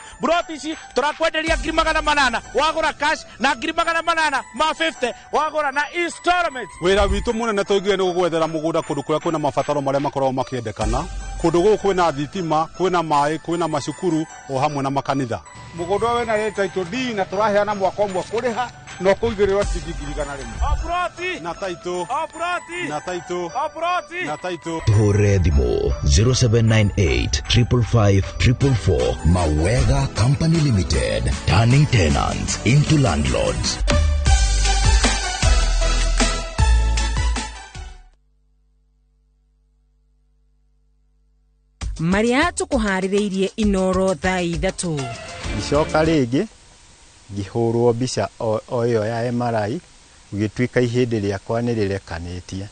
Speaker 10: ici turakwenderia 800 wagura cash na 800 ma 50 wagura na installment.
Speaker 11: Wira witu munene tuigire ni gugwethera mugunda kundu kuria kwina mabataro maria makorwo makiendekana kundu guku kwina thitima kwina mai kwina macukuru o hamwe na makanitha. Mugunda wena rä taitå D na turaheana mwaka ũmwe kũrĩha no kũigĩrĩrwo ciringi 100 na taitũ na taitũ na taitũ
Speaker 24: Tuhure thimũ 0798 555 444. Mawega Company Limited, turning tenants into landlords.
Speaker 9: Maria tukuhaririirie Inoro thaa 3
Speaker 14: Icoka rĩngĩ ngĩhũrwo mbica o ĩyo ya MRI gĩtuĩka ihĩndĩ rĩakwa nĩ rĩrekanĩtie.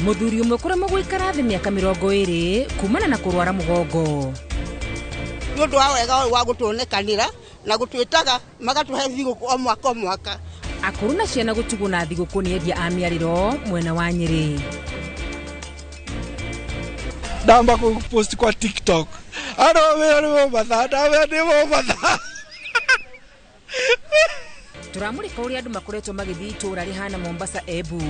Speaker 9: Muthuri umwe kũremwo gũikara thĩ mĩaka 20 kumana na kũrwara mũgongo.
Speaker 23: Nĩ ũndũ wa wega wa gũtuonekanĩra na gũtwĩtaga magatuhe thigũkũ o mwaka
Speaker 3: akũrũ na ciana gũtuguna thigũkũ nĩ endia a mĩarĩro mwena wa Nyĩrĩ.
Speaker 5: Ndamba kupost kwa TikTok. Ano wewe ni matha.
Speaker 3: Turamurika ũrĩa andũ makoretwo magĩthiĩ itũũra rĩhana Mombasa Embu.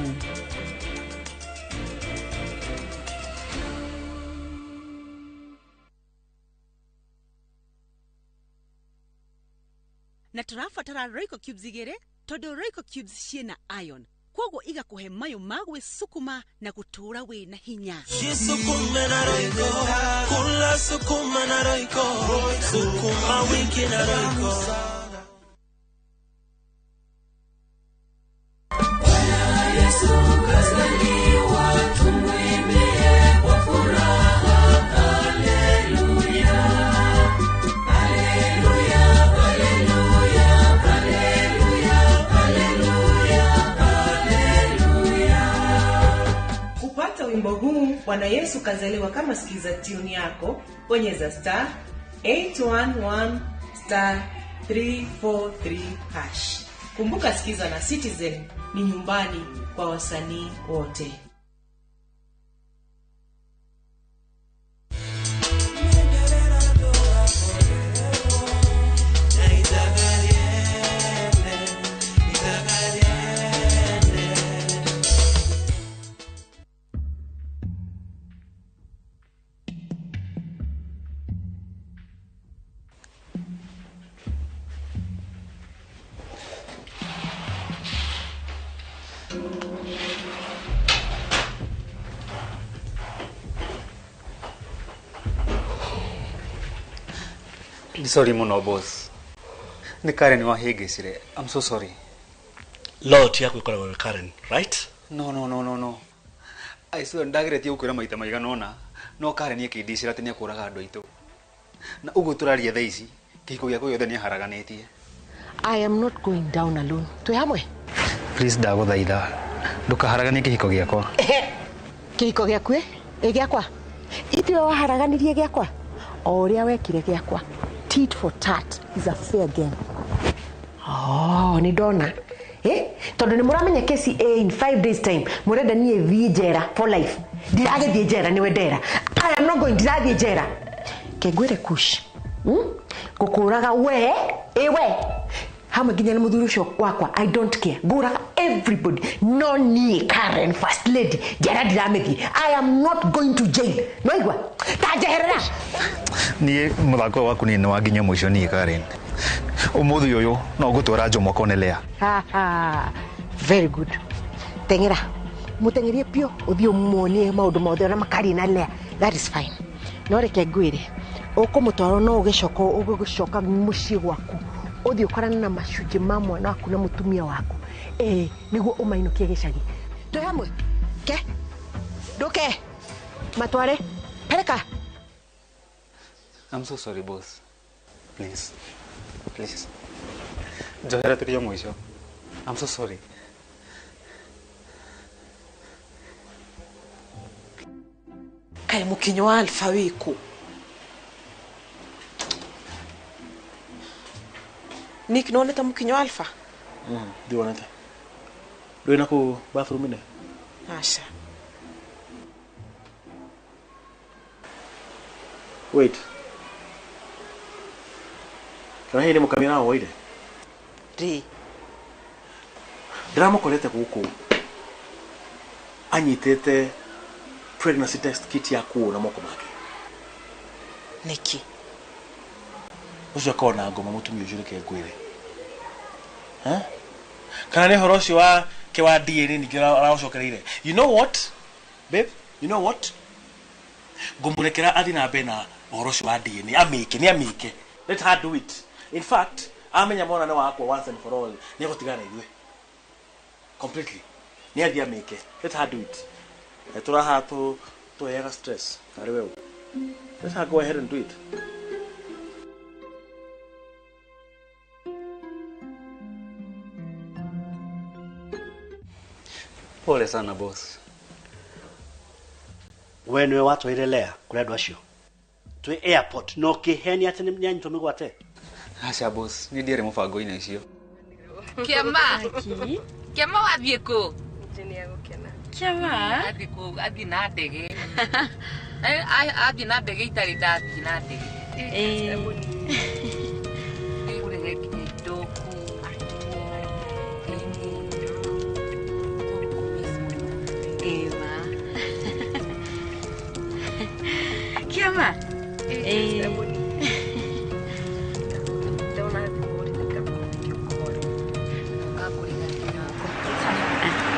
Speaker 13: Na tũrabatara Royco Cubes igĩrĩ tondũ Royco Cubes ciĩna iron. Kwoguo igakuhe mayo ma gwĩsukuma na gũtũũra wĩna hinya.
Speaker 16: Sukuma na Royco, kula sukuma na Royco, sukuma wiki na Royco.
Speaker 23: Wimbo huu Bwana Yesu kazaliwa kama sikiza tune yako, bonyeza *811*343#. Kumbuka sikiza na Citizen ni nyumbani kwa wasanii wote.
Speaker 7: Sorry muno boss. Ni Karen wahegecire. I'm so sorry.
Speaker 8: Lord yako ikora wewe Karen, right?
Speaker 7: No. I swear ndageretie ukwira maita maigana ona. No Karen yekindicira ati ni akuraga andu aitu. Na ugu turaria thaa ici kihiko giako yothe ni haraganetie.
Speaker 27: I am not going down alone. Twe hamwe.
Speaker 7: Please ndaguthaitha. Ndukaharaganie kihiko giako.
Speaker 27: Kihiko giaku giakwa. Itio waharaganirie giakwa. O uria wekire giakwa. Tit for tat is a fair game. Oh, ni dona. Tondu ni muramenya kesi in 5 days time. Murenda nie viejera for life. Dirage viejera ni wedera. I am not going to die viejera. Kegwere kush. Kukuraga we, ewe. Hama ginya na muthuri ucio wakwa, I don't care. Guraga everybody. No ni Karen first lady. Jera diramethi. I am not going to jail. No igwa. Tajeherera.
Speaker 7: Ni muthako waku ni wa ginya mwisho ni Karen. Umuthi uyu no gutwara njomo konelea.
Speaker 27: Very good. Tengera. Mutengerie pio uthio muonie maundu mothe na makari na lea. That is fine. No reke ngwire. Ukumutwaro no ugicoka mucii gwaku. Uthio korana na macunje ma mwana waku na mutumia waku. Niguo umainukie gicagi. Twe hamwe. Ke? Nduke. Matware. Peleka.
Speaker 7: I'm so sorry boss. Please. Johera turio mwisho. I'm so sorry.
Speaker 27: Kai mukinyo wa Alpha wiku. Nick no neta mukinyo wa Alpha.
Speaker 5: Ndio neta. Ndio nako bathroom ine.
Speaker 27: Asha.
Speaker 5: Wait. Kana hili mukamera woide.
Speaker 27: Ri.
Speaker 5: Drama kolete guku. Anyitete pregnancy test kit yaku na moko make.
Speaker 27: Niki.
Speaker 5: Ucio kona ngoma mutumia ucio reke ngwire. Kana ne horoci wa ke wa DNA ni gira aracokereire. You know what? Babe, you know what? Gumurekera athi na bena horoci wa DNA amike. Let her do it. In fact, amenya mwana na wakwa once and for all. Ni gutigana itwe. Completely. Ni athi amike. Let her do it. Turaha to yega stress. Ari wewe. Let her go ahead and do it.
Speaker 7: Pole sana boss.
Speaker 8: When we watu ilelea kule dwashio. Tu airport no kiheni ati ni nyanyi tumigwate.
Speaker 7: Asha boss, ni dire mufango ina icio.
Speaker 27: Kiama. Kiama wathiĩ kũ? Kiama. Athiĩ na ndege. Athiĩ na ndege itarĩ ndathiĩ na ndege. Kũrege nginya indo Eva. Kiama.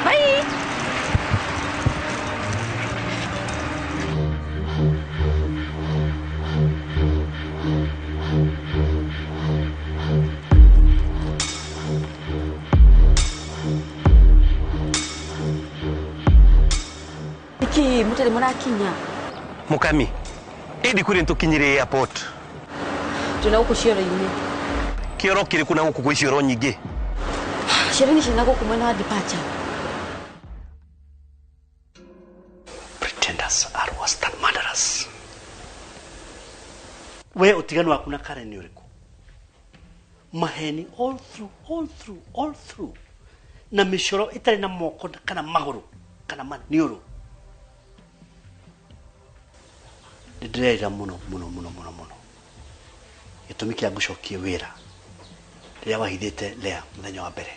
Speaker 27: Bye. Iki mutari murakinya.
Speaker 22: Mukami. Edi kuri ntukinyire airport.
Speaker 27: Tuna uko cioro-ini.
Speaker 22: Kioro kiri kuna huku kwa cioro nyingi.
Speaker 27: Cioro-ini cina guku mwena wa departure.
Speaker 8: Pretenders are worse than murderers. We utiganu waku na Karen ni uriku? Maheni all through. Na mishoro itari na moko kana maguru kana maniuru. Ndĩrenda mũno gĩtũmi kĩa ngũcokie wĩra rĩrĩa wahithĩte Lea mũthenya wa mbere.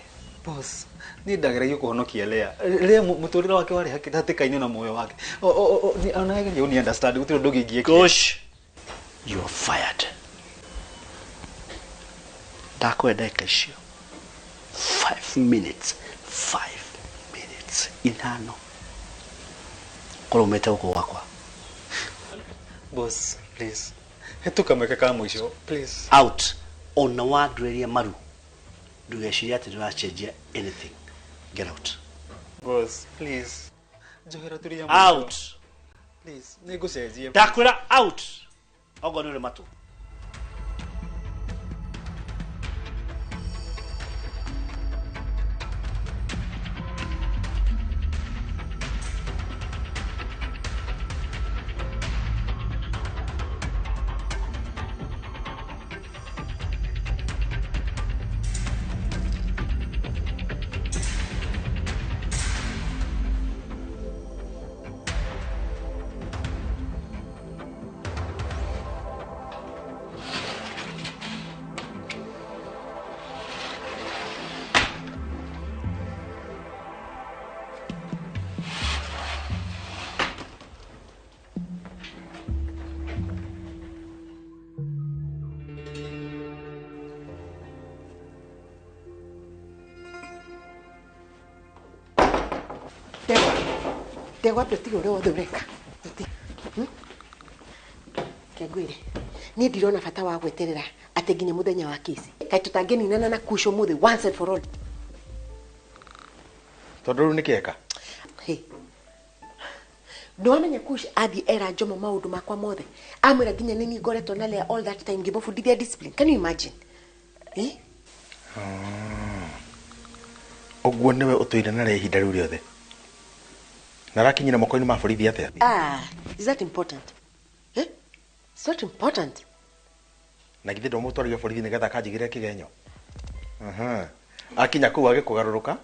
Speaker 7: Boss, ni ndagereire kuhonokia Lea. Lea mũtũrĩre wake warĩ hatĩka-inĩ na muoyo wake. Anageria uni understand gũtirĩ ũndũ ũngĩgiĩka.
Speaker 8: Gosh, you are fired. Ndakwenda ndagĩka icio 5 minutes ithano korwo umĩte gũkũ gwakwa.
Speaker 7: Boss, please. Hetuka mweke kama mwisho, please.
Speaker 8: Out. Ona wadweria maru. Ndugeciria ati ndũrachenjia anything. Get out.
Speaker 7: Boss, please. Johera turia
Speaker 8: out.
Speaker 7: Please, nĩngũcenjia.
Speaker 8: Ndakwĩra out. Ogo nĩ ũrĩ matu.
Speaker 1: Ndegwa ndũtiga ũrĩa wothe ũreka. Kĩangwĩre, niĩ ndirona bata wa gweterera atĩ nginya mũthenya wa kĩci. Kaĩ tũtangĩninana na Kush ũmũthĩ once and for all.
Speaker 22: Tondũ rĩu nĩ kĩeka.
Speaker 1: Nĩwamenya Kush athiĩ era Jomo maũndũ makwa mothe. Amwĩra nginya nĩ niĩ ngoretwo na Lea all that time ngĩmũbundithia discipline. Can you imagine?
Speaker 22: Ũguo nĩwe ũtũire na Lea ihinda rĩu rĩothe. Narakinyira moko-inĩ ma borithi atĩa?
Speaker 1: Is that important? It's not important.
Speaker 22: Na githĩ ndũmũtwarire borithi nĩgetha akanjigĩre kĩgenyo? Akinya kũu agĩkũgarũrũka?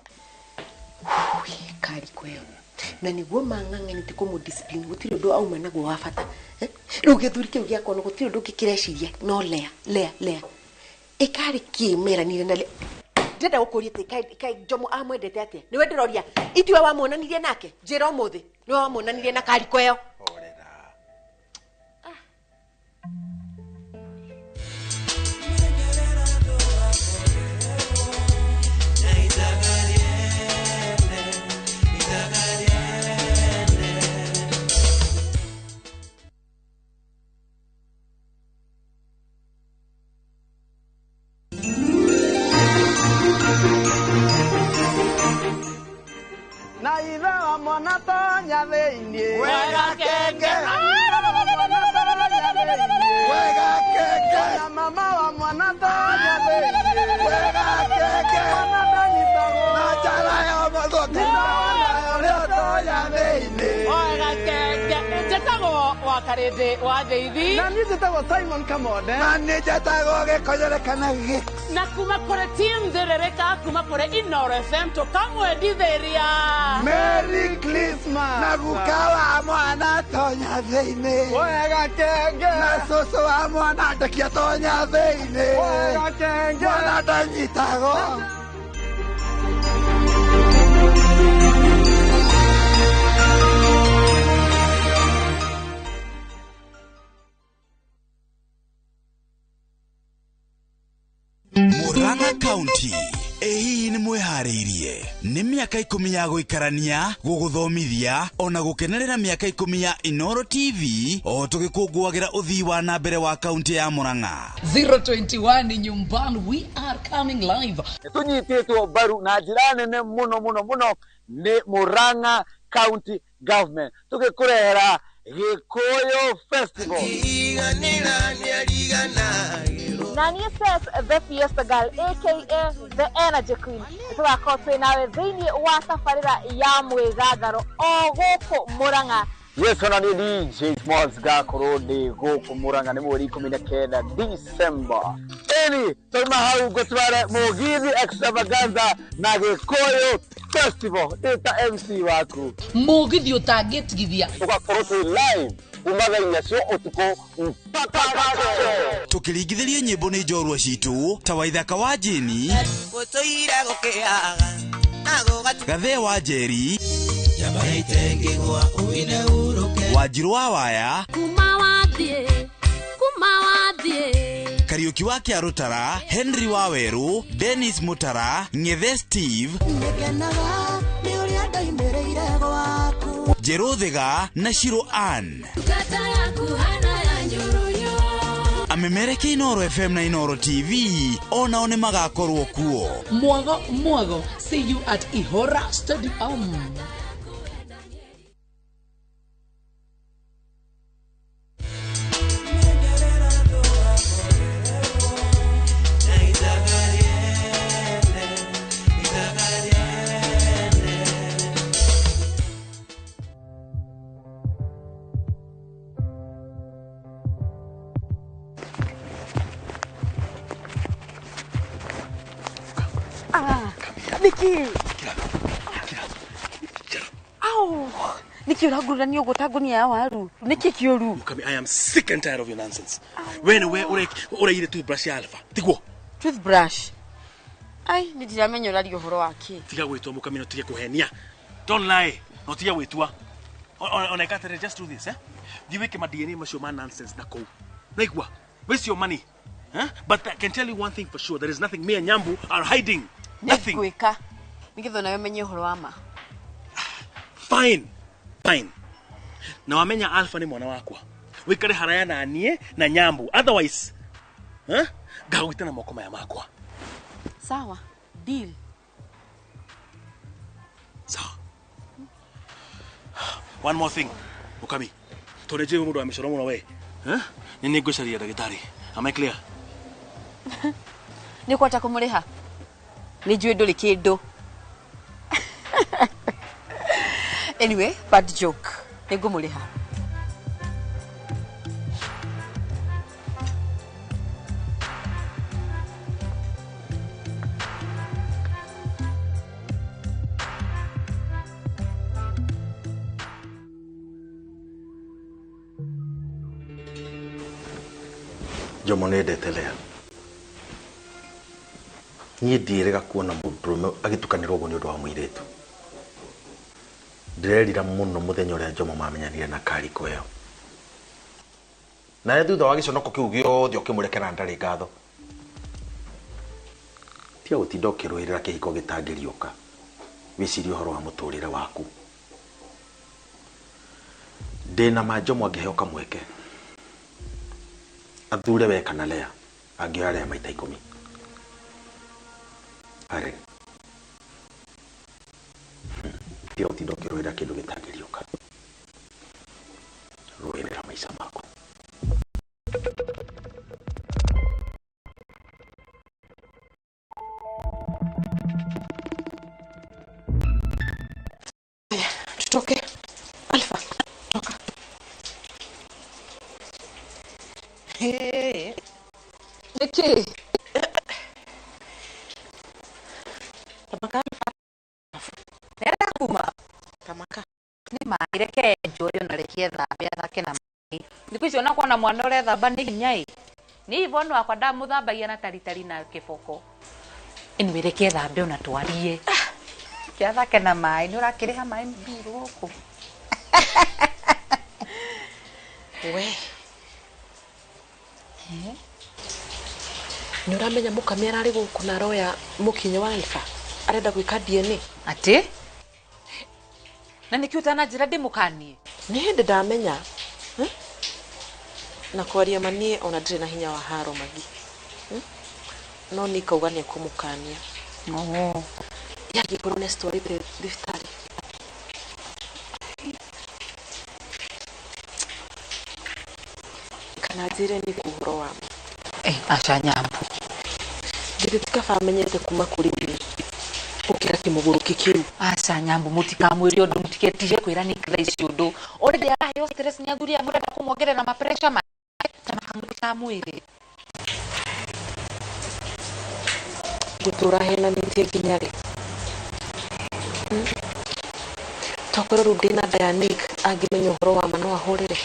Speaker 1: Kari kweo. Na nĩguo mang'ang'anĩte kũmũdiscipline gũtirĩ ũndũ auma naguo wa bata. Rĩu gĩthuri kĩu gĩakwa no gũtirĩ ũndũ ũngĩ kĩreciria no Lea. Ĩkarĩ kĩmeranire na Lea. Ndenda gũkũria atĩ kaĩ Jomo amwendete atĩa? Nĩwe ndĩroria itiwe wamuonanirie nake? Njĩra ũmũthĩ nĩwe wamuonanirie na Kari kweo.
Speaker 6: Na ithe wa mwana tonya thĩinĩ
Speaker 16: Wega kenge.
Speaker 6: Wega kenge. Na mama wa mwana tonya thĩinĩ Wega kenge. Mwana ndanyitagwo na njara ya mũthũki. Ũrĩa tonya thĩinĩ Wega kenge. Njĩtagwo wa
Speaker 27: wa Karende wa Theithi.
Speaker 6: Na niĩ njĩtagwo Simon Kamonde. Na niĩ njĩtagwo Gĩkonyorekana Gĩks.
Speaker 27: Na kuma kũrĩ team Therereka, kuma kũrĩ Inoro FM, tũkamwendithĩria
Speaker 6: Merry Christmas. Na guka wa mwana tonya thĩinĩ. Wega kenge. Na cũcũ wa mwana ndekia tonya thĩinĩ. Wega kenge. Mwana ndanyitagwo.
Speaker 10: Murang'a County hihi nĩ mwĩharĩirie nĩ mĩaka 10 ya gũikarania gũgũthomithia ona gũkenerera mĩaka 10 ya Inoro TV o tũgĩkũngũagĩra ũthii wa na mbere wa kaunti ya Murang'a.
Speaker 27: 021 nyumbani, we are coming live.
Speaker 22: Tunyitĩtwo mbaru na njĩra nene mũno nĩ Murang'a County Government tũgĩkũrehera Gĩkũyũ Festival.
Speaker 15: Nani says the Fiesta Girl, aka the Energy Queen. Tũgakorwo twĩ nawe thĩinĩ wa tabarĩra ya mwĩgangaro o gũkũ Murang'a.
Speaker 22: Yes, ona ni DJ Smalls gakorwo ndĩ gũkũ Murang'a nĩ mweri 19 December. Eni tuma hau gũtware Mugithi Extravaganza na Gĩkũyũ Festival. Eta MC waku
Speaker 27: Mugithi ũtangĩtigithia.
Speaker 22: Tũgakorwo twĩ live umaga cio ũtukũ mpaka
Speaker 10: Tũkĩringithĩria nyĩmbo nĩ njorua citũ ta Waithaka wa Jeni,
Speaker 16: gũtũire gũkĩaga
Speaker 10: Gathee wa Njeri,
Speaker 16: yabaite ngĩgwa ũine uruke
Speaker 10: Wanjiru wa Waya,
Speaker 15: Kuma wathiĩ
Speaker 10: Kariuki wa Kĩarũtara, Henry wa Werũ, Dennis Mutara, Ng'ethe Steve,
Speaker 16: nĩgenaga nĩ ũrĩa ndoimĩrĩire gwaku
Speaker 10: Njerũ Thĩga na Shiro Ann.
Speaker 15: Ngata yaku hana ya nyũrũyũ.
Speaker 10: Amemereke Inoro FM na Inoro TV onao nĩ magakorwo kuo.
Speaker 27: Mwago, see you at Ihora Stadium. Niki. Au. Niki uragurani ugotagunia ya waru. Niki kiuru.
Speaker 5: Mukami, I am sick and tired of your nonsense. When ure ile toothbrush ya Alpha. Tiguo.
Speaker 27: Toothbrush. Ai, ndiramenya urari uhoro wake.
Speaker 5: Tiga gwitwa Mukami no tige kuhenia. Don't lie. No tiga gwitwa. On I can't just do this, eh? Diweke ma DNA macio ma nonsense na kou. Naigua. Waste your money. Huh? But I can tell you one thing for sure. There is nothing me and Nyambu are hiding. Nothing.
Speaker 27: Nikuika. Nikitho nawe menye uhoro wa ma.
Speaker 5: Fine. Na wamenya Alpha ni mwana wakwa. Wikare haraya na anie na Nyambu. Otherwise, gawita na moko maya makwa.
Speaker 27: Sawa. Deal.
Speaker 5: Sawa. One more thing. Mukami. Toreje mundu ameshora muno we. Nini ngũcaria ndagĩtarĩ. Am I clear?
Speaker 27: Ni kwata kumuriha. Ni njui ndũrĩ kĩndũ. Anyway, bad joke. Ni ngũmũrĩha.
Speaker 22: Jomo nĩndetelea. Niĩ ndiĩrĩga kuona mũndũrũme agĩtukanĩrwo ũguo nĩ ũndũ wa mũirĩtu. Ndĩrerira mũno mũthenya ũrĩa Jomo mamenyanire na Kariko ĩyo. Na thutha wa gĩconoko kĩu gĩothe ũkĩmũrekera ndarĩ ngatho. Tiga gũtinda ũkĩrũĩrĩra kĩhiko gĩtangĩriũka. Wĩcirie ũhoro wa mũtũrĩre waku. Ndĩna ma Jomo angĩheo kamweke. Athure we kana Lea angĩoya Lea maita 10. Are. Tiga gũtinda ũkĩrũĩrĩra kĩndũ gĩtangĩriũka. Rũĩrĩra maica maku.
Speaker 1: Tutoke. Alpha, toka.
Speaker 27: Niki.
Speaker 4: Tamaka. Nenda kuma. Tamaka. Ni maireke njoyo na rekie thambe athake na mai. Ndiku icio na kuona mwana ure thamba ni hinya ni hivyo no akwa ndamuthambagia na taritari na kiboko. Ini rekie thambe ona twarie. Kiathake na mai ni urakiriha mai mbiru guku.
Speaker 1: We. Ni uramenya mukamera ari guku na roya mukinye wa Alpha. Arenda gwika DNA.
Speaker 4: Ati? Na nikiuta na njira ndimukanie.
Speaker 1: Ni hindi ndamenya. Na kwaria manie ona ndire na hinya wa haro magi. No nikauga ni kumukania.
Speaker 4: No.
Speaker 1: Yagi korone story thibitari. Kana njire ni kuhoro wa.
Speaker 4: Acha nyambu.
Speaker 1: Ndire tikafamenyete kuma kuri ni. Ukira kimuguru kikiru.
Speaker 4: Acha nyambu mutikamwiri undu mutiketije kwira ni Christ undu. Already ayo stress nyaguria murenda kumwongerera ma pressure ma. Mutikamwiri. Gutura hena nitie kinyari. Tokoro rudina Dianic agimenya uhoro wa mano ahorere.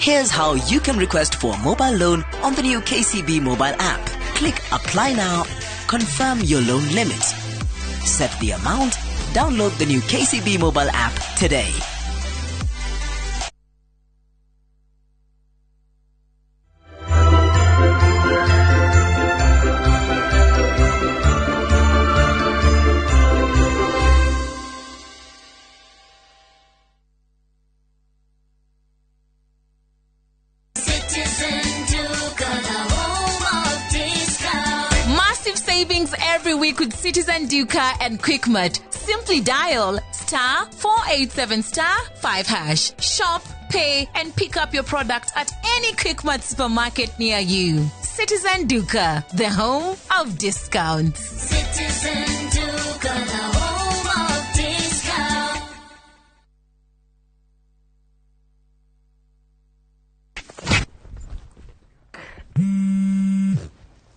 Speaker 17: Here's how you can request for a mobile loan on the new KCB mobile app. Click Apply Now, confirm your loan limit, set the amount, download the new KCB mobile app today.
Speaker 19: With Citizen Duca and Quickmart. Simply dial *487*5#. Shop, pay, and pick up your product at any Quickmart supermarket near you. Citizen Duca, the home of discounts.
Speaker 20: Citizen Duca, the home of discounts.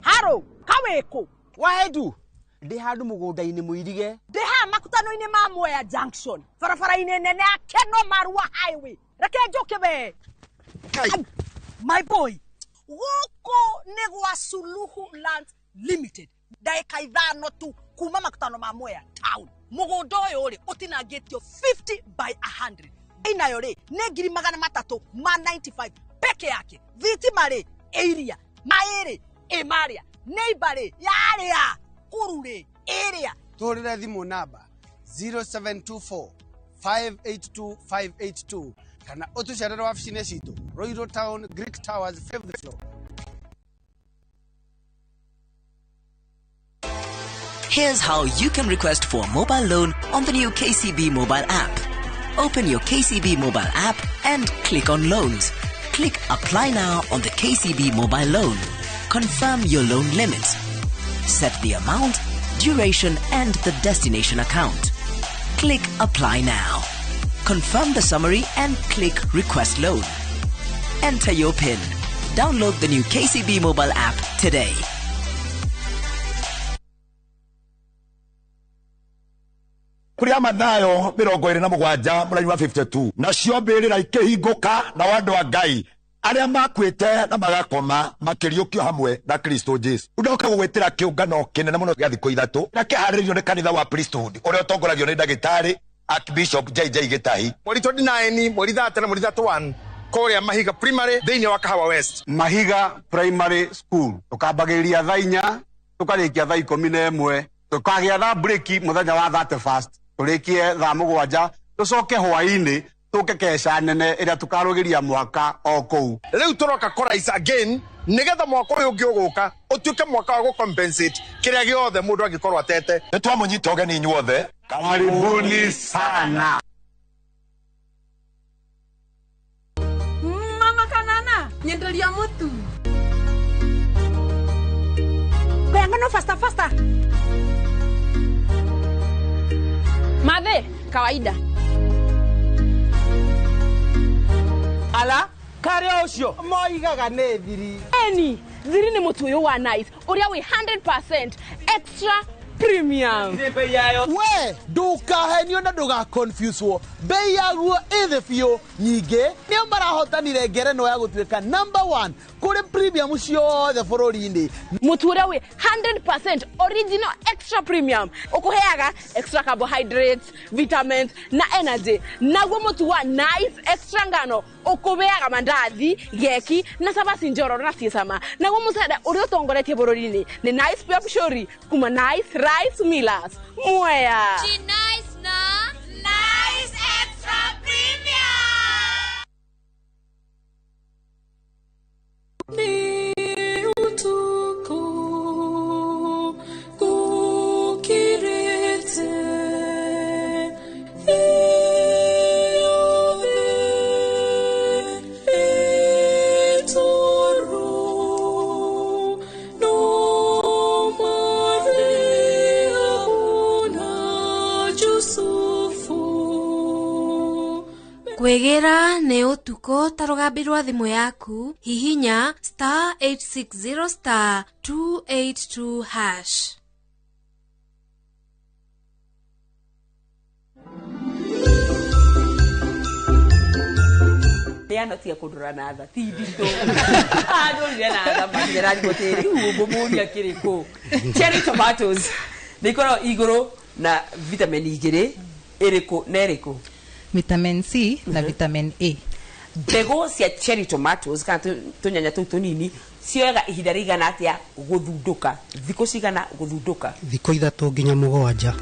Speaker 27: Haro, kaweko.
Speaker 21: Waedu. Ndi handu mugunda-ini muirige.
Speaker 27: Ndi ha makutano-ini ma Mwea Junction. Barabara-ini nene ya Keno Marua Highway. Reke njoke we. My boy. Woko ni gwa Suluhu Land Limited.
Speaker 2: ndaika ithano tu kuma makutano ma Mwea town mugundo uyu ri utinangitio 50 by 100 inayo ri ne ngiri 395 peke yake thitima ri area mairi emaria neighbor ri yaria kurure area
Speaker 6: Torira thimu namba 0724 582582 kana utucerere wabici-inĩ citũ Royal Town Greek Towers 5th floor.
Speaker 17: Here's how you can request for a mobile loan on the new KCB mobile app. Open your KCB mobile app and click on loans. Click apply now on the KCB mobile loan. Confirm your loan limit. Set the amount, duration and the destination account. Click apply now. Confirm the summary and click request loan. Enter your PIN. Download the new KCB mobile app today.
Speaker 11: Kuria Mathayo 27 mũraini wa 52 nacio mbĩrĩra ikĩhingũka na andũ a Ngai arĩa makwĩte na magakoma makĩriũkio hamwe na Kristo Jesu. Ndoka gũgwĩtĩra kĩũngano kĩnene mũno gĩa thikũ ithatũ na kĩharĩrĩirio nĩ kanitha wa Priesthood ũrĩa ũtongoragio nĩ ndagĩtarĩ Archbishop JJ Gĩtahi.
Speaker 22: Mweri 29 mweri 30 na mweri 31 kũrĩa Mahiga Primary thĩinĩ wa Kahawa West.
Speaker 12: Mahiga Primary School tukambagĩrĩria thaa 4 tukarĩkia thaa 11 tukagĩa thaa break mũthenya wa 31st tulikie thaa 7 tucoke hwainĩ tuke kesha nene ĩrĩa tukarũgĩria mwaka o kũu.
Speaker 22: Rĩu tũroka chorus again nigetha mwaka ũyũ ũngĩ ũgũka ũtuĩke mwaka wa gũcompensate kĩrĩa gĩothe mũndũ angĩkorwo atete.
Speaker 11: Nĩtwamũnyita ũgeni inyuothe.
Speaker 12: Karibuni sana.
Speaker 18: Mama Kanana, nyenderia mutu.
Speaker 27: Venga no faster. Madhe, kawaida.
Speaker 21: Ala, kare ucio moigaga nĩ thiri.
Speaker 27: Eni, thiri nĩ mũtu ũyũ wa nice, ũrĩa wĩ 100% extra premium.
Speaker 21: We, ndukahenio na nduga confuse wo. Bei yaguo ĩthĩ biũ. Nyingĩ nĩo marahotanire ngerenwa ya gũtuĩka number 1 kũrĩ premium ciothe bũrũri-inĩ.
Speaker 27: Mũtu ũrĩa wĩ 100% original extra premium. Ũkũheaga extra carbohydrates, vitamins na energy. Naguo mũtu wa nice extra ngano ũkũbeaga mandathi, geki na sabasi njoro na ciecama. Naguo mũcere ũrĩa ũtongoretie bũrũri-inĩ nĩ nice pia pishori kuma nice rice millers. Mwea.
Speaker 20: Nice na nice extra premium.
Speaker 16: Ni utuko kukirete
Speaker 24: Kwegera nĩ ũtukũ ta rũgambi rwa thimũ yaku hihinya *860*282#.
Speaker 27: Nĩano cia kũndũra na tha ti nditũ. Andũrire na tha magĩrani gũtĩri ũmbũmũria kĩrĩkũ. Cherry tomatoes nĩikorwo igũrũ na vitamin 2 ĩrĩkũ na ĩrĩkũ?
Speaker 4: Vitamin C na vitamin A.
Speaker 27: Mbegũ cia cherry tomatoes kana tũnyanya tũu tũnini cioyaga ihinda rĩigana atĩa gũthundũka? Thikũ cigana gũthundũka?
Speaker 25: Thikũ 3 nginya 7.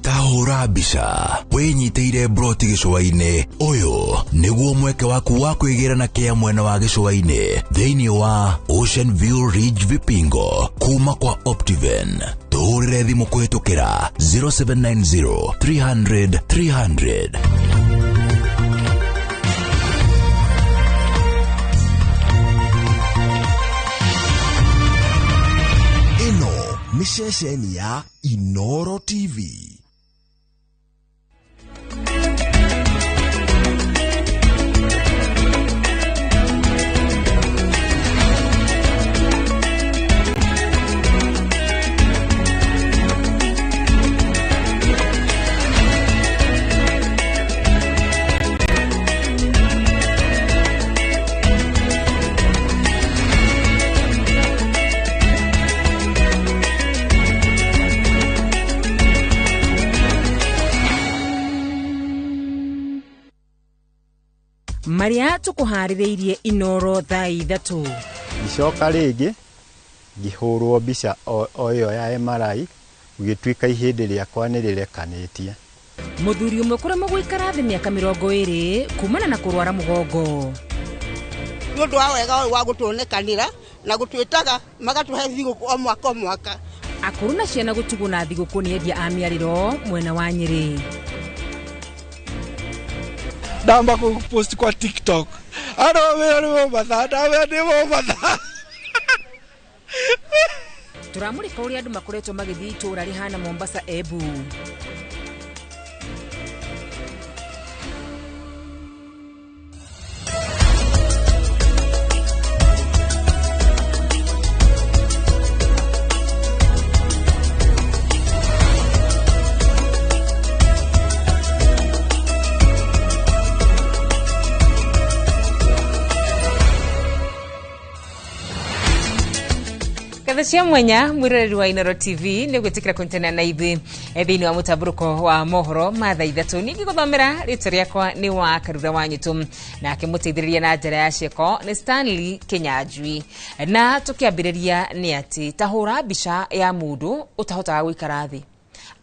Speaker 26: Tahũra mbica wĩnyitĩire broti gĩcũa-inĩ. Ũyũ nĩguo mweke waku wa kwĩgĩra kĩa mwena wa gĩcũa-inĩ thĩinĩ wa Ocean View Ridge Vipingo kuma kwa Optiven. Tũhũrĩre thimũ kũhĩtũkĩra 0790 300 300.
Speaker 28: Ĩno nĩ ceceni ya Inoro TV.
Speaker 3: maria tukuhaririirie Inoro thaa 3
Speaker 7: icoka ringi ngihurwo mbica oyo ya MRI gitwika ihindi riakwa nirirekanitie.
Speaker 3: Muthuri umwe kuria mugwikara thi miaka 20 kumana na kurwara mugongo.
Speaker 8: Nundu wa wega wa gutunekanira na gutwitaga magatuhe thiguku o mwaka.
Speaker 3: Akuru na ciana gutuguna thiguku ni endia a miariro mwena wa Nyeri.
Speaker 6: Ndamba kupost kwa TikTok. Wewe ni mbatha.
Speaker 3: Turamurika uria andu makoretwo magithii itura rihana Mombasa Ebu. Cia mwenya mwiroreri wa Inoro TV ni gwitikira kuntena na ithi thiini wa mutaburuko wa mohoro matha 3 ningi guthomera ritwa riakwa ni wa Karura Wanyitu na akimuteithiriria na njara ya cieko ni Stanley Kinyanjui na tukiambiriria ni ati tahura mbica ya mundu utahotaga gwikara thi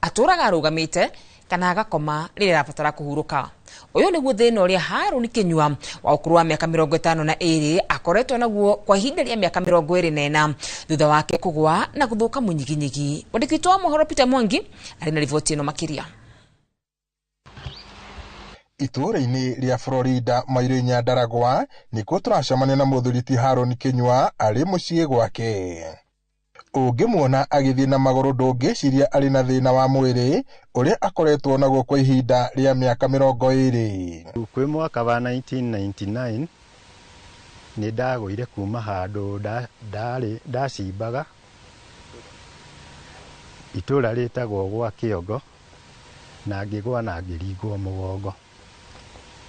Speaker 3: aturaga arugamite kana agakoma rira abatara kuhuruka. Uyu niguo thina uria Haruni Kinyua wa ukuru wa miaka 52 akoretwo naguo kwa ihinda ria miaka 24 thutha wake kugwa na guthuka munyiginyigi. Wandikitwo wa mohoro Peter Mwangi ari na riboti ino makiria.
Speaker 9: Itura-ini ria Florida Mairo Nyandaragwa nikuo turacemania na muthuriti Haruni Kinyua ari mucii gwake. Ungimuona agithii na maguru ndungiciria ari na thina wa mwiri uria akoretwo naguo kwa ihinda ria miaka 20.
Speaker 7: Kwi mwaka wa 1999 ni ndagwire kuma handu ndacimbaga itura ritagwo gwa Kiongo na ngigwa na ngiringwo mugongo.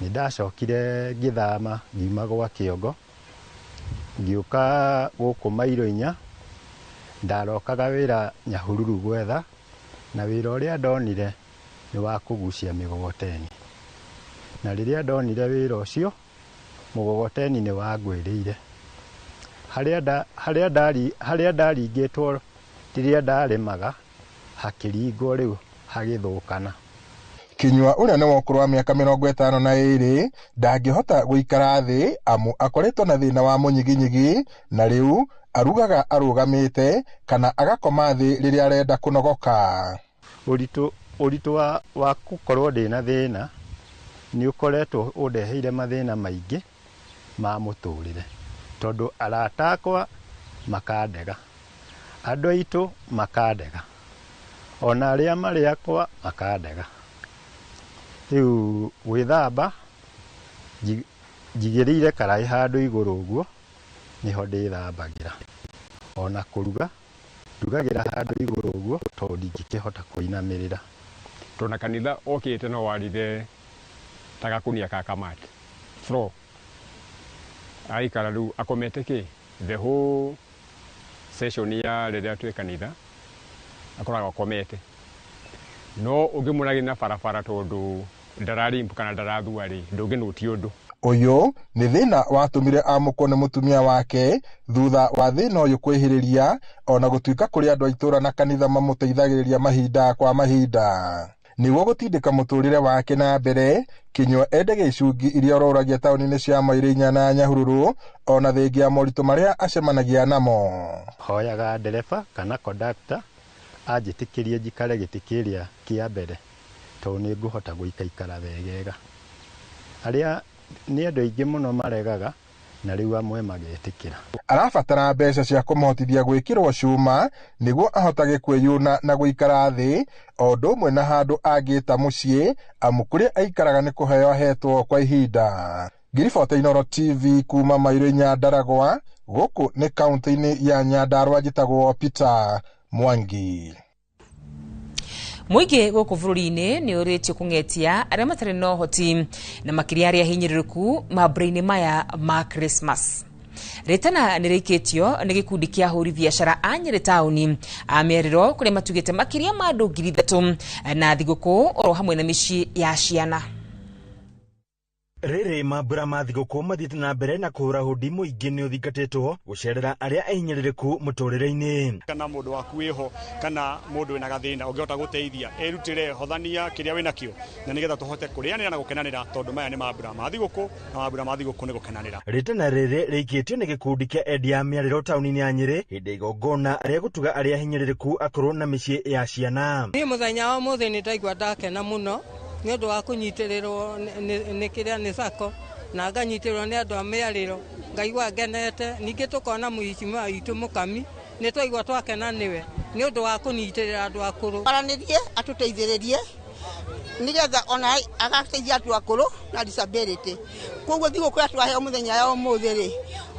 Speaker 7: Ni ndacokire ngithama ngiuma gwa Kiongo ngiuka guku Mairo 4 ndarokaga wira Nyahururu gwetha na wira uria ndonire ni wa kugucia migogoteni na riria ndonire wira ucio mugogoteni ni wangwirire haria ndaringitwo riria ndarimaga hakiringwo riu hagithukana.
Speaker 9: Kinyua uria ni wokuru wa miaka 52 ndangihota guikara thi amu akoretwo na thina wa munyiginyigi na riu arugaga arugamite kana agakoma thi riria arenda kunogoka.
Speaker 7: Uritu wa gukorwo ndina thina ni ukoretwo undeheire mathina maingi ma muturire tondu aratakwa makandega andu aitu makandega ona aria mari akwa makandega. Riu gwithamba njigirire karai handu iguru uguo niho ndithambagira ona kuruga ndugagira handu iguru uguo tondu ndingikihota kuinamirira.
Speaker 13: Tuna kanitha okite no warire tagakunia ka kamati fro aikara riu akomete ki the whole session ya riria twi kanitha akoraga akomete no ungimuragi na farafara tondu ndararimpu kana ndarathuari ndunginuti undu.
Speaker 9: Uyu ni thina watumire amukwo ni mutumia wake thutha wa thina uyu kwihiriria ona gutwika kuri andu aitura na kanitha mamuteithagiriria mahinda kwa mahinda. Niguo gutindika muturire wake na mbere Kinyua endaga icungi iria ororagia tauni-ini cia Mairo 4 na Nyahururu ona thengia ya moritu maria acemanagia namo.
Speaker 7: Hoyaga ndereba kana conductor anjitikirie njikare giti kiria kia mbere tondu ni nguhota guikaikara wegega. Aria ni andu aingi muno maregaga na riu amwe magetikira.
Speaker 9: Arabatara mbeca cia kumuhotithia gwikirwo cuma niguo ahotage kwiyuna na guikara thi o ndumwe na handu angita mucii amu kuria aikaraga ni kuheo hetwo kwa ihinda. Ngiribota Inoro TV kuma Mairo Nyandaragwa guku ni kaunti-ini ya Nyandarua njitagwo Peter Mwangi.
Speaker 3: Muingi guku bururi-ini ni uritio kungetia aria matari no hoti na makiria aria hinyiriruku mabra-ini maya ma Christmas. Ritana nirikitio ni gikundi kia ahuri biashara a Nyeri tauni a mieriro kuria matugite makiria ma andu 3,000 na thiguku oro hamwe na micii ya ciana.
Speaker 1: Rĩrĩ mambura ma thigũkũ mathiĩte na mbere na kũhũra hũndi mũingĩ nĩ ũthingatĩtwo gũcerera arĩa ehinyĩrĩrĩku mũtũrĩre-inĩ.
Speaker 2: Kana mũndũ waku wĩho kana mũndũ wĩna gathĩna ũngĩhota gũteithia erutĩre hothania kĩrĩa wĩna kĩo na nĩgetha tũhote kũrĩanĩra na gũkenanĩra tondũ maya nĩ mambura ma thigũkũ na mambura ma thigũkũ nĩ gũkenanĩra.
Speaker 1: Rĩtana rĩrĩ rĩikĩtio nĩ gĩkundi kĩa endia mĩarĩro taũni-inĩ ya Nyĩrĩ hĩndĩ igongona rĩa gũtuga arĩa ehinyĩrĩrĩku akũrũ na mĩciĩ ya ciana.
Speaker 5: Niĩ mũthenya wa ũmũthĩ nĩ ndaigua ndakena mũno nĩ ũndũ wa kũnyitĩrĩrwo nĩ kĩrĩa nĩ sako na nganyitĩrĩrwo nĩ andũ a mĩarĩro ngaigua ngenete. Ningĩ tũkona mũhicima witũ mũkami nĩ twaigua twakena nĩwe nĩ ũndũ wa kũnyitĩrĩra andũ akũrũ.
Speaker 8: Aranĩrie atũteithĩrĩrie nĩgetha ona agateithia andũ akũrũ na disability. Koguo thigũkũ ya twaheo mũthenya ya ũmũthĩ rĩ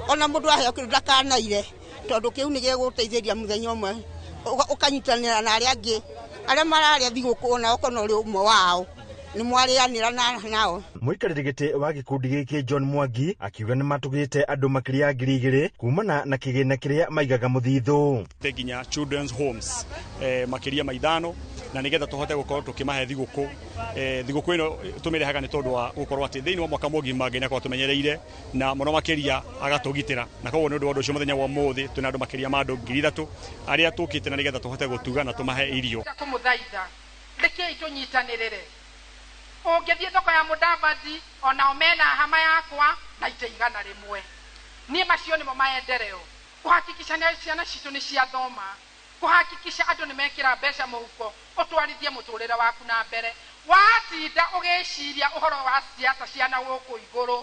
Speaker 8: ona mũndũ aheo kĩndũ ndakanaire tondũ kĩu nĩ gĩgũteithĩria mũthenya ũmwe ũkanyitanĩra na arĩa angĩ arĩa mararĩa thigũkũ ona okorwo ũrĩ ũmwe wao nĩ mwarĩanĩra nao.
Speaker 1: Mũikarĩri gĩtĩ wa gĩkundi gĩkĩ John Mwangi akiuga nĩ matũgĩte andũ makĩria ya 2,000 kumana na kĩgĩna kĩrĩa maigaga mũthithũ.
Speaker 2: Nginya children's homes makĩria ma 5 na nĩgetha tũhote gũkorwo tũkĩmahe thigũkũ. Thigũkũ ĩno tũmĩrehaga nĩ tondũ wa gũkorwo atĩ thĩinĩ wa mwaka mũgima Ngai nĩakorwo tũmenyereire na mũno makĩria agatũgitĩra na koguo nĩ ũndũ wa ũndũ ũcio mũthenya wa ũmũthĩ twĩna andũ makĩria ma andũ 3,000 arĩa tũkĩte na nĩgetha tũhote gũtuga na tũmahe irio.
Speaker 27: Kũmũthaitha rekei tũnyitanĩrĩre. Ũngĩthiĩ thoko ya Mũdavadi ona omena hama yakwa na itaigana rĩmwe. Niĩ macio nĩmo maendereo. Kũhakikisha ciana citũ nĩ ciathoma. Kũhakikisha andũ nĩ mekĩra mbeca mũhuko ũtwarithie mũtũrĩre waku na mbere. Watinda ũgĩciria ũhoro wa siasa ciana gũkũ igũrũ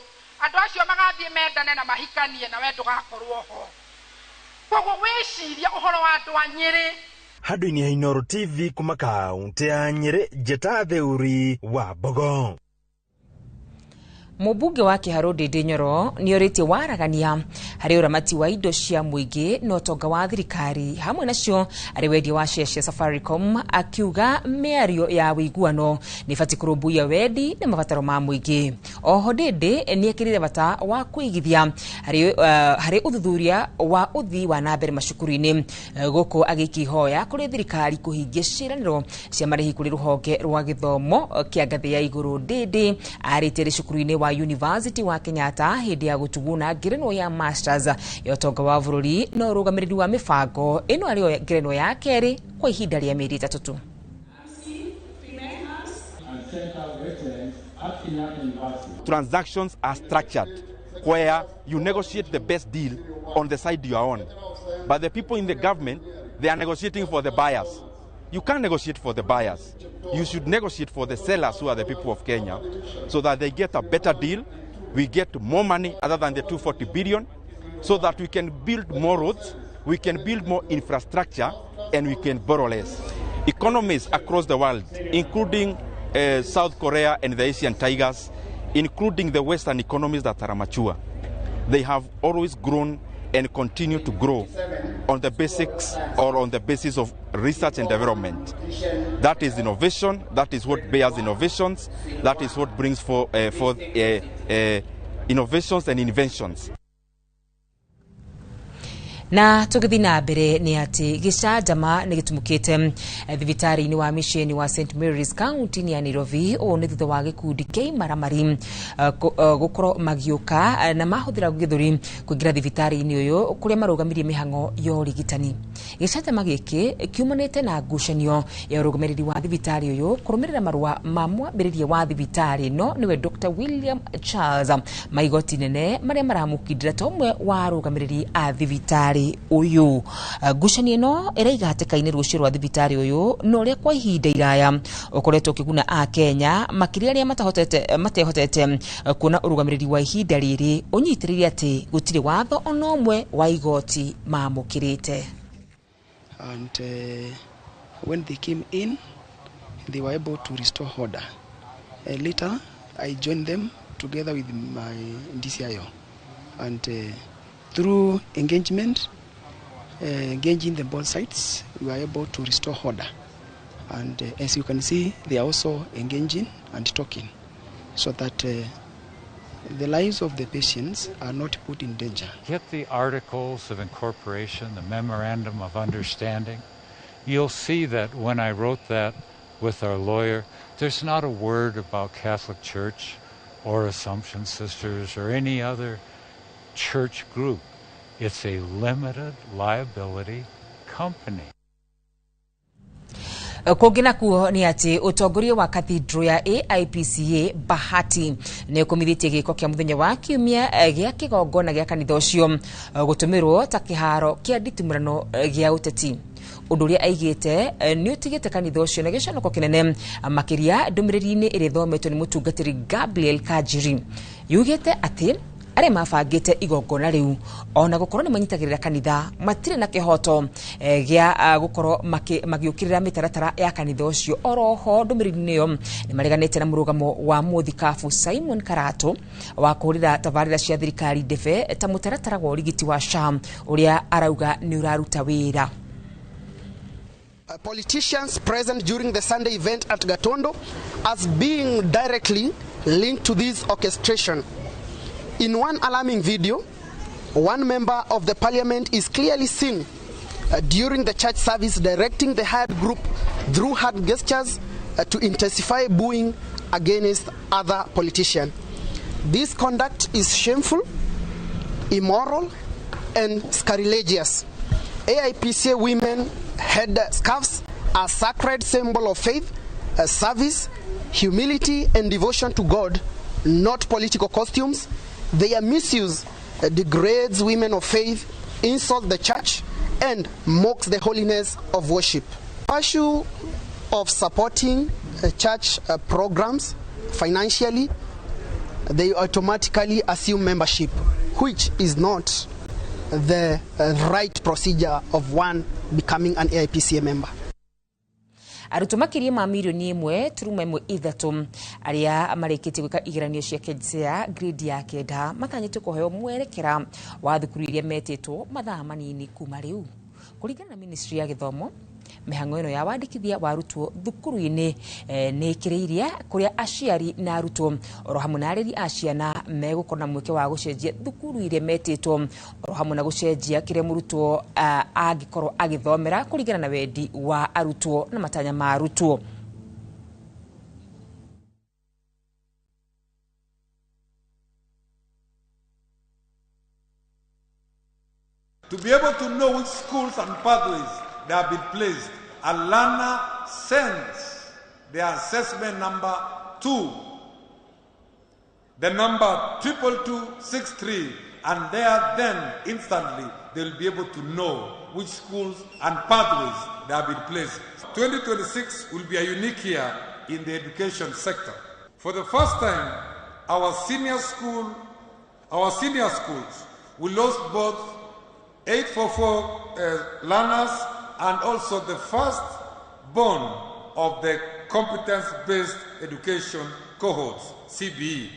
Speaker 27: andũ acio magathiĩ mendane na mahikanie na we ndũgakorwo ho. Koguo wĩciria ũhoro wa andũ a Nyĩrĩ.
Speaker 1: Handũ-inĩ ya Inooro TV kuma kaũntĩ ya Nyĩrĩ, Njeta Theuri wa Mbogo.
Speaker 3: Mũmbunge wa Kĩharũ Ndĩndĩ Nyoro nĩ orĩtie waragania harĩ ũramati wa indo cia mũingĩ na ũtonga wa thirikari hamwe nacio arĩ wendia wa share cia Safaricom, akiuga mĩario ya wĩiguano nĩ ĩbatiĩ kũrũmbũiya wendi na mabataro ma mũingĩ. Oho Ndĩndĩ nĩ ekĩrire bata wa kũigithia harĩ ũthuthuria wa ũthii wa na mbere macukuru-inĩ, gũkũ agĩkĩhoya kũrĩ thirikari kũhingia ciĩranĩro cia marĩhi kũrĩ rũhonge rwa gĩthomo kĩa ngathĩ ya igũrũ. Ndĩndĩ arĩtie rĩ cukuru-inĩ wa University wa Kenyatta hĩndĩ ya gũtuguna ngerenwa ya Masters ya ũtonga wa bũrũri na ũrũgamĩrĩri wa mĩbango ĩno arĩ ngerenwa ya kerĩ kwa ihinda rĩa mĩeri 3 tu.
Speaker 10: Transactions are structured where you negotiate the best deal on the side you are on, but the people in the government, they are negotiating for the buyers. You can't negotiate for the buyers. You should negotiate for the sellers, who are the people of Kenya, so that they get a better deal. We get more money other than the 240 billion, so that we can build more roads, we can build more infrastructure, and we can borrow less. Economies across the world, including South Korea and the Asian tigers, including the Western economies that are mature, they have always grown and continue to grow on the basics or on the basis of research and development. That is innovation. That is what bears innovations. That is what brings forth innovations and inventions.
Speaker 3: Na tũgĩthiĩ na mbere nĩ atĩ gĩcanjama nĩ gĩtumũkĩte thibitarĩ-inĩ wa misheni wa St Mary's kaunti-inĩ ya Nairobi. Ũũ nĩ thutha wa gĩkundi kĩa imaramari gũkorwo magĩũka na mahũthĩra gĩthũri kũingĩra thibitarĩ-inĩ ũyũ kũrĩa marũgamirie mĩhang'o ya ũrigitani. Gĩcanjama gĩkĩ kiumanĩte na ngucanio ya ũrũgamĩrĩri wa thibitarĩ ũyũ kũrũmĩrĩra marũa ma mwambĩrĩria wa thibitarĩ ĩno nĩwe Dr. William Charles ma igoti nene marĩa maramũkindĩra ta ũmwe wa arũgamĩrĩri a thibitarĩ uyu. Ngucanio ĩno ĩraiga hatĩka-inĩ rũciũ rwa thibitarĩ ũyũ na ũrĩa kwa ihinda iraya ũkoretwo ũkĩguna a Kenya makĩria arĩa matehotete kuona ũrũgamĩrĩri wa ihinda rĩrĩ ũnyitĩrĩire atĩ gũtirĩ watho ona ũmwe wa igoti mamũkĩrĩte.
Speaker 14: And when they came in, they were able to restore order. Later, I joined them together with my DCIO, and through engagement, engaging the both sides, we were able to restore order. And as you can see, they are also engaging and talking, so that the lives of the patients are not put in danger.
Speaker 15: Get the articles of incorporation, the memorandum of understanding. You'll see that when I wrote that with our lawyer, there's not a word about Catholic Church or Assumption Sisters or any other church group. It's a limited liability company.
Speaker 3: Kungina kuo ni ati utongoria wa cathedral ya AIPCA Bahati ne kumithitie giko kia muthenya wa kiumia gia kigongona gia kanitha ucio gutumirwo ta kiharo kia nditimurano gia uteti. Undu uria aigite ni utigite kanitha ucio na giconoko kinene makiria ndumiriri-ini iri thometwo ni mutungatiri Gabriel Kajiri. Yugite ati are mabangite igongona riu ona gukorwo ni manyitagirira kanitha matire na kihoto gia gukorwo magiukirira mitaratara ya kanitha ucio. Oroho ndumiriri-ini yo ni mareganite na murugamo wa muthikabu Simon Karato wa kurira tabarira cia thirikari ndeve ta mutaratara wa urigiti wa SHA uria arauga ni uraruta wira.
Speaker 11: Politicians present during the Sunday event at Gatondo as being directly linked to this orchestration. In one alarming video, one member of the parliament is clearly seen during the church service directing the hired group through hard gestures to intensify booing against other politicians. This conduct is shameful, immoral, and sacrilegious. AIPCA women head scarves are sacred symbol of faith, service, humility, and devotion to God, not political costumes. Their misuse degrades women of faith, insults the church, and mocks the holiness of worship. Issue of supporting church programs financially, they automatically assume membership, which is not the right procedure of one becoming an AIPCA member.
Speaker 3: Aruto makiria ma milioni 1.3 aria marikite gwika igeranio cia KJSEA grade ya kenda matanyite kuheo mwerekera wa thukuru iria metitwo mathaa manini kuma riu. Kuringana na Ministry ya Githomo, mihango ino ya wandikithia wa arutwo thukuru-ini ni ikiriiria kuria aciari na arutwo oro hamwe na areri a ciana megukona mweke wa gucenjia thukuru iria metitwo oro hamwe na gucenjia kiria murutwo agikorwo agithomera kuringana na wendi wa arutwo na matanya ma arutwo.
Speaker 12: To be able to know which schools and pathways they have been placed, a learner sends their assessment number to the number 22263, and there then instantly they will be able to know which schools and pathways they have been placed. 2026 will be a unique year in the education sector. For the first time, our senior schools will lose both 844 learners and also the first born of the competence-based education cohorts, CBE.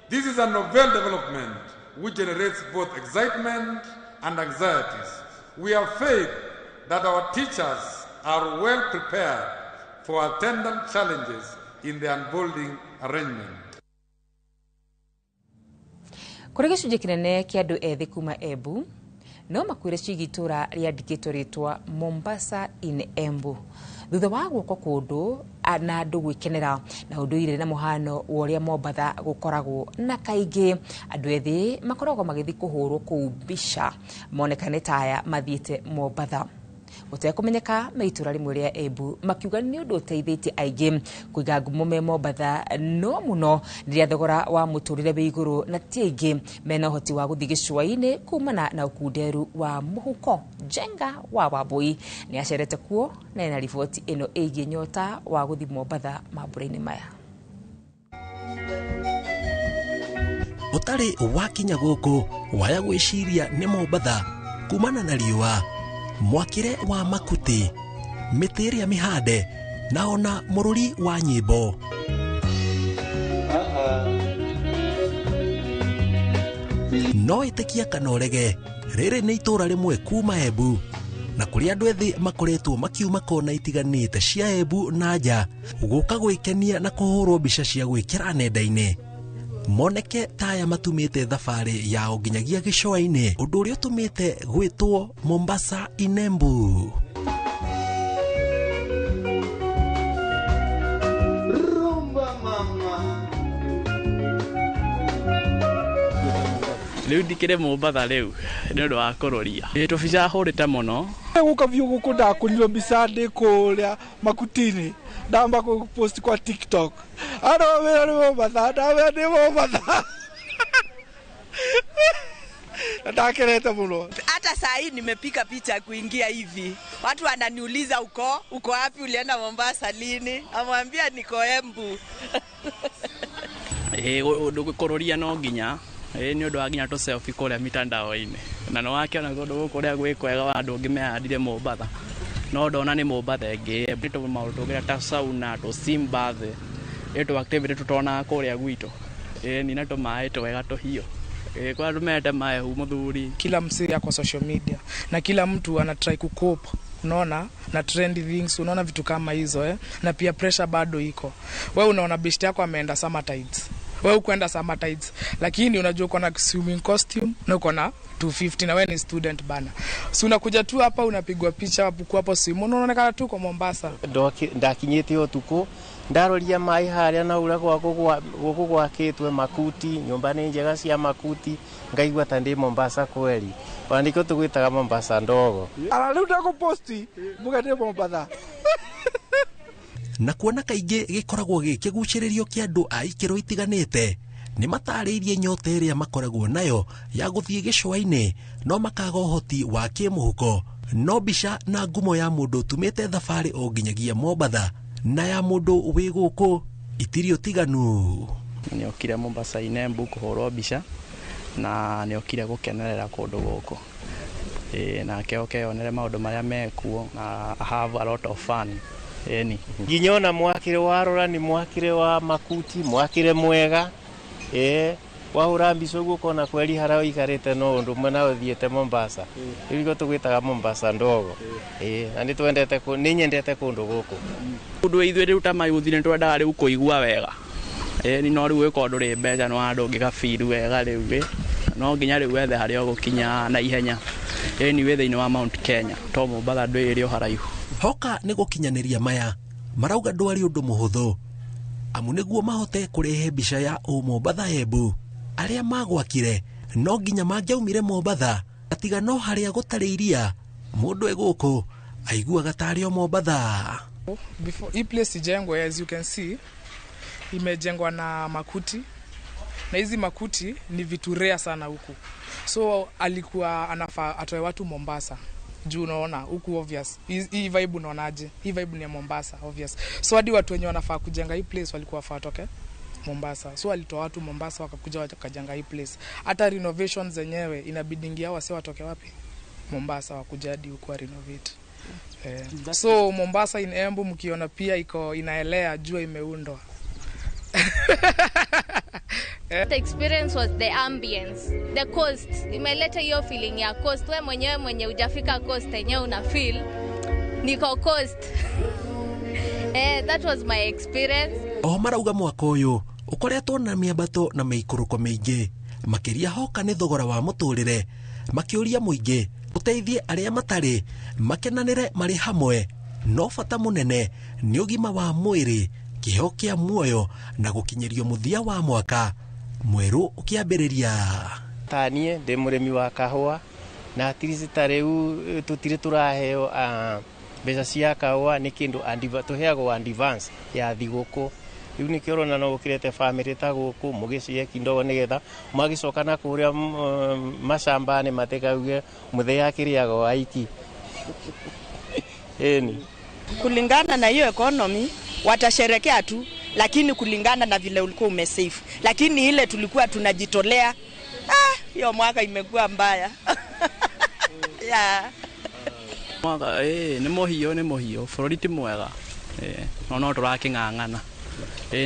Speaker 12: This is a novel development which generates both excitement and anxieties. We have faith that our teachers are well prepared for attendant challenges in the unfolding arrangement.
Speaker 3: Kuri gicunjĩ kinene kia andu ethi kuma Embu no makwire cigitura riandikitwo ritwa Mombasa in Embu thutha wa guoko kundu na andu gwikenera na unduire na muhano wa uria Mombasa gukoragwo na kaingi andu ethi makoragwo magithi kuhurwo kuu Bisha monekane taya mathiete Mombasa gutekumenyeka meitura rimwe ria Embu makiuga ni undu uteithĩtie aingĩ kuiga ngumo me Mombasa no muno riria thogora wa muturire be iguru na ti aingĩ mena uhoti wa guthi gicua-ini kumana na ukunderu wa muhuko. Jenga wa Wambui ni acerete kuo na ena riboti ino ĩgiĩ nyota wa guthi Mombasa mambura-ini maya.
Speaker 28: Utari wakinya guku waya gwiciria ni Mombasa kumana na riua mwakire wa makuti miti ya mihande naona mururi wa nyimbo no itekia kanorege riri ni itura rimwe kuma Embu na kuri andu ethi makoretwo makiuma kona itiganite cia Embu na nja guka gwikenia na kuhurwo mbica cia gwikira nenda-ini moneke taya matumite thabari ya nginyagia gicua-ini undu uria utumite gwitwo Mombasa in Embu.
Speaker 6: Rumba mama
Speaker 16: Riu ndikire Mombatha riu ni undu wa kuroria tubica hurite muno
Speaker 6: guka view guku ndakurirwo mbica ndi kuria Makutini ndamba ku post kwa TikTok aro wera ni Mombatha ndawe ni Mombatha ndakerete muno.
Speaker 17: Hata saa hii nimepika picha kuingia hivi, watu wananiuliza uko wapi, ulienda Mombasa lini? Amwambia niko Embu.
Speaker 16: Undu kuroria no nginya ni undu wa nginya to selfie kuria mitandao-ini na no wakiona kundu kuria gwikwega wa andu ngi mehandire Mombatha no ndona ni Mombatha ingi to maundu ngira ta sauna to simbath eto activity tutona kuria gwitu ni na to mai to wega to hiyo kwa rumete mai hu muthuri.
Speaker 18: Kila msiri yako social media na kila mtu ana try kucope, unaona, na trendy things, unaona vitu kama hizo na pia pressure bado iko. Wewe unaona best yako ameenda Summer Tides, wewe ukwenda Summer Tides, lakini unajua uko na swimming costume na uko na 250 na wewe ni student bana, si unakuja tu hapa unapigwa picha hapo swim, unaonekana tu kwa Mombasa.
Speaker 19: Ndakinyete utuku ndaroria mai haria na ura guku gwakitwe Makuti, nyumba ni njega cia Makuti, ngaigua ta ndi Mombasa kweli, bandiko tugwitaga Mombasa ndogo.
Speaker 6: Ala riu ndakuposti mugate Mombasa
Speaker 28: na kuona kaingĩ gĩkoragwo gĩkĩgucĩrĩrio kĩa andũ a ikĩro itiganĩte nĩ matarĩirie nyota ĩrĩa makoragwo nayo ya gũthiĩ gĩcũa-inĩ no makaga ũhoti wa kĩmũhuko. No mbica na ngumo ya mũndũ ũtumĩte thabarĩ o nginyagia Mombatha na ya mũndũ wĩ gũkũ itirĩ ũtiganu.
Speaker 16: Nĩokire Mombasa Embu kũhũrwo mbica na nĩokire gũkenerera kũndũ gũkũ nake okeyonere maũndũ marĩa mekuo na have a lot of fun.
Speaker 19: Nginyona mwakire warora ni mwakire wa Makuti, mwakire mwega wahura mbica uguo kona kweli harao ikarite no undu mwe nawe thiete Mombasa iligo tugwitaga Mombasa ndogo na ni twendete ni nyendete kundu guku
Speaker 16: undu ithuĩ riu ta mayuthi ni twendaga riu kuigua wega ni no riu wiko undu ri mbeca no andu ngikafiru wega riu no nginya riu wethe haria gukinya na ihenya ni we thiini wa Mount Kenya to Mombatha ndu iri haraihu
Speaker 28: hoka nĩ gũkinyanĩria maya marauga ndwari ũndũ mũhũthũ amu nĩguo mahote kũrehe mbica ya Mombatha Embu arĩa magwakire no nginya mangĩaumire Mombatha atiga no harĩa gũtarĩ iria mũndũ egũkũ aiguaga tarĩ o Mombatha.
Speaker 18: Before hii place ijengwe, as you can see, imejengwa na makuti na hizi makuti ni vitu rare sana huku, so alikuwa anafaa atoe watu Mombasa juu unaona huku obvious hii vibe unaonaje, hii vibe ni ya Mombasa obvious, so hadi watu wenye wanafaa kujenga hii place walikuwa wafaa okay Mombasa, so alitoa watu Mombasa wakakuja wakajenga hii place. Hata renovations zenyewe inabidingi hao wase watoke wapi Mombasa wakuja hadi huku renovate. So Mombasa in Embu mkiona pia iko inaelea jua imeundwa.
Speaker 20: The experience was the ambience, the coast. Imeleta hiyo feeling ya coast. Wewe mwenye hujafika coast yenyewe una feel niko coast. That was my experience.
Speaker 28: O marauga mwaka ũyũ ũkoretwo na mĩambato na mĩikũrũko mĩingĩ makĩria hoka nĩ thogora wa mũtũrĩre makĩũria mũingĩ ũteithie arĩa matarĩ makenanĩre marĩ hamwe no bata mũnene nĩ ũgima wa mwĩrĩ kĩheo kĩa muoyo na gũkinyĩrio mũthia wa mwaka mwerũ ũkĩambĩrĩria.
Speaker 19: Tanie ndĩ mũrĩmi wa kahũa na tirisita rĩu tũtirĩ tũraheo mbeca cia kahũa nĩ kĩndũ tũheagwo advance ya thigũkũ. Riu nĩ kĩorona no gũkĩrete family ta gũkũ mũgĩcie kindogo nĩgetha magĩcoka na kũrĩa mashambani matekauge mũthenya kĩrĩago aiki.
Speaker 17: Kulingana na hiyo economy watasherekea tu, lakini kulingana na vile ulikuwa umesave, lakini ile tulikuwa tunajitolea hiyo mwaka imekuwa mbaya.
Speaker 16: Mwaka nĩ mũhio bũrũri ti mwega no tũrakĩng'ang'ana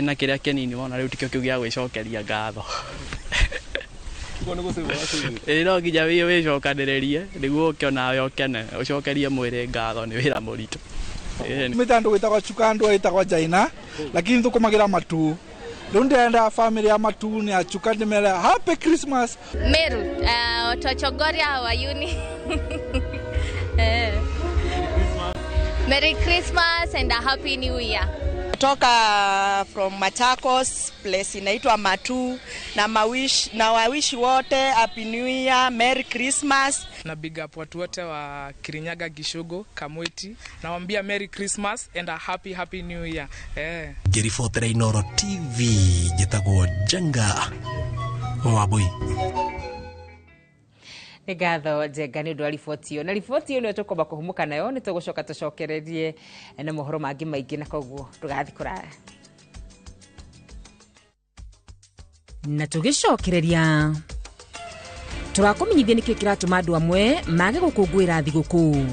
Speaker 16: na kĩrĩa kĩnini wona rĩu tikĩo kĩu gĩa gwĩcokeria ngatho. No nginya wĩcokanĩrĩrie nĩguo ũkĩona ũkene ũcokerie mwĩrĩ ngatho nĩ wĩra mũritũ.
Speaker 6: Mitandu gwĩtagwo Chuka andũ gwĩtagwo Jaina lakini tũkũmagĩra matu. Rĩu ndĩrenda family ya matu nĩ ya Chuka ndĩmere happy Christmas.
Speaker 20: Meru Tochogoria hawayuni. Merry Christmas and a happy new year.
Speaker 17: Natoka from Machakos, place inaitwa Matu, na wawishi wote Happy New Year, Merry Christmas.
Speaker 18: Na big up watu wote wa Kirinyaga, Gishogo, Kamweti. Nawaambia Merry Christmas and a happy New Year.
Speaker 28: Ngĩribotera Inooro TV njĩtagwo Jenga Wabui.
Speaker 3: Ngatho Jenga nĩ ũndũ wa riboti ĩyo. Na riboti ĩyo nĩ tũkũmba kũhumuka nayo, nĩ tũgũcoka tũcokererie na mohoro mangĩ maingĩ, na koguo ndũgathiĩ kũraya. Na tũgĩcokereria tũrakũmenyithia nĩkĩo kĩratũma andũ amwe mage gũkũngũĩra thigũkũ.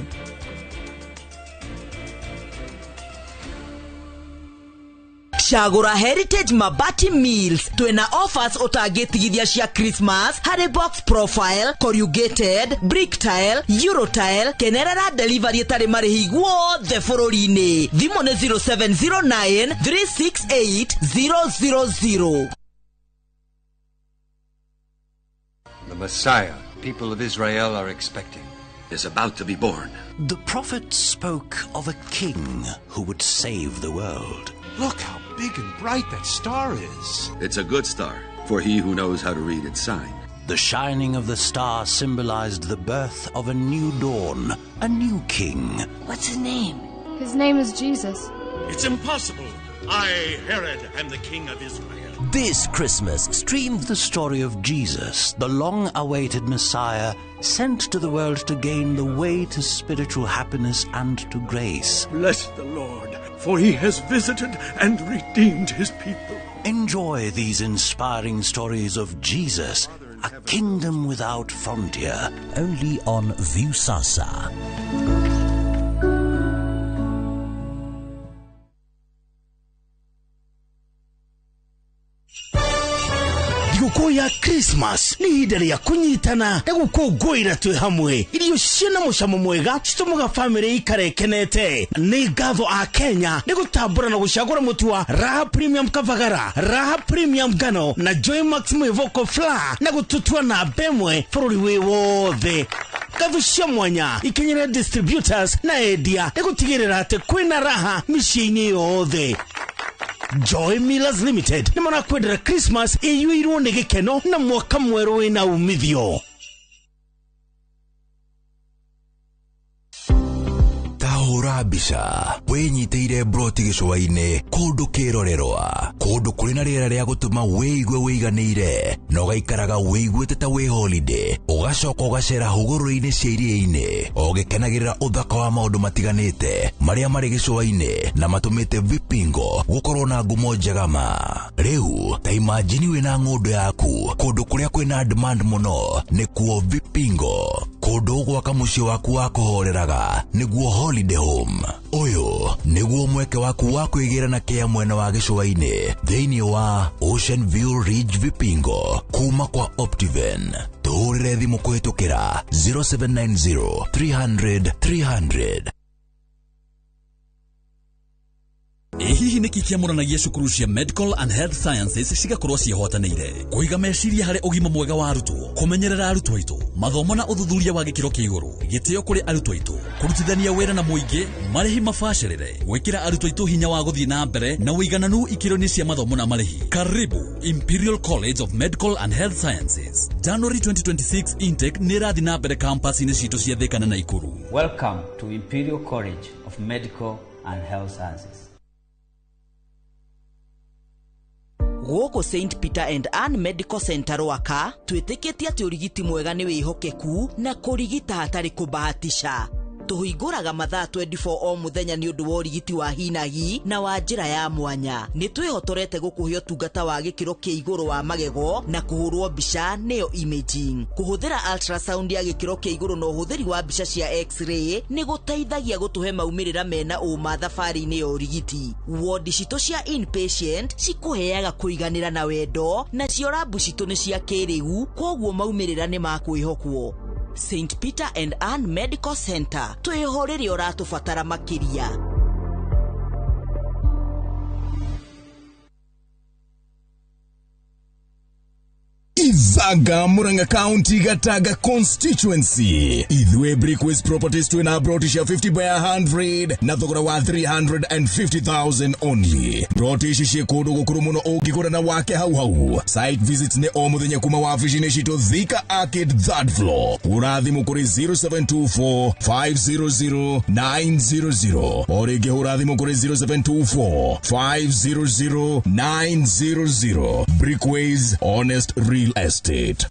Speaker 4: Chagura Heritage Mabati Mills twina offers utangĩtigithia cia Christmas harĩ box profile, corrugated, brick tile, euro tile, kenerera delivery tarĩ marĩhi guothe bũrũri-inĩ. Thimũ nĩ 0709 368 000.
Speaker 13: The Messiah people of Israel are expecting is about to be born.
Speaker 21: The prophet spoke of a king who would save the world.
Speaker 13: Look how big and bright that star is. It's a good star for he who knows how to read its sign.
Speaker 21: The shining of the star symbolized the birth of a new dawn, a new king.
Speaker 22: What's his name?
Speaker 23: His name is Jesus.
Speaker 13: It's impossible. I, Herod, am the king of Israel.
Speaker 21: This Christmas, stream the story of Jesus, the long-awaited Messiah, sent to the world to gain the way to spiritual happiness and to grace.
Speaker 13: Bless the Lord, for he has visited and redeemed his people.
Speaker 21: Enjoy these inspiring stories of Jesus, a kingdom without frontier, only on Viusasa.
Speaker 24: Thigũkũ ya Christmas nĩ ihinda rĩa kũnyitana na gũkũngũĩra twĩ hamwe. Irio ciĩna mũcamo mwega citũmaga family ikare ikenete. Nĩ ngatho a Kenya nĩ gũtambũra na gũcagũra mũtu wa Raha Premium Kavagara, Raha Premium Ngano na Joy Maximo Vocal Flour na gũtũtua na bemwe bũrũri wĩ wothe. Ngatho cia mwanya ikenyera distributors na endia nĩ gũtigĩrĩra atĩ kwĩna raha mĩciĩ-inĩ yothe. Joy Millers Limited nĩ marakwendera Christmas ĩiyũirwo nĩ gĩkeno na mwaka mwerũ wĩna umithio.
Speaker 25: Tahũra mbica wĩnyitĩire broti gĩcũa-inĩ kũndũ kĩrorerwa, kũndũ kũrĩ na rĩera rĩa gũtũma wĩigue wĩiganĩire na ũgaikaraga wĩiguĩte ta wĩ holiday, ũgacoka ũgacera hũgũrũrũ-inĩ cia iria-inĩ ũgĩkenagĩrĩra ũthaka wa maũndũ matiganĩte marĩa marĩ gĩcũa-inĩ na matũmĩte Vipingo gũkorwo na ngumo njega ma. Rĩu ta imagine wĩna ng'ũndũ yaku kũndũ kũrĩa kwĩna demand mũno nĩkuo Vipingo, kũndũ gwaka mũciĩ waku wa kũhoreraga nĩguo holiday home. Ũyũ nĩguo mweke waku wa kwĩgĩra na kĩa mwena wa gĩcũa-inĩ thĩinĩ wa Ocean View Ridge Vipingo kuma kwa Optiven. Tũhũrĩre thimũ kũhĩtũkĩra 0790 300 300.
Speaker 26: Hihi nĩkĩ kĩamũranagia cukuru cia Medical and Health Sciences cigakorwo ciĩhotanĩire kũiga meciria harĩ ũgima mwega wa arutwo, kũmenyerera arutwo aitũ, mathomo na ũthuthuria wa gĩkĩro kĩa igũrũ, gĩtĩo kũrĩ arutwo aitũ, kũrutithania wĩra na mũingĩ, marĩhi mabacĩrĩre, gwĩkĩra arutwo aitũ hinya wa gũthiĩ na mbere na ũigananu ikĩro-inĩ cia mathomo na marĩhi. Karibu Imperial College of Medical and Health Sciences. January 2026 intake nĩ ĩrathiĩ na mbere campus-inĩ citũ cia Thika na Naikuru.
Speaker 29: Welcome to Imperial College of Medical and Health Sciences.
Speaker 4: Gũkũ St. Peter and Ann Medical Center Rwaka twĩtĩkĩtie atĩ ũrigiti mwega nĩ wĩhokeku na kũrigita hatarĩ kũbahatisha. Tũhingũraga mathaa 24 o mũthenya nĩ ũndũ wa ũrigiti wa hinahi na wa njĩra ya mwanya. Nĩ twĩhotorete gũkũhe ũtungata wa gĩkĩro kĩa igũrũ wa magego na kũhũrwo mbica nĩyo imaging. Kũhũthĩra ultrasound ya gĩkĩro kĩa igũrũ na ũhũthĩri wa mbica cia x-ray nĩ gũteithagia gũtũhe maumĩrĩra mena ũma thabarĩ-inĩ ya ũrigiti. Wodi citũ cia inpatient cikũheaga kũiganĩra na wendo, na cio rabu citũ nĩ cia kĩrĩu, koguo maumĩrĩra nĩ makwĩhokwo. St. Peter and Ann Medical Center, twĩhorere ũratũbatara makĩria.
Speaker 1: Kizaga, Muranga County, Gataga constituency. Idwe Brickways Properties to an Brotisha 50 by 100. Nathogora 350,000 only. Brotisha kodo gokurumuno ogikora na wake hau. Site visits ne omuthenya kuma wafishi neshito Thika Arcade 3rd floor. Urathi mukuri 0724 500 900. Orege urathi mukuri 0724 500 900. Brickways, honest real estate.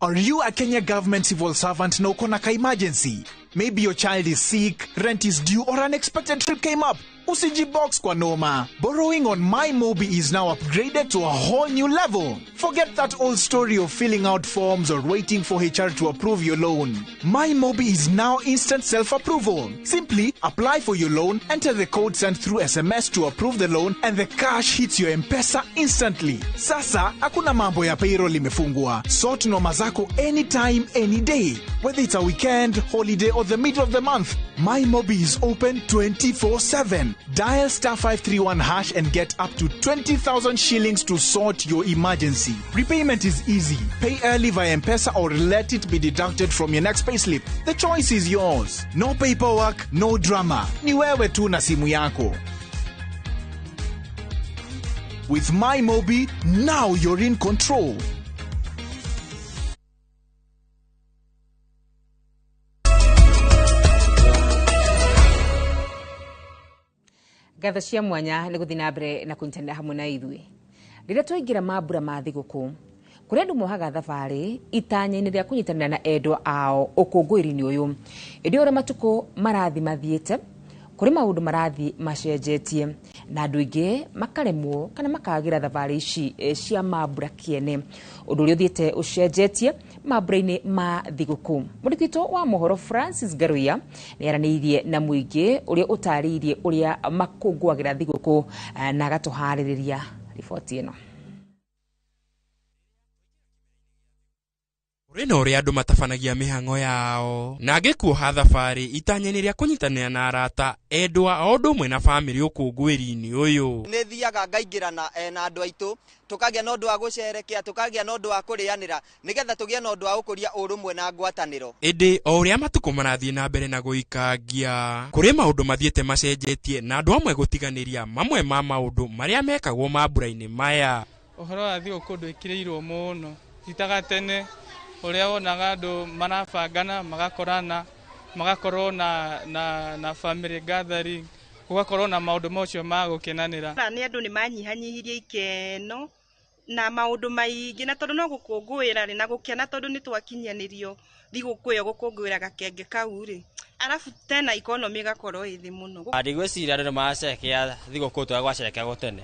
Speaker 2: Are you a Kenya government civil servant na uko na ka emergency? Maybe your child is sick, rent is due, or unexpected trip came up. Usijibox kwa noma. Borrowing on MyMobi is now upgraded to a whole new level. Forget that old story of filling out forms or waiting for HR to approve your loan. MyMobi is now instant self-approval. Simply apply for your loan, enter the code sent through SMS to approve the loan, and the cash hits your M-Pesa instantly. Sasa, hakuna mambo ya payroll imefungwa. Sort noma zako anytime, any day. Whether it's a weekend, holiday, or the middle of the month, MyMobi is open 24/7. Dial *531# and get up to 20,000 shillings to sort your emergency. Repayment is easy. Pay early via M-Pesa or let it be deducted from your next payslip. The choice is yours. No paperwork, no drama. Ni wewe tu na simu yako. With MyMobi, now you're in control.
Speaker 3: Gatho cia mwanya nĩ gũthiĩ na mbere na kũnyitanĩra hamwe na ithuĩ. Rĩrĩa twaingĩra mambura ma thigũkũ, kũrĩa andũ mohaga thabarĩ itanya-inĩ rĩa kũnyitanĩra na endwa ao ũkũngũĩri-inĩ ũyũ. Ĩndĩ ũrĩa matukũ marathi mathiĩte, kũrĩ maũndũ marathi macenjetie na andũ aingĩ makaremwo kana makagĩra thabarĩ ici cia mambura kĩene. Ũndũ ũrĩa ũthiĩte ũcenjetie mambura-inĩ ma thigũkũ. Mũndĩki witũ wa mohoro Francis Garuya nĩ aranĩirie na mũingĩ ũrĩa ũtarĩirie ũrĩa makũngũagĩra thigũkũ na agatũharĩrĩria riboti ĩno.
Speaker 5: Rĩna ũrĩa andũ matabanagia mĩhang'o yao na ngĩkuoha thabarĩ itanya-inĩ rĩa kũnyitanĩra na arata endwa o ũndũ ũmwe na bamĩrĩ ũkũngũĩri-inĩ ũyũ.
Speaker 7: Nĩ thiaga ngaingĩra na andũ aitũ tukagĩa na ũndũ wa gũcerekea, tukagĩa na ũndũ wa kũrĩanĩra nĩgetha tũgĩe na ũndũ wa gũkũria ũrũmwe na ngwatanĩro.
Speaker 5: Ĩndĩ o ũrĩa matukũ marathiĩ na mbere na gũikangia, kũrĩ maũndũ mathiĩte macenjetie na andũ amwe gũtiganĩria mamwe ma maũndũ marĩa mekagwo mambura-inĩ maya.
Speaker 8: Ũhoro wa thigũkũ ndwĩkĩrĩirwo mũno itaga tene ũrĩa wonaga andũ marabangana magakorana magakorwo na family gathering, gũgakorwo na maũndũ macio ma gũkenanĩra.
Speaker 17: Nĩ andũ nĩ manyihanyihirie ikeno na maũndũ maingĩ na tondũ no gũkũngũĩra na gũkena tondũ nĩ twakinyanĩrio thigũkũ ĩyo gũkũngũĩra gakenge kau rĩ, arabu tena economy ĩgakorwo ĩ thĩ mũno.
Speaker 9: Ndigwĩciria andũ nĩ macerekea thigũkũ twa gwacerekagwo tene.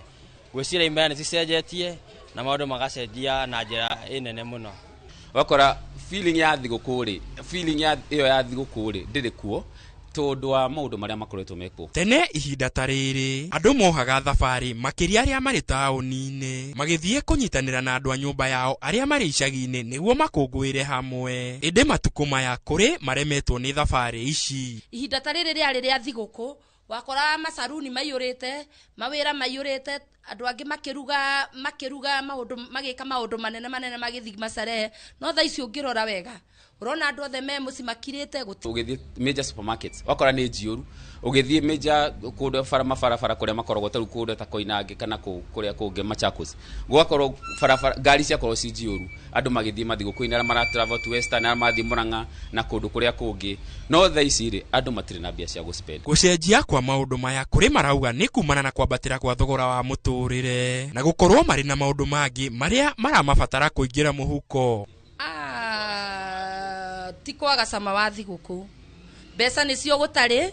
Speaker 9: Gwĩciria imera nĩ cicenjetie na maũndũ magacenjia na njĩra nene mũno.
Speaker 10: Wakora feeling ya thigũkũ rĩ, feeling ya ĩyo ya thigũkũ rĩ ndĩrĩ kuo tondũ wa maũndũ marĩa makoretwo mekwo.
Speaker 5: Tene ihinda ta rĩrĩ andũ mohaga thabarĩ makĩria arĩa marĩ taũni-inĩ magĩthiĩ kũnyitanĩra na andũ a nyũmba yao arĩa marĩ icagi-inĩ nĩguo makũngũĩre hamwe. Ĩndĩ matukũ maya kũrĩ maremetwo nĩ thabarĩ ici.
Speaker 22: Ihinda ta rĩrĩ rĩa thigũkũ wakora macaruni maiyũrĩte, mawĩra maiyũrĩte, andũ angĩ makĩruga maũndũ magĩka maũndũ manene magĩthiĩ macarehe. No thaa ici ũngĩrora wega urona andũ othe me mũci makirĩte
Speaker 10: ũgĩthiĩ major supermarkets wakora nĩ njiũru, ũgĩthiĩ major kũndũ mabarabara kũrĩa makoragwo tarũ kũndũ ta Koinange kana kũrĩa kũngĩ Machakos, gũgakorwo barabara ngari ciakorwo ci njiũru, andũ magĩthiĩ mathigũkũ-inĩ arĩa mara travel to Western arĩa mathiĩ Murang'a na kũndũ kũrĩa kũngĩ. No thaa ici rĩ andũ matirĩ na mbia cia gũspend.
Speaker 5: Gũcenjia kwa maũndũ maya kũrĩ marauga nĩ kumana na kwambatĩra kwa thogora wa mũtũrĩre na gũkorwo marĩ na maũndũ mangĩ marĩa maramabatara kũingĩra mũhuko.
Speaker 22: Ti kwaga cama wa thigũkũ, mbeca nĩcio gũtarĩ.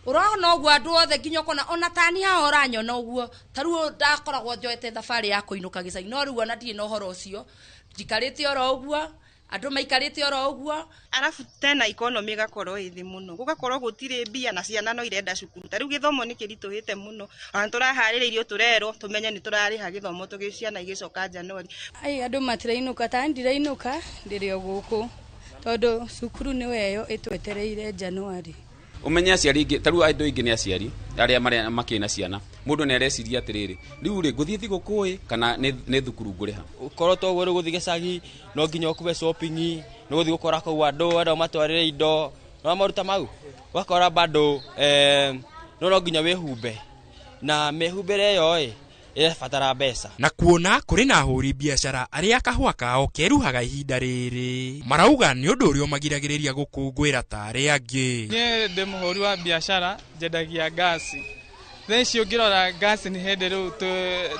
Speaker 22: Ũrona ũguo andũ othe nginya ũkona ona tani hao ũranyona ũguo tarũ ndakoragwo njoete thabarĩ ya kũinũka gĩcagi, no rĩu ona ndirĩ na ũhoro ũcio, njikarĩte oro ũguo andũ maikarĩte oro ũguo.
Speaker 17: Arabu tena economy ĩgakorwo ĩ thĩ mũno, gũgakorwo gũtirĩ mbia na ciana no irenda cukuru. Tarĩu gĩthomo nĩ kĩritũhĩte mũno, ona tũraharĩrĩirio tũrerwo tũmenye nĩ tũrarĩha gĩthomo tũgĩ ciana igĩcoka January.
Speaker 27: Andũ matirainũka, ta ndirainũka ndĩrĩ o gũkũ tondũ cukuru nĩ weyo ĩtwetereire January.
Speaker 10: Umenya aciari ingi taru andu ingi ni aciari aria makina ciana mundu ni areciria atiriri riu ri guthie thigukui kana ni thukuru nguriha
Speaker 9: ukorwo to gwe guthie gicagi no nginya ukube shopping no guthie gukora kau andu matwarire indo no maruta mau wakora bado no nginya wihumbe na mehumbere yo fatara mbeca
Speaker 5: na kuona kuri na huri biashara aria kahua kao keruhaga ihinda riri marauga ni undu urio magiragiriria gukungwira tare angi
Speaker 8: nie de muhuri wa biashara jedagia gasi theci ungirora gasi ni hende ru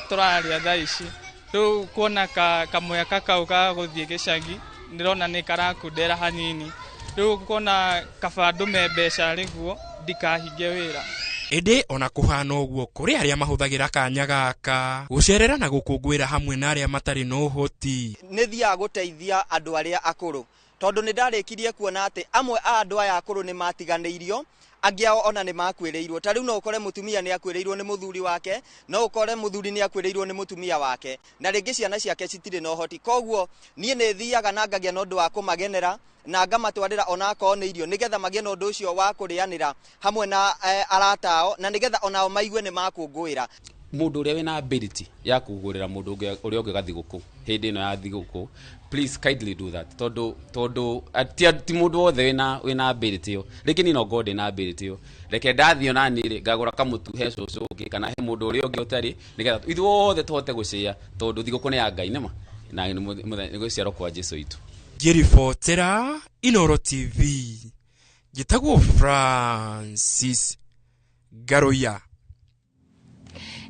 Speaker 8: turaria thaici ru kuona kamoya kakau ka guthie gicagi ndirona ni karakundera hanini ru kuona kabandu mbeca riguo ndikahinge wira
Speaker 5: ende ona kuhana uguo kuri aria mahuthagira kanya gaka gucerera na gukungwira hamwe na aria matari no hoti
Speaker 7: ni thia guteithia andu aria akuru tondu ni ndarikirie kuona ati amwe a andu aya akuru ni matiganeirio angi ao ona ni makwireirwo tariu no ukore mutumia ni akwireirwo ni muthuri wake no ukore muthuri ni akwireirwo ni mutumia wake na ringi ciana ciake citire no hoti koguo nie ni thiaga na ngagia no ndu wa kumagenera na ngamatwarira ona ko ni irio nigetha magie no ndu ucio wa kurianira hamwe na aratao na nigetha onao maigue ni makungwira
Speaker 10: mundu uria wina ability ya kugurira mundu uria ungi gathiguku hindi no ya thiguku please kindly do that todo ti mundu wothe wina ability yo lekini no god na ability yo reke ndathio na nire ngagura kamutu he cucu ungi kana he mundu uria ungi utari nigetha ithu wothe tuhote gucia tondu thiguku ni ya Ngai nima na ni guciaro kwa Jesu itu
Speaker 5: Giribotera Inoro TV gitagwo Francis Garoya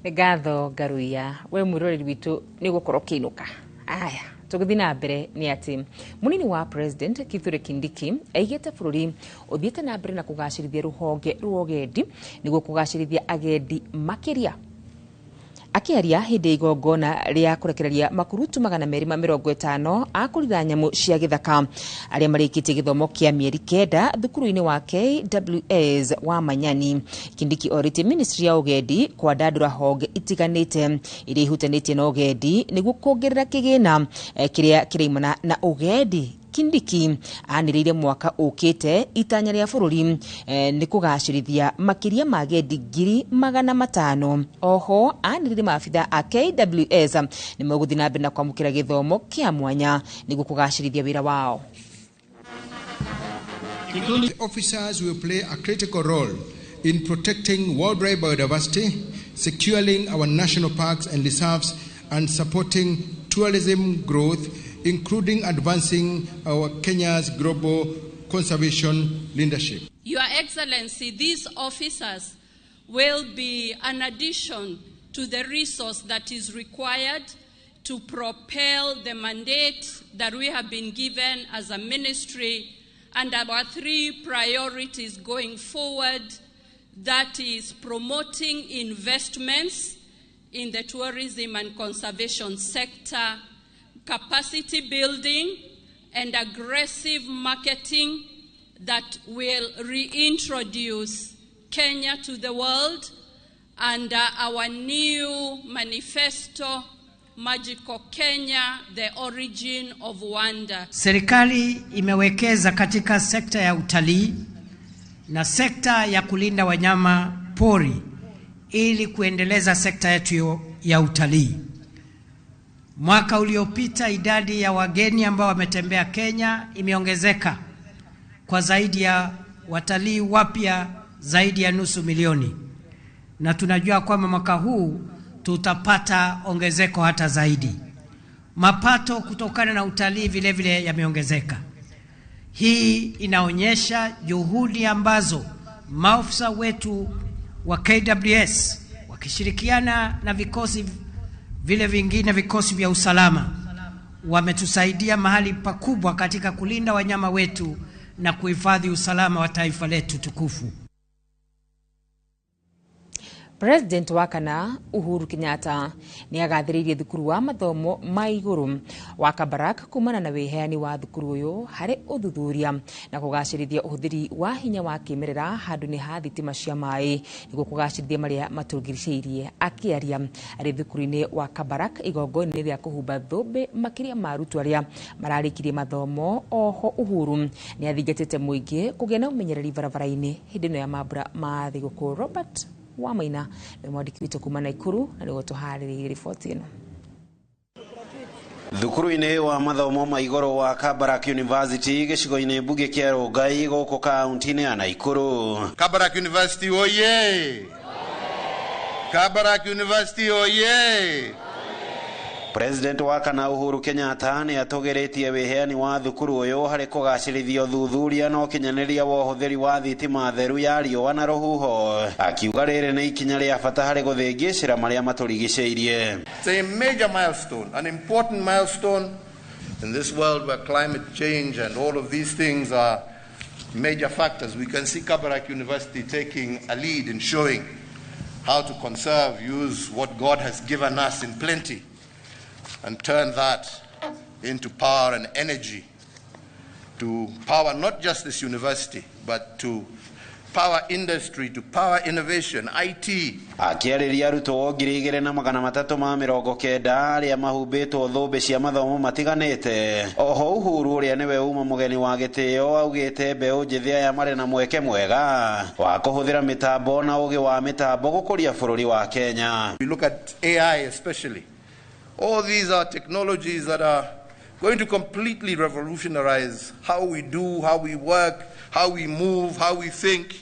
Speaker 3: Gatho Garuya we mwiroreri witu ni gukorwo kinuka aya tuguthii na mbere ni ati munini wa president Kithure Kindiki aigite bururi uthiite na mbere na kugacirithia ruhonge ruogendi niguo kugacirithia agendi makiria akiaria hindi igongona ria kurekereria makurutu 250 akurira nyamu cia githaka aria marikitie githomo kia mieri 9 thukuru-ini wa KWS wa Manyani. Kindiki orite ministry ya ugendi kwa dadura honge itiganite iria ihutanitie na ugendi niguo kuongerera kigina kiria kiraimana na ugendi. Kindiki aniriire mwaka ukite itanya ria bururi ni kugacirithia makiria magendi 500,000. Oho aniriire maafitha a KWS ni moguthi na mbere na kwamukira githomo kia mwanya niguo kugacirithia wira wao.
Speaker 6: The officers will play a critical role in protecting worldwide biodiversity, securing our national parks and reserves, and supporting tourism growth, including advancing our Kenya's global conservation leadership.
Speaker 11: Your Excellency, these officers will be an addition to the resource that is required to propel the mandate that we have been given as a ministry and our 3 priorities going forward, that is promoting investments in the tourism and conservation sector, capacity building, and aggressive marketing that will reintroduce Kenya to the world under our new manifesto, Magical Kenya, the origin of wonder.
Speaker 12: Serikali imewekeza katika sekta ya utalii na sekta ya kulinda wanyama pori ili kuendeleza sekta yetu ya utalii. Mwaka uliopita idadi ya wageni ambao wametembea Kenya imeongezeka kwa zaidi ya watalii wapya zaidi ya 500,000. Na tunajua kwamba mwaka huu tutapata ongezeko hata zaidi. Mapato kutokana na utalii vile vile yameongezeka. Hii inaonyesha juhudi ambazo maafisa wetu wa KWS wakishirikiana na vikosi vile vingine vikosi vya usalama wametusaidia mahali pakubwa katika kulinda wanyama wetu na kuhifadhi usalama wa taifa letu tukufu.
Speaker 3: President wa kana Uhuru Kenyatta ni agathiririe thukuru wa mathomo ma iguru wa Kabarak kumana na weheani wa thukuru uyu hari uthuthuria na kugacirithia uhuthiri wa hinya wa kimerera handu ni ha thitima cia mai niguo kugacirithia maria matugiriceirie akiaria ari thukuru-ini wa Kabarak igongoni ria kuhumba thumbi makiria marutu aria mararikirie mathomo. Oho Uhuru ni athingatite muingi kugia na umenyereri barabara-ini hindi no ya mambura ma thiguku. Robert Wamaina ni mwandiki witu kuma Naikuru na nigo tuhaririire riboti ino.
Speaker 13: Thukuru-ini wa mathomo ma iguru wa Kabarak University gicigo-ini mbuge kia Rongai guku kaunti-ini ya Naikuru.
Speaker 14: Kabarak University oye! Kabarak University oye!
Speaker 13: President wa kana Uhuru Kenyatta ni atogeretie weheani wa thukuru uyu hari kugacirithia uthuthuria no kinyaneria wa uhuthiri wa thitima theru ya riũa na rũhuho. Akiuga rĩrĩ nĩ ikinya rĩa bata hari guthingicira maria maturigiceirie.
Speaker 14: It's a major milestone, an important milestone in this world where climate change and all of these things are major factors. We can see Kabarak University taking a lead in showing how to conserve, use what God has given us in plenty, and turn that into power and energy to power not just this university, but to power industry, to power innovation, IT.
Speaker 13: Akiarĩria arutwo 2,390 arĩa mahumbĩtwo thũmbĩ cia mathomo matiganĩte. Oho Uhuru ũrĩa nĩwe uma mũgeni wa gĩtĩo augĩte mbeũ njĩthĩ aya marĩ na mweke mwega wa kũhũthĩra mĩtambo na ũgĩ wa mĩtambo gũkũria bũrũri wa Kenya.
Speaker 14: We look at AI especially. All these are technologies that are going to completely revolutionize how we do, how we work, how we move, how we think.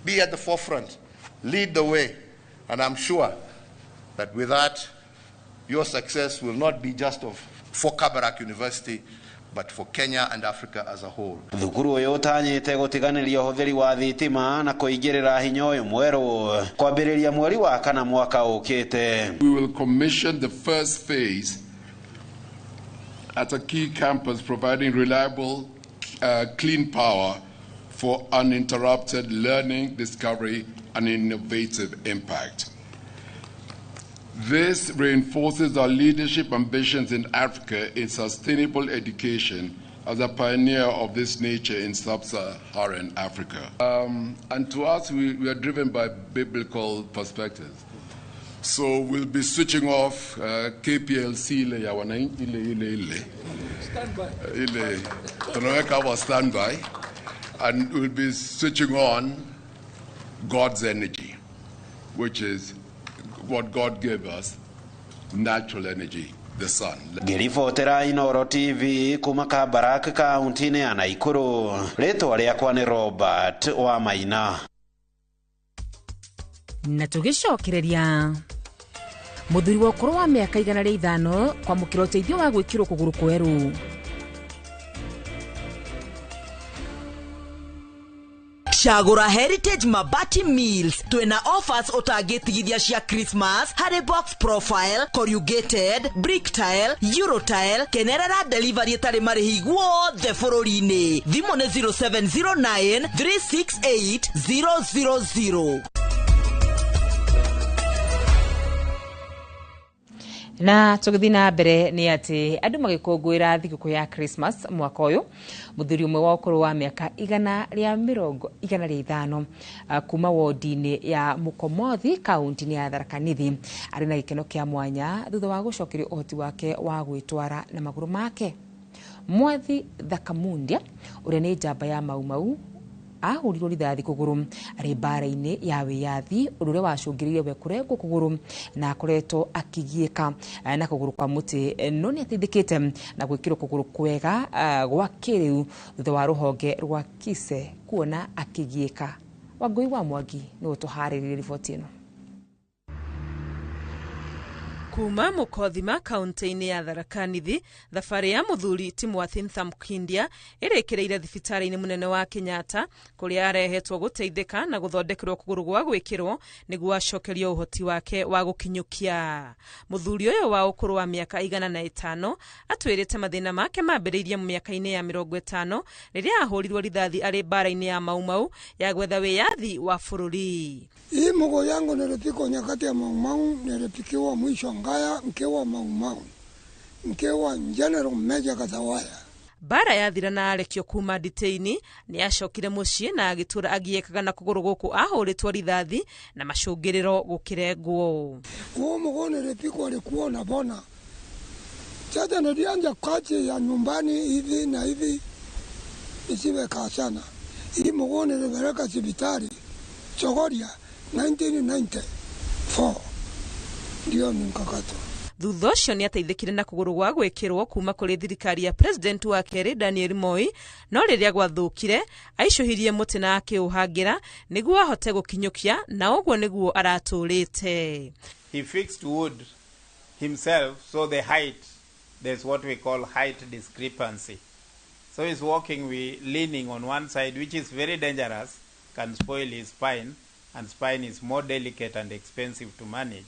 Speaker 14: Be at the forefront, lead the way, and I'm sure that with that, your success will not be just for Kabarak University, but for Kenya and Africa as a whole.
Speaker 13: Thukuru uyu utanyite gutiganiria uhuthiri wa thitima na kuingirira hinya uyu mweru kwambiriria mweri wa kana mwaka ukite.
Speaker 15: We will commission the first phase at a key campus providing reliable, clean power for uninterrupted learning, discovery, and innovative impact. This reinforces our leadership ambitions in Africa in sustainable education as a pioneer of this nature in sub-Saharan Africa. And to us, we are driven by biblical perspectives. So we'll be switching off KPLC standby, and we'll be switching on God's energy, which is what God gave us, natural energy, the sun.
Speaker 13: Ngiribotera Inooro TV kuma Kabarak kaunti-ini ya Naikuru. Rĩtwa rĩakwa nĩ Robert Wamaina.
Speaker 3: Na tugicokereria muthuri wa ukuru wa miaka 105 kwa mukiro teithio wa gwikirwo kuguru kweru.
Speaker 4: Shagura Heritage Mabati Mills twina offers otagetigithia cia Christmas hari box profile, corrugated, brick tile, euro tile, kenerera delivery tari marihi guothe bururi-ini. Thimo ni 0709 368 000.
Speaker 3: Na tugithii na mbere ni ati andu magikungwira thiguku ya Christmas mwaka uyu. Muthuri umwe wa ukuru wa miaka 105 kuma wodi-ini ya Mukomothi kaunti-ini ya Tharaka Nithi ari na gikeno kia mwanya thutha wa gucokerio uhoti wake wa gwitwara na maguru make. Mwathi Thakamundia uria ni njamba ya Maumau ahurirwo rithathi kuguru ari mbara-ini ya wiyathi undu uria wacungiririe we kurengwo kuguru na akoretwo akigieka na kuguru kwa muti no ni ateithikite na gwikirwo kuguru kwega gwa kiriu thutha wa ruhonge rwa Kise kuona akigieka. Wangui wa Mwangi ni utuhariririe riboti ino.
Speaker 16: kuma Mukothima kaunti-ini ya Tharaka Nithi, thabari ya muthuri Timothy Nthamkindia irekereire thibitari-ini munene wa Kenyatta kuria arehetwo guteithika na guthondekerwo kuguru gwa gwikirwo niguo acokerio uhoti wake wa gukinyukia. Muthuri uyu wa ukuru wa miaka 105 atwirite mathina make mambiriirie mu miaka-ini ya 50 riria ahurirwo rithathi ari bara-ini ya Maumau ya gwetha wiyathi wa bururi.
Speaker 18: Hii mgo yangu nilipikwa nyakati ya Maumau, nilipikiwa mwisho Ngaya, mkewa Maumau, mkewa General Major Kathawaya.
Speaker 16: Bara yathira na arekio kuma nditeini ni acokire mucii na agitura agiekaga na kuguru guku ahuritwo rithathi na macungiriro gukirengwo.
Speaker 18: Huo mgo nilipikwa alikuwa na bona. Sasa nilianza kazi ya nyumbani hivi na hivi isiwe kasana. Hii mgo nilipeleka hospitali Chogoria 1994 ndio mkakato.
Speaker 16: Thutha ucio ni ateithikire na kuguru gwa gwikirwo kuma kuri thirikari ya president wa keri Daniel Moi, no riria gwathukire aicuhirie muti na akiuhangira niguo ahote gukinyukia na uguo niguo araturite.
Speaker 19: He fixed wood himself, so the height, there's what we call height discrepancy. So he's walking leaning on one side, which is very dangerous, can spoil his spine, and spine is more delicate and expensive to manage.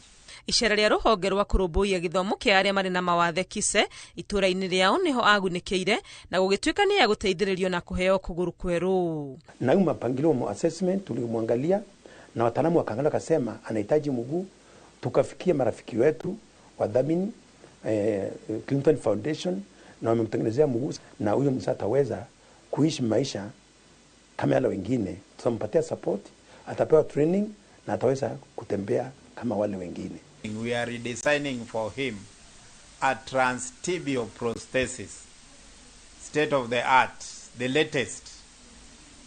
Speaker 16: Icera ria ruhonge rwa kurumbuia githomo kia aria mari na mawathe Kise itura-ini riao niho agunikiire na gugituika ni ya guteithiririo na kuheo kuguru kweru.
Speaker 20: Na mapangilio mu assessment tulimwangalia na wataalamu wakaangalia kasema anahitaji mguu, tukafikia marafiki wetu wadhamini Clinton Foundation na wamemtengenezea mguu, na huyo msasa ataweza kuishi maisha kama wale wengine. Tutampatia support, atapewa training na ataweza kutembea kama wale wengine.
Speaker 19: We are redesigning for him a transtibial prosthesis, state of the art, the latest,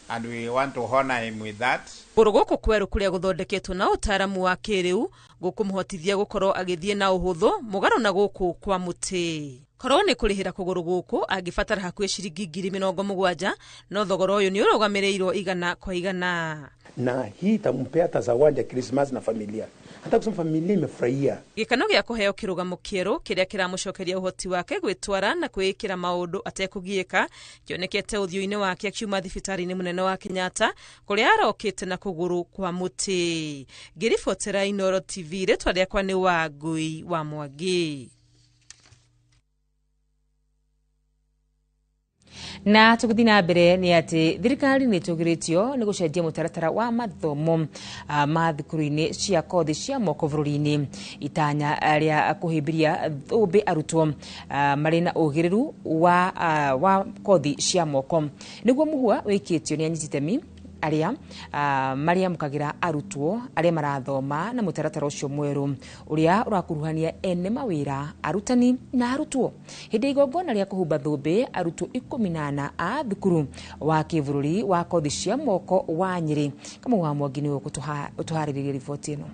Speaker 19: and we want to honor him with that.
Speaker 16: Guruguku kweru kuria guthondeketwo na utaaramu wa kiriu gukumuhotithia gukorwo agithie na uhuthu mugaru na guku kwa muti. Korwo ni kurihira kuguru guku agifatara hakuhe ciringi 70,000, no thogoro uyu ni urugamirirwo igana kwa igana.
Speaker 20: Na hii itampea zawadi ya Christmas na familia. Hata kusema familia imefurahia.
Speaker 16: Gikano gya kuheo kirugamo kieru kiria kiramucokeria uhoti wake gwitwara na kwikira maundu atekugieka kionekete uthio-ini wake akiuma thibitari-ini munene wa Kenyatta kuria arokite na kuguru kwa muti. Ngiribotera Inooro TV ritwa riakwa ni Wangui wa Mwangi. Na tukuthina mbere ni ati thirikari ni tugiritio ni gucenjia mutaratara wa mathomo ma thukuru-ini cia kothi cia moko bururi-ini itanya ria kuhimbiria thumbi arutwo mari na ugiriru wa kothi cia moko niguo muhua wikitio ni anyititemi aria maria mukagira arutwo aria marathoma na mutaratara ucio mweru uria urakuruhania ene mawira arutani na arutwo hindi igongona ria kuhumba thumbi arutwo 14 a thukuru wa kibururi wa kothi cia moko wa Nyeri kama wa Mwangi ni utuhaririria riboti ino.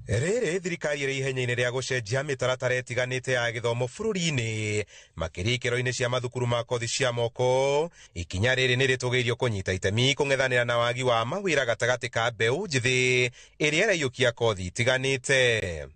Speaker 21: Rere thirikari iri ihenya-ini ria gucenjia mitaratara itiganite ya githomo bururi-ini makiri ikero-ini cia mathukuru ma kothi cia moko. Ikinya riri ni ritugeirio kunyita itemi kung'ethanira na wagi wa mawira gatagati ka mbeu njithi iria iraiyukia kothi itiganite.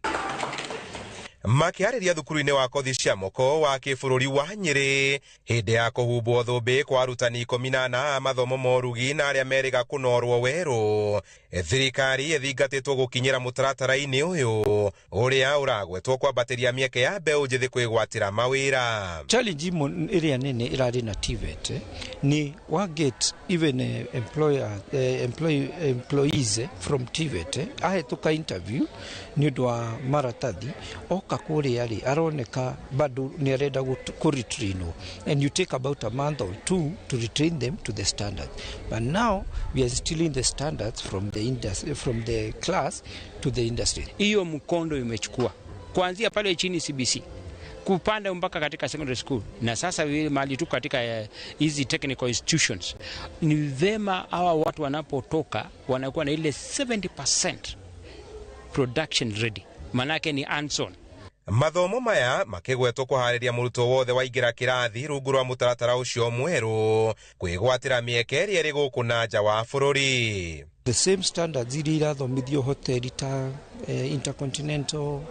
Speaker 21: Makiariria thukuru-ini wa kothi cia moko wa kibururi wa Nyeri hindi ya kuhumbwo thumbi kwa arutani 14 a mathomo morugi na aria meriga kunorwo weru. Thirikari ithingatitwo gukinyira mutaratara-ini uyu uria uragwetwo kwambatiria mieke ya mbeu njithi kwigwatira mawira.
Speaker 23: Challenge iria nene irari na TVET ni wa get even employees from TVET ahetuka interview ni ndwa maratathi oka kuri ari aroneka bado ni arenda ku retrain, and you take about a month or two to retrain them to the standard, but now we are still in the standards from the industry, from the class to the industry.
Speaker 24: Hiyo mkondo imechukua kuanzia pale chini CBC kupanda mpaka katika secondary school, na sasa vile mali tu katika hizi technical institutions. Ni vema hawa watu wanapotoka wanakuwa na ile 70% production ready, manake ni hands-on.
Speaker 21: Mathomo maya makigwetwo kuhariria murutwo wothe waingira kirathi rungu rwa mutaratara ucio mweru kwigwatira mieke iri guku na nja wa bururi.
Speaker 23: The same standards iria irathomithio hoteli ta Intercontinental,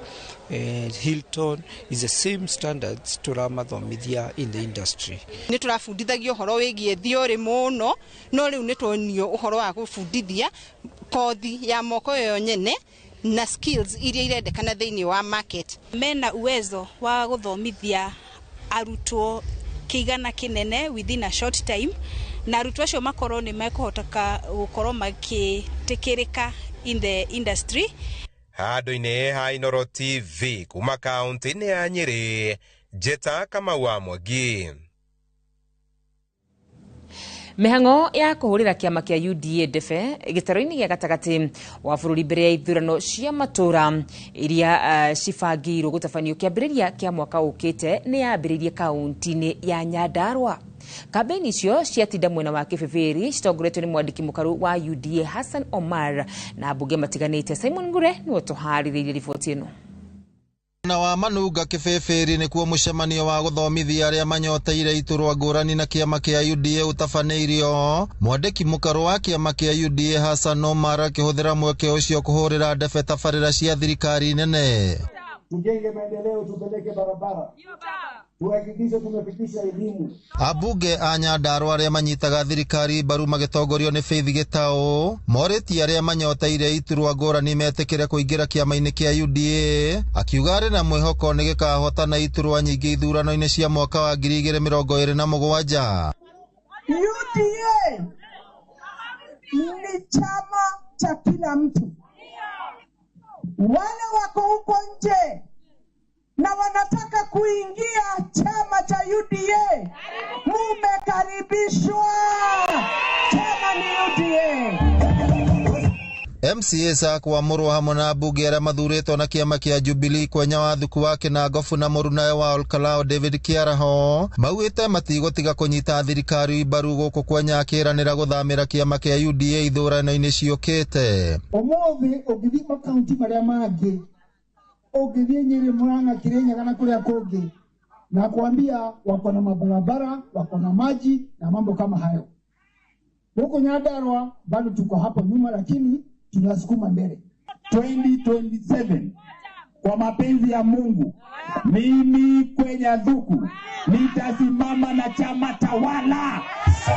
Speaker 23: Hilton is the same standards turamathomithia in the industry.
Speaker 1: Ni turafundithagio uhoro wigie theory muno no riu ni tuonio uhoro wa gufundithia kothi ya moko yo nyene na skills iria irendekana thiini wa market.
Speaker 2: Mena uwezo wa guthomithia arutwo kigana kinene within a short time, na arutwo acio makorwo ni mekuhotaka gukorwo makitikirika in the industry.
Speaker 21: Handũ-inĩ ha Inooro TV kuma kaunti-inĩ ya Nyeri, Njeta Kamau wa Mwangi.
Speaker 3: Mihango ya kuhurira kiama kia UDA ndefe gitaro-ini gia gatagati wa bururi mbere ya ithurano cia matura iria cibangirwo gutabanio kiambiriria kia mwaka ukite ni yambiririe kaunti-ini ya Nyandarua. Kampeni icio ciatinda mwena wa Kibibiri citongoretwo ni mwandiki mukaru wa UDA Hassan Omar na ambunge matiganite. Simon Ngure niwe tuhaririirie riboti ino.
Speaker 17: Na wa Manunga Kibibiri ni kuo mucemanio wa guthomithia aria manyoteire iturwa ngurani na kiama kia UDA utabaneirio. Mwandiki mukaru wa kiama kia UDA Hassan Omar akihuthira mweke ucio kuhurira ndefe tabarira cia thirikari nene.
Speaker 22: Tujenge maendeleo, tupeleke barabara, tuhakikishe tumefikisha elimu.
Speaker 17: Abunge a Nyandarua aria manyitaga thirikari mbaru magitongorio ni Faith Gitau moreti aria manyoteire iturwa ngurani metikire kuingira kiama-ini kia UDA, akiuga ari na mwihoko ni gikahotana iturwa nyingi ithurano-ini cia mwaka wa 2027.
Speaker 22: UDA ni chama cha kila mtu. Wale wako huko nje na wanataka kuingia chama cha UDA, mumekaribishwa. Chama ni UDA.
Speaker 17: MCA Sakwa Muru hamwe na abunge aria mathuritwo na kiama kia Jubilee kwenya wathuku wake na Gofu na Murunae wa Olkalao David Kiaraho mauite matigutiga kunyita thirikari mbaru guku kwenya akiranira guthamira kiama kia UDA ithurano-ini ciukite.
Speaker 22: Omothi ugithima kaunti maria mangi, ugithie Nyeri, Murang'a, Kirinyaga na kuria kungi, na kuambia wako na mabarabara, wako na maji na mambo kama hayo. Huko Nyandarua bado tuko hapo nyuma, lakini tunasukuma mbele. 2027 kwa mapenzi ya Mungu, mimi kwenye dhuku nitasimama na chama tawala.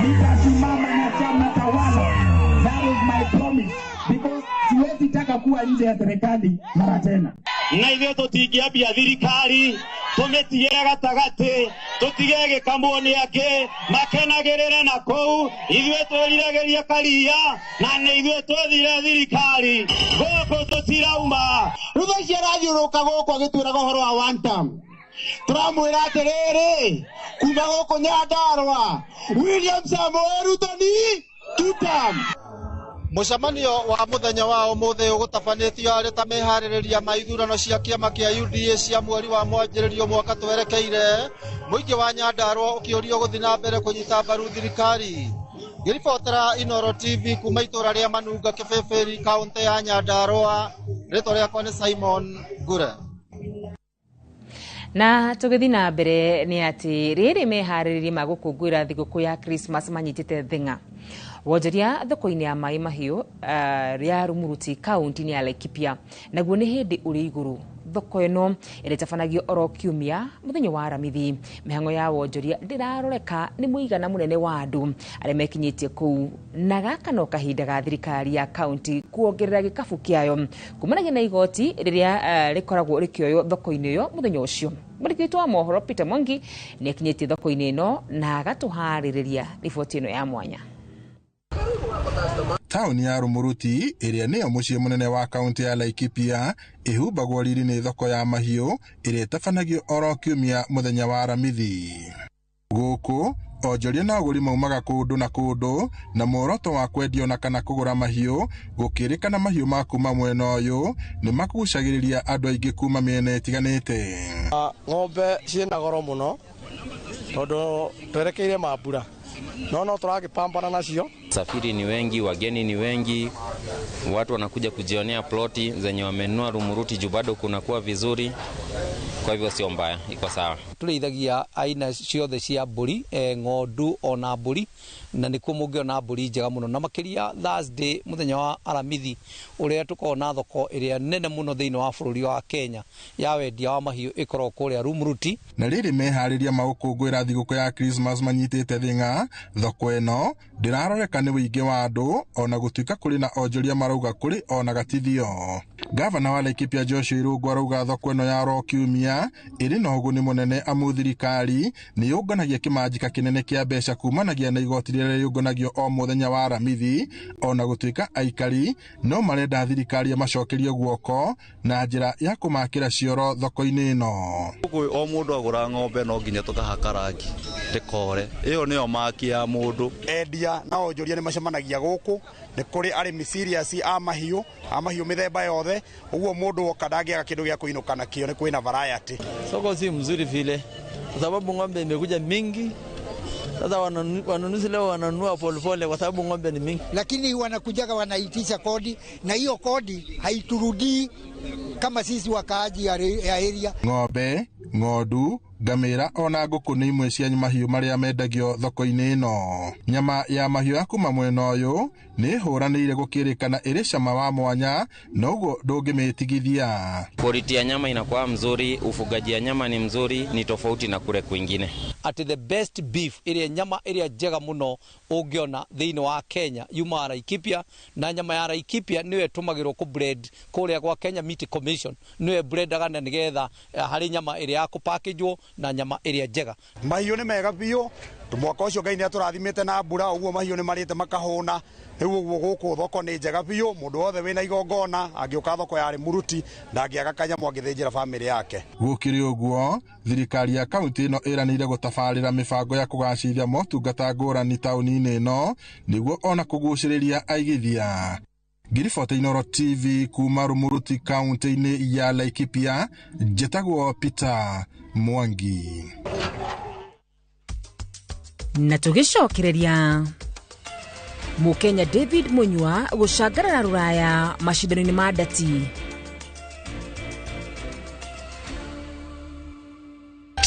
Speaker 22: Nitasimama na chama tawala. That is my promise, because siwezi taka kuwa nje ya serikali mara tena.
Speaker 25: Na hivyo tutigiambia thirikari tumetigire gatagati, tutigege kambuni yake makenagirire na kou ithwe twirirageria karia na ne ithwe twithire thirikari goko tutirauma.
Speaker 22: Rutha cia rathiuruka goko agitwiraga horo wa one term. Turamwira atiriri kuma goko Nyandarua William Samoei Ruto ni two term.
Speaker 17: Mucemanio wa muthenya wa umuthi ugutabanitio ari ta mehaririria maithurano cia kiama kia UDA cia mweri wa mwanjiririo mwaka twerekeire, muingi wa Nyandarua ukiurio guthi na mbere kunyita mbaru thirikari. Ngiribotera Inooro TV kuma itura ria Manunga Kibibiri kaunti ya Nyandarua, ritwa riakwa ni Simon Ngure.
Speaker 3: Na tugithi na mbere ni ati riri mehaririria magukungwira thiguku ya Christmas manyitite thinga. Wonjoria thoko-ini ya mai mahiu ria Rumuruti kaunti-ini ya Laikipia naguo ni hindi uri iguru. Thoko ino iritabanagio oro kiumia muthenya wa Aramithi. Mihango ya wonjoria ndiraroreka ni muigana munene wa andu aria mekinyitie kuu na gaka no kahinda ga thirikari ya kaunti kuongerera gikabu kiayo kumanagia na igoti riria rikoragwo rikioyo thoko-ini yo muthenya ucio. Murikitwa wa mohoro Peter Mwangi ni akinyitie thoko-ini ino na agatuhaririria riboti ino ya mwanya.
Speaker 26: Tauni ya Rumuruti iria niyo muciĩ munene wa kaunti ya Laikipia ihumbagwo riri ni thoko ya mahiũ iria itabanagio oro kiumia muthenya wa Aramithi. Guku onjoria na agũri maumaga kũndũ na kũndũ na muoroto wa kwendio na kana kũgũra mahiũ gũkĩrĩkana mahiũ ma kuma mwena ũyũ nĩ makugucagĩrĩria andũ aingĩ kuma mĩena ĩtiganĩte.
Speaker 27: Ng'ombe ciĩna goro mũno tondũ twerekeire mambura. No tunakipambana nacio.
Speaker 28: Safiri ni wengi, wageni ni wengi, watu wanakuja kujionea ploti zenye wamenunua Rumuruti juu bado kunakuwa vizuri, kwa hivyo sio mbaya, iko sawa.
Speaker 23: tureithagia aina ciothe cia mburi ng'ondu ona mburi na nikuo mungiona mburi njega muno na makiria Thursday muthenya wa aramithi uria tukona thoko iria nene muno thiini wa bururi wa Kenya ya wendia wa mahiu ikoro kuria Rumuruti.
Speaker 26: Na riri mehariria magukungwira thiguku ya Christmas manyitite thinga thoko eno ndiraroreka ni wingi wa andu ona gutuika kuri na onjoria marauga kuri ona gatithio. Gavana wa Laikipia Joshua Irungu arauga thoko eno ya Rokiumia iri na uguni munene amu thirikari ni yunganagia kimanjika kinene kia mbeca kumanagia na igoti riria yunganagio o muthenya wa aramithi ona gutuika aikari no marenda thirikari amacokerie guoko na njira ya kumakira cioro thoko-ini ino.
Speaker 5: O mundu agura ng'ombe no nginya tukahaka rangi ndikore iyo niyo maki ya mundu.
Speaker 6: Endia na onjoria ni macemanagia guku ni kuri arimi serious a mahiu mithemba yothe uguo mundu woka ndagiaga kindu gia kuinuka nakio ni kwina variety.
Speaker 5: Soko si mzuri vile kwa sababu ng'ombe imekuja mingi. Sasa wanunuzi leo wananunua polepole kwa sababu ng'ombe ni mingi,
Speaker 7: lakini wanakujaga wanaitisha kodi na hiyo kodi haiturudii kama sisi wakaaji ya area.
Speaker 26: Ng'ombe, ng'ondu, ngamira ona nguku ni imwe cia mahiu maria mendagio thoko-ini ino. Nyama ya mahiu ya kuma mwena uyu ni huranire gukirikana iri cama wa mwanya noguo ndungimetigithia.
Speaker 28: Quality ya nyama inakuwa mzuri, ufugaji ya nyama ni mzuri, ni tofauti na kule kwingine.
Speaker 23: At the best beef iri nyama iri njega muno ungiona thiini wa Kenya yuma Laikipia, na nyama ya Laikipia niwe tumagirwo ku bread kuria kwa Kenya Meat Commission niwe breadaga na nigetha hari nyama iri ya ku package na nyama iri njega.
Speaker 6: Mahiu ni mega biu mwaka ucio Ngai ni aturathimite na mbura uguo mahiu ni marite makahuna riu uguo guku thoko ni njega biu mundu wothe wina igongona angiuka thoko ya Rumuruti ndangiaga kanyamu angithinjira family yake.
Speaker 26: Gukiri uguo thirikari ya kaunti ino iranire gutabarira mibango ya kugacithia motungata ngurani tauni-ini ino niguo ona kuguciriria aigithia. Giriboti Inooro TV kuma Rumuruti kaunti-ini ya Laikipia, njitagwo Peter Mwangi.
Speaker 16: Na tugicokereria Mukenya David Munywa gucangarara ruraya mashindano-ini ma ndati.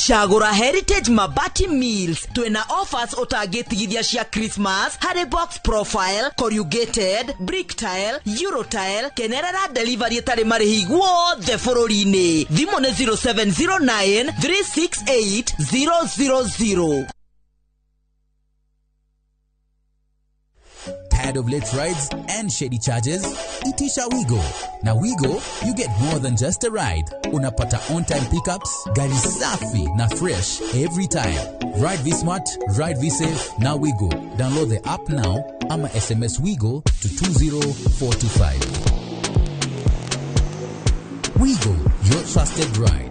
Speaker 4: Chagura Heritage Mabati Mills twina offers utagitigithia cia Christmas hari box profile, corrugated, brick tile, euro tile, kenerera delivery etari marihi guothe bururi-ini. Thimu ni 0709 368 000.
Speaker 8: Tired of late rides and shady charges? Itisha Wigo. Na Wigo, you get more than just a ride. Unapata on-time pickups, gari safi na fresh every time. Ride V-Smart, ride V-Safe, na Wigo. Download the app now, ama SMS Wigo to 20425. Wigo, your trusted ride.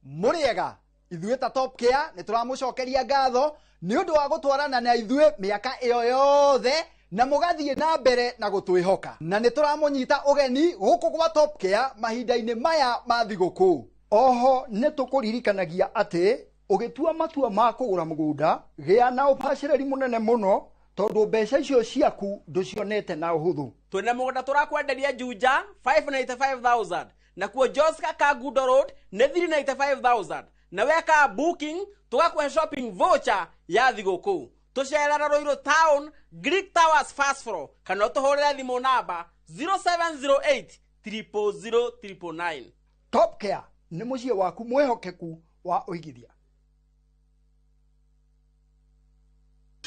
Speaker 9: Muriega ithuĩ ta Top Care nĩ tũramũcokeria ngatho nĩ ũndũ wa gũtwarana na ithuĩ mĩaka ĩyo yothe na mũgathiĩ na mbere na gũtwĩhoka, na nĩ tũramũnyita ũgeni gũkũ gwa Top Care mahinda-inĩ maya ma thigũkũ. Oho nĩ tũkũririkanagia atĩ ũgĩtua matua ma kũgũra mũgũnda gĩa na ũbacĩrĩri mũnene mũno tondũ mbeca icio ciaku ndũcionete na ũhũthũ.
Speaker 10: Twĩna mũgũnda tũrakwenderia Juja 595,000 na kuo Joska Kagudo Road nĩ 395,000 na weka booking tugakũhe shopping voucher ya thigũkũ. Tũcerera Ruiru Town Greek Towers first floor kana tũhũrĩre thimũ namba 0708 000 999.
Speaker 9: Top Care nĩ mũciĩ waku mwĩhokeku wa ũigithia.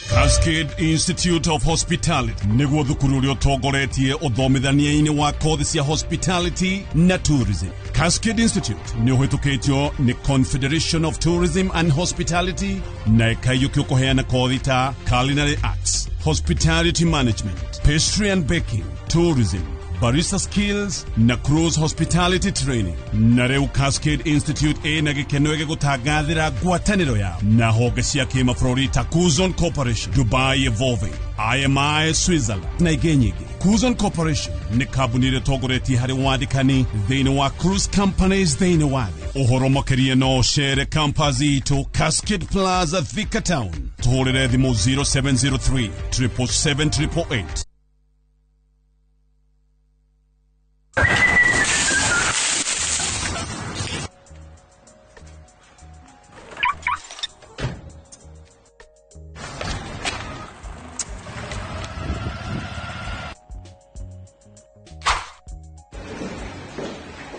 Speaker 11: Cascade Institute of Hospitality niguo thukuru uria utongoretie uthomithania-ini wa kothi cia hospitality na tourism. Cascade Institute ni uhitukitio ni Confederation of Tourism and Hospitality na ikaiyukio kuheana kothi ta culinary arts, hospitality management, pastry and baking, tourism, barista skills na cruise hospitality training. Na reu Cascade Institute ena gikeno gigutangathira ngwataniro yao na honge cia kimabũrũri ta Kuzon Corporation, Dubai Evolving, IMI Switzerland na ingĩ nyingĩ. Kuzon Corporation nĩ kambuni ĩrĩa ĩtongoretie harĩ wandĩkani thĩinĩ wa cruise companies thĩinĩ wa thĩ. Ũhoro makĩria no cere campus itũ Cascade Plaza Thika Town. Tũhũrĩre thimũ 0703 777 888.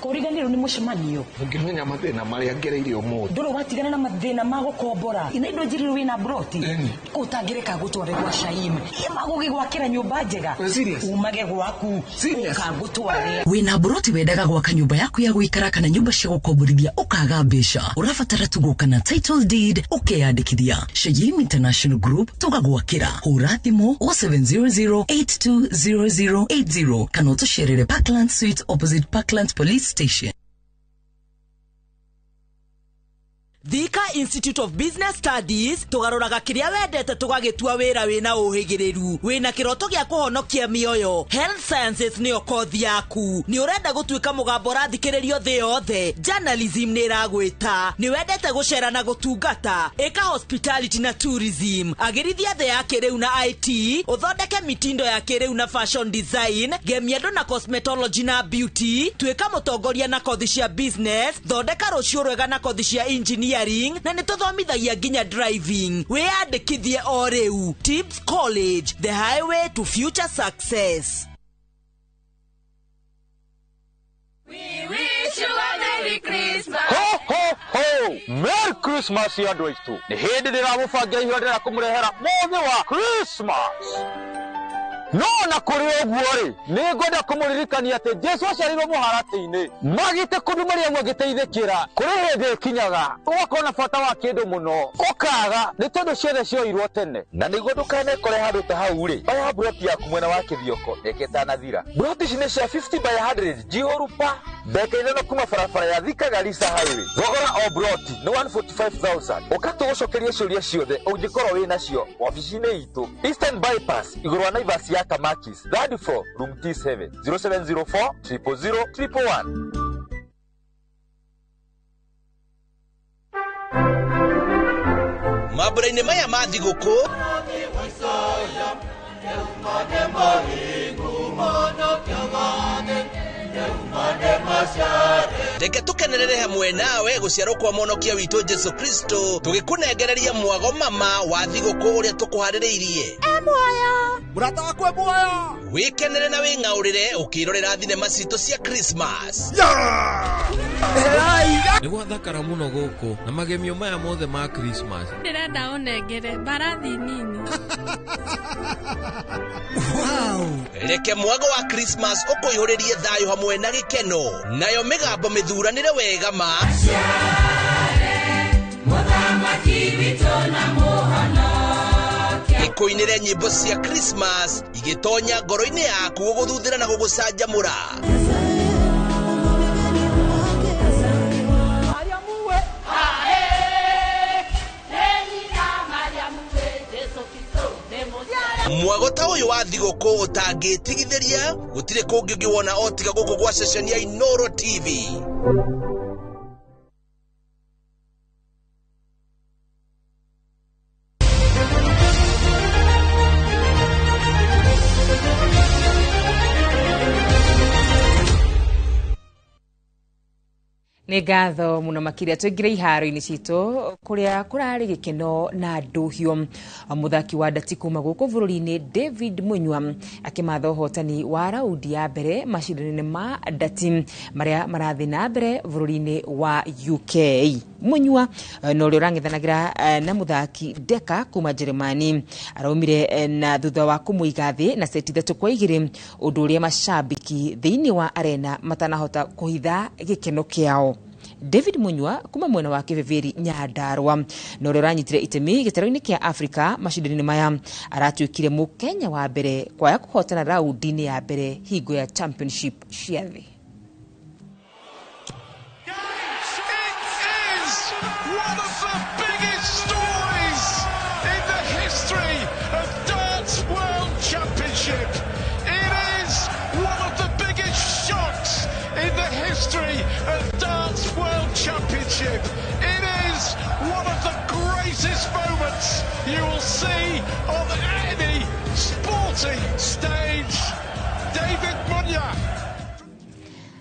Speaker 12: Origaniro ni mucemanio
Speaker 13: ngimenya mathina maria ngereire umuthi
Speaker 12: ndoro watigana na mathina ma gukombora ina indo njiriro wina broti utangireka gutware gwa Shaim magugigwakira nyumba njega umage gwaku ukagutware wina broti wendaga gwaka nyumba yaku ya guikara kana nyumba cia gukomborithia ukaga mbeca urabatara tuguka na title deed ukeyandikithia Shaim International Group tugagwakira hura thimu 0700820080 kana utusherere Parkland Suite opposite Parkland Police Station.
Speaker 4: Thika Institute of Business Studies tugaroraga kiria wendete tugagitua wira wina uhigiriru wina kiroto gya kuhonokia mioyo. Health Sciences niyo kothi yaku. Ni urenda gutuika mugambo rathikiririo thi yothe. Journalism ni ragwita. Ni wendete gucera na gutungata. Eka hospitality na tourism. Agirithia the ya kiriu na IT. Uthondeke mitindo ya kiriu na fashion design. Gemiendo na cosmetology na beauty. Tuika mutongoria na kothi cia business. Thondeka rucio rwega na kothi cia engineering na nituthomithagia nginya driving. Weyandikithie o riu. Tibbs College, the highway to future success.
Speaker 14: We wish you a Merry Christmas.
Speaker 15: Ho ho ho! Merry Christmas ya andũ aitũ. Nĩ hĩndĩ ndĩramũbangira ihinda rĩa kũmũrehera mũthĩ wa Christmas. No na kuri ogwo-ri ni ngwenda kumuririkania ati Jesu aciarirwo muharati-ini magite kundu maria mwagiteithikira kuri hindi ikinyaga ugakona bata wa kindu muno ukaga ni tondu ciothe cioirwo tene na niguo ndukanekore handu ta hau-ri oya broti yaku mwena wa kithioko eketanathira broti ici ni cia 50 by 100 Jihorupa mbeka-inĩ no kuma barabara ya Thika Garissa highway thogora o broti ni 145,000 ukatugucokeria ciuria ciothe ungikorwo wina cio ofici-inĩ itu Eastern Bypass iguru wa Naivas ya Kamakis, third floor, room T7, 0704 000 111.
Speaker 18: Maburaini maya ma thigũkũ reke tukenerere hamwe nawe guciarwo kwa Mwonokia witũ Jesu Kristo tugikunengereria mwago mama wa thigũkũ uria tukuharĩrĩirie
Speaker 14: muoyo
Speaker 18: murata wakwe muoyo wikenere na wing'aurire ukirorera thinema citũ cia Christmas
Speaker 19: nĩ gwathakara mũno gũkũ na magemio maya mothe ma Christmas
Speaker 14: ndĩrenda ũnengere mbarathi nini
Speaker 18: reke mwago wa Christmas ũkũihũrĩrie thayũ hamwe na gĩkeno nayo mĩgambo mĩthuranĩre wega ma ikuinire nyimbo cia Christmas igitonya ngoro-inĩ yaku gũgũthuthĩra na gũgũcanjamũra mwago ta uyu wa thigũkũ ũtangĩtigithĩria gũtirĩ kũngĩ ũngĩwona o tiga gũkũ gwa ceceni ya Inooro TV.
Speaker 3: Nĩ ngatho mũno makĩria tũingĩre iharo-inĩ citũ kũrĩa kũrarĩ gĩkeno na ndũhio. Mũthaki wa ndati kuma gũkũ bũrũri-inĩ David Munywa akĩmatha ũhotani wa raundi ya mbere macindano-inĩ ma ndati marĩa marathiĩ na mbere bũrũri-inĩ wa UK. Munywa no ũrĩa ũrang'ethanagĩra na mũthaki Deka kuma Jeremani araumire na thutha wa kũmũiga thĩ na seti 3-2 ũndũ ũrĩa macambiki thĩinĩ wa arena matanahota kũhitha gĩkeno kĩao.
Speaker 16: David Munywa kuma mwena wa Kiveveri Nyandarua no roranyitire itemi gitaro-ini kia Africa mashindano maya aratuikire mu Kenya wa mbere kwa kuhotana raundi-ini ya mbere hingo ya championship cia thi.
Speaker 1: Championship. It is one of the greatest moments you will see on any sporting stage. David Munya.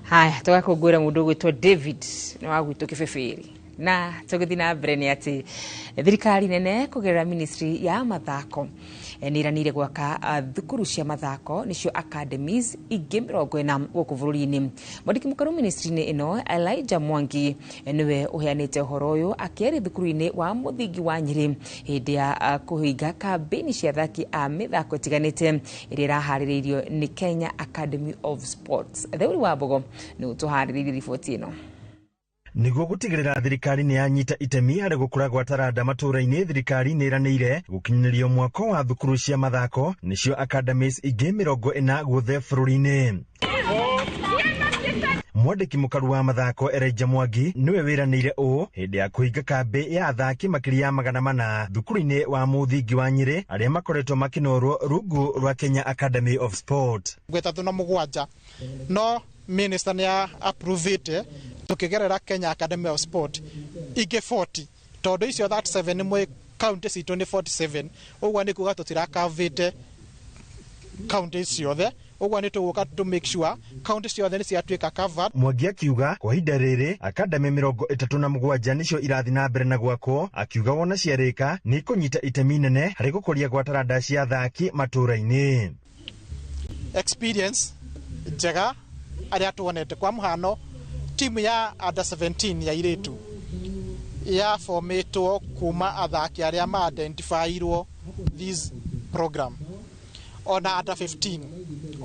Speaker 3: Haya, tukakugwira mundu gwitwa David na wagwitwo Kibeberi. Na tugithina mbere ni ati thirikari nene kugerera ministry ya mathako niranire gwaka thukuru cia mathako nicio academies ingi 40 guku bururi-ini. Mwandiki mukaru ministry-ini ino Elijah Mwangi niwe uheanite uhoro uyu akiari thukuru-ini wa muthingi wa Nyeri hindi ya kuhinga kambeni cia athaki a mithako itiganite iria irahaririirio ni Kenya Academy of Sports. Theuri wa Bogo ni utuhaririirie riboti ino.
Speaker 2: Niguo gutigirira thirikari ni yanyita itemi hari gukura gwa taranda matura-ini. Thirikari ni iranire gukinyiririo mwako wa thukuru cia mathako nicio academies ingi 40 guothe bururi-ini. Mwandiki mukaru wa mathako Elijah Mwangi niwe wiranire u hindi ya kuhinga kambi ya athaki makiria 400 thukuru-ini wa muthingi wa Nyeri aria makoretwo makinorwo rungu rwa Kenya Academy of Sport.
Speaker 17: Gwetatu na mugwanja no minister ni approved tukigerera Kenya Academy of Sport ige 40 tondu icio 37 ni mwe county cito ni 47 ugwa ni kuga tutirakavite county ciothe ugwa ni tuguka to make sure county ciothe ni ciatuika covered.
Speaker 2: Mwangi akiuga kwa hinda riri academy 37 nicio irathi na mbere na gwako, akiuga wona ciarika ni kunyita itemi nene hari gukuria gwa taranda cia athaki matura-ini.
Speaker 17: Experience njega aria tuonete kwa muhano timu ya under 17 ya iretu ya formatwo kuma athaki aria ma identifyirwo this program ona under 15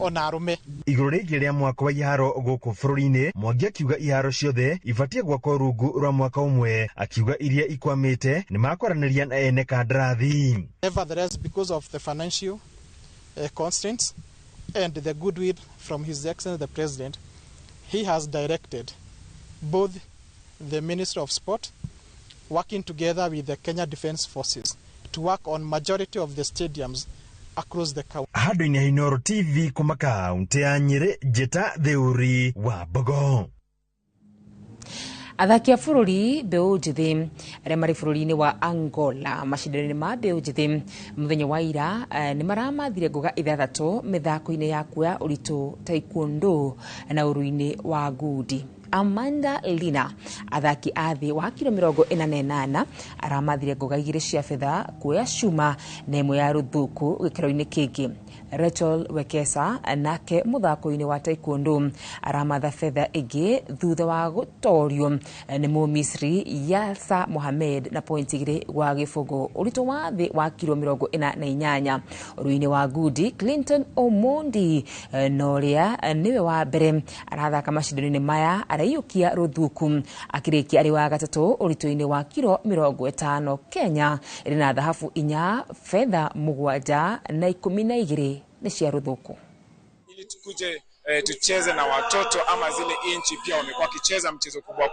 Speaker 17: ona arume.
Speaker 2: Iguru rigi ria mwako wa iharo guku bururi-ini, Mwangi akiuga iharo ciothe ibatie gwakwo rungu rwa mwaka umwe, akiuga iria ikwamite ni makwaraniria na ene kandarathi.
Speaker 17: Nevertheless, because of the financial constraints and the goodwill from His Excellency the President, he has directed both the Ministry of Sport working together with the Kenya Defence Forces to work on majority of the stadiums across the country.
Speaker 2: Hadu-ini Hinoro TV kuma kaunti ya Nyeri, Jeta Theuri wa Bogo.
Speaker 3: Athaki a bururi mbeu njithi aria mari bururi-ini wa Angola mashindano-ini ma mbeu njithi muthenya wa ira ni maramathire nguga 6 mithako-ini ya kuoya uritu taekwondo na uru-ini wa ngundi. Amanda Lina athaki athi wa kilo 48 aramathire nguga 2 cia fedha kuoya cuma na imwe ya ruthuku gikiro-ini kingi. Rachel Wekesa nake muthako-ini wa taekwondo aramatha fedha ingi thutha wa gutorio ni Misri Yasa Mohamed na point 2 gwa gifungo uritu wa thi wa kilo 48. Uru-ini wa ngundi Clinton Omondi noria niwe wa mbere arathaka mashindano-ini maya arayukia ruthuku akirikia ari wa gatatu uritu-ini wa kilo 50. Kenya iri na dhahabu 4 fedha 7 na 12 ni cia ruthuku.
Speaker 20: Ili tukuje tucheze na watoto ama zile inchi pia wamekuwa kicheza mchezo kubwa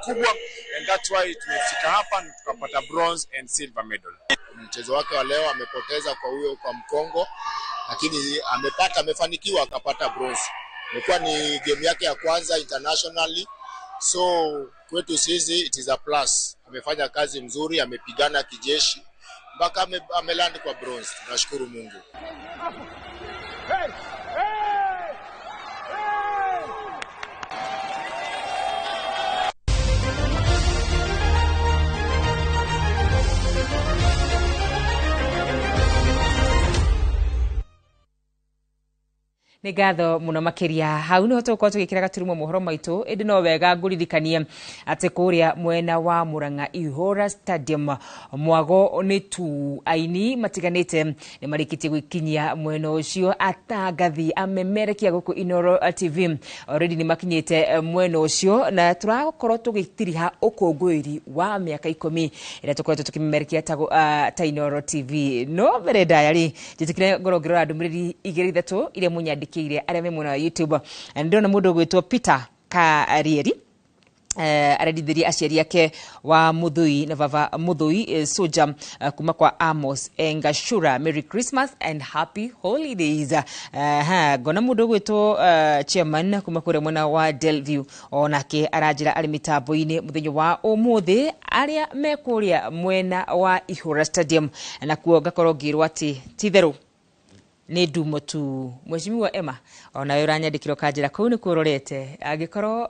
Speaker 20: and that's why tumefika hapa na tukapata bronze and silver medal.
Speaker 21: Mchezo wake wa leo amepoteza kwa Mkongo, lakini amefanikiwa akapata bronze. Imekuwa ni game yake ya kwanza internationally, so kwetu sisi it is a plus. Amefanya kazi mzuri, amepigana kijeshi mpaka ameland kwa bronze. Tunashukuru Mungu.
Speaker 3: Nĩ ngatho mũno makĩria hau nĩ hoto kwa tũgĩkĩra gaturumo mohoro maitũ ĩndĩ no wega ngũririkanie atĩ kũrĩa mwena wa Murang'a Ihũra Stadium mwago nĩ tu aini matiganĩte nĩ marĩkĩtie gwĩkinyia mwena ũcio atangathi amemerekia gũkũ Inoro TV already nĩ makinyĩte mwena ũcio na tũrakorwo tũgĩtiriha ũkũngũĩri wa mĩaka 10 ĩrĩa tũkoretwo tũkĩmemerekia ta Inoro TV no mbere ndayarĩ njĩtĩkire ngorongĩrora ndũmĩrĩri 2-3 iria mũnyandĩkĩire arĩa me mwena wa YouTube ndĩrona mũndũ gwĩtwo Peter Karieri aredithirie aciari yake wa Muthui na baba Muthui Soja kuma kwa Amos Engashura. Merry Christmas and happy holidays. Gona mundu gwitwo chairman kuma kure mwena wa Delview onake aranjira ari mitambo-ini muthenyo wa umuthi aria mekuria mwena wa Ihũra Stadium na kuo ngakorwo ngirwo ati titheru ni ndumo tu Mheshimiwa Emma ona yo ranyandikiro kanjira kuu ni kurorete agikorwo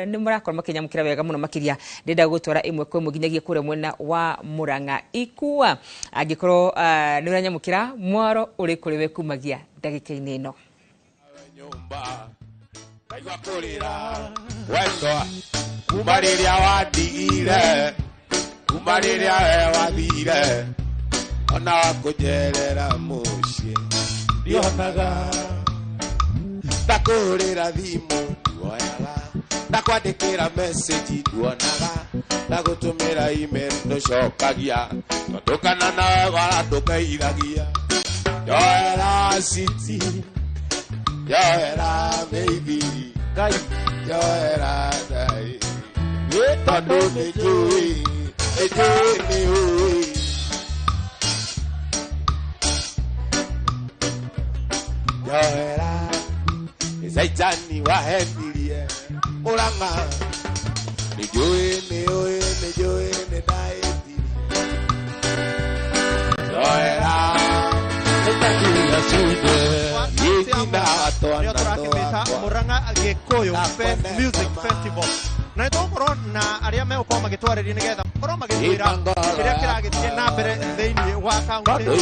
Speaker 3: ni murakorwo makinyamukira wega muno makiria ndenda gutwara imwe kwa imwe nginyagia kure mwena wa Murang'a ikua agikorwo ni uranyamukira mwaro uri kuri we kumagia ndagika-ini ino
Speaker 5: nyumba kaigwa kurira wendo kumariria wadigire kumariria wathire ona wakujerera mucie ndionaga ndakurira thimu ndionaga ndakwandikira message ndionaga ndagutumira email nducokagia tondukana nawe gwara ndukaithagia yoera city yoera baby ngai yoera dai tondu nĩnjũĩ nĩũĩ yoera Saitani wahendirie Murang'a nĩnjũĩ nĩndaĩtirie yoera Saitani wacunde yĩkina twana twakwa
Speaker 17: Murang'a Gĩkũyũ Music Festival na nĩtũgũkorwo na arĩa megũkorwo magĩtwarĩria nĩgetha makorwo magĩtwĩra kĩrĩa kĩragĩthiĩ na mbere thĩinĩ wa kaũntĩ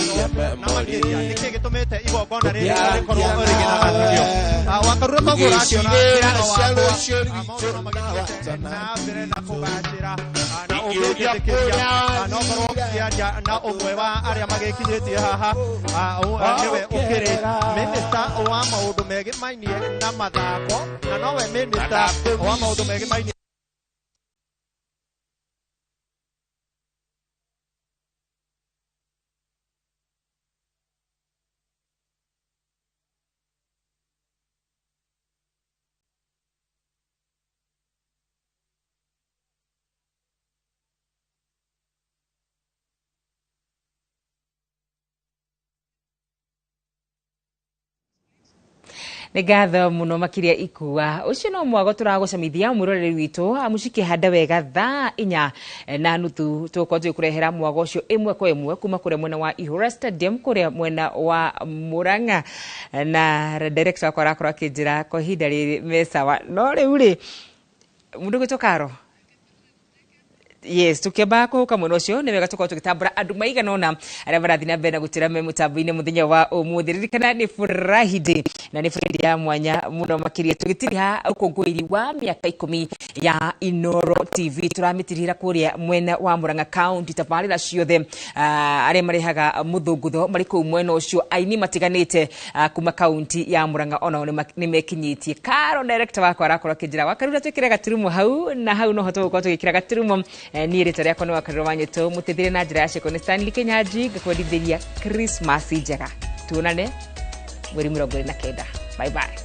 Speaker 17: na makĩria nĩkĩĩ gĩtũmĩte igongona rĩrĩ rĩkorwo rĩgĩthagathĩrio Wakarura Magũra akĩona maũndũ magĩthiĩte na mbere na kũgacĩra na ũgĩtĩkĩria na ũkorwo ũkĩaria na ũmwe wa arĩa magĩkinyĩtie haha nĩwe ũkĩrĩ mĩnĩsta wa maũndũ megĩmainie na mathako na nowe mĩnĩsta wa maũndũ megĩmainie
Speaker 3: nĩ ngatho mũno makiria ikua ucio no mwago turagũcamithia mwĩroreri witũ amuciki handa wega thaa 4:30 tuko twĩkũrehera mwago ucio ĩmwe kwa ĩmwe kuma kũrĩa mwena wa Ihũra Stadium kũrĩa mwena wa Murang'a na director wakwa arakorwo akĩnjĩra kwa ihinda rĩrĩ mesawa no rĩu rĩ mũndũ gwĩtwo Karo yes tukĩamba kũhuka mwena ũcio nĩ wega tũkorwo tũgĩtambũra andũ maigana ũna arĩa marathiĩ na mbere na gũtĩra me mũtambo-inĩ mũthenya wa ũmũthĩ ririkana nĩ Friday na nĩ Friday ya mwanya mũno makĩria tũgĩtiriha ũkũngũĩri wa mĩaka 10 ya Inoro TV tũramĩtirihĩra kũrĩa mwena wa Murang'a County tabarĩra ciothe arĩa marehaga mũthũngũtho marĩ kũu mwena ũcio aini matiganĩte kuma kaunti ya Murang'a ona nĩ mekinyĩtie Karo director wakwa arakorwo akĩnjĩra wakarura twĩkĩre gaturumo hau na hau no hoto gũkorwo tũgĩkĩra gaturumo niĩ rĩtwa rĩakwa nĩ Wakarura Wanyũtũ mũteithĩrĩria na njĩra ya ceko nĩ Stanley Kenyanji ngakwendithĩria Christmas njega tuonane mweri 29 bye bye.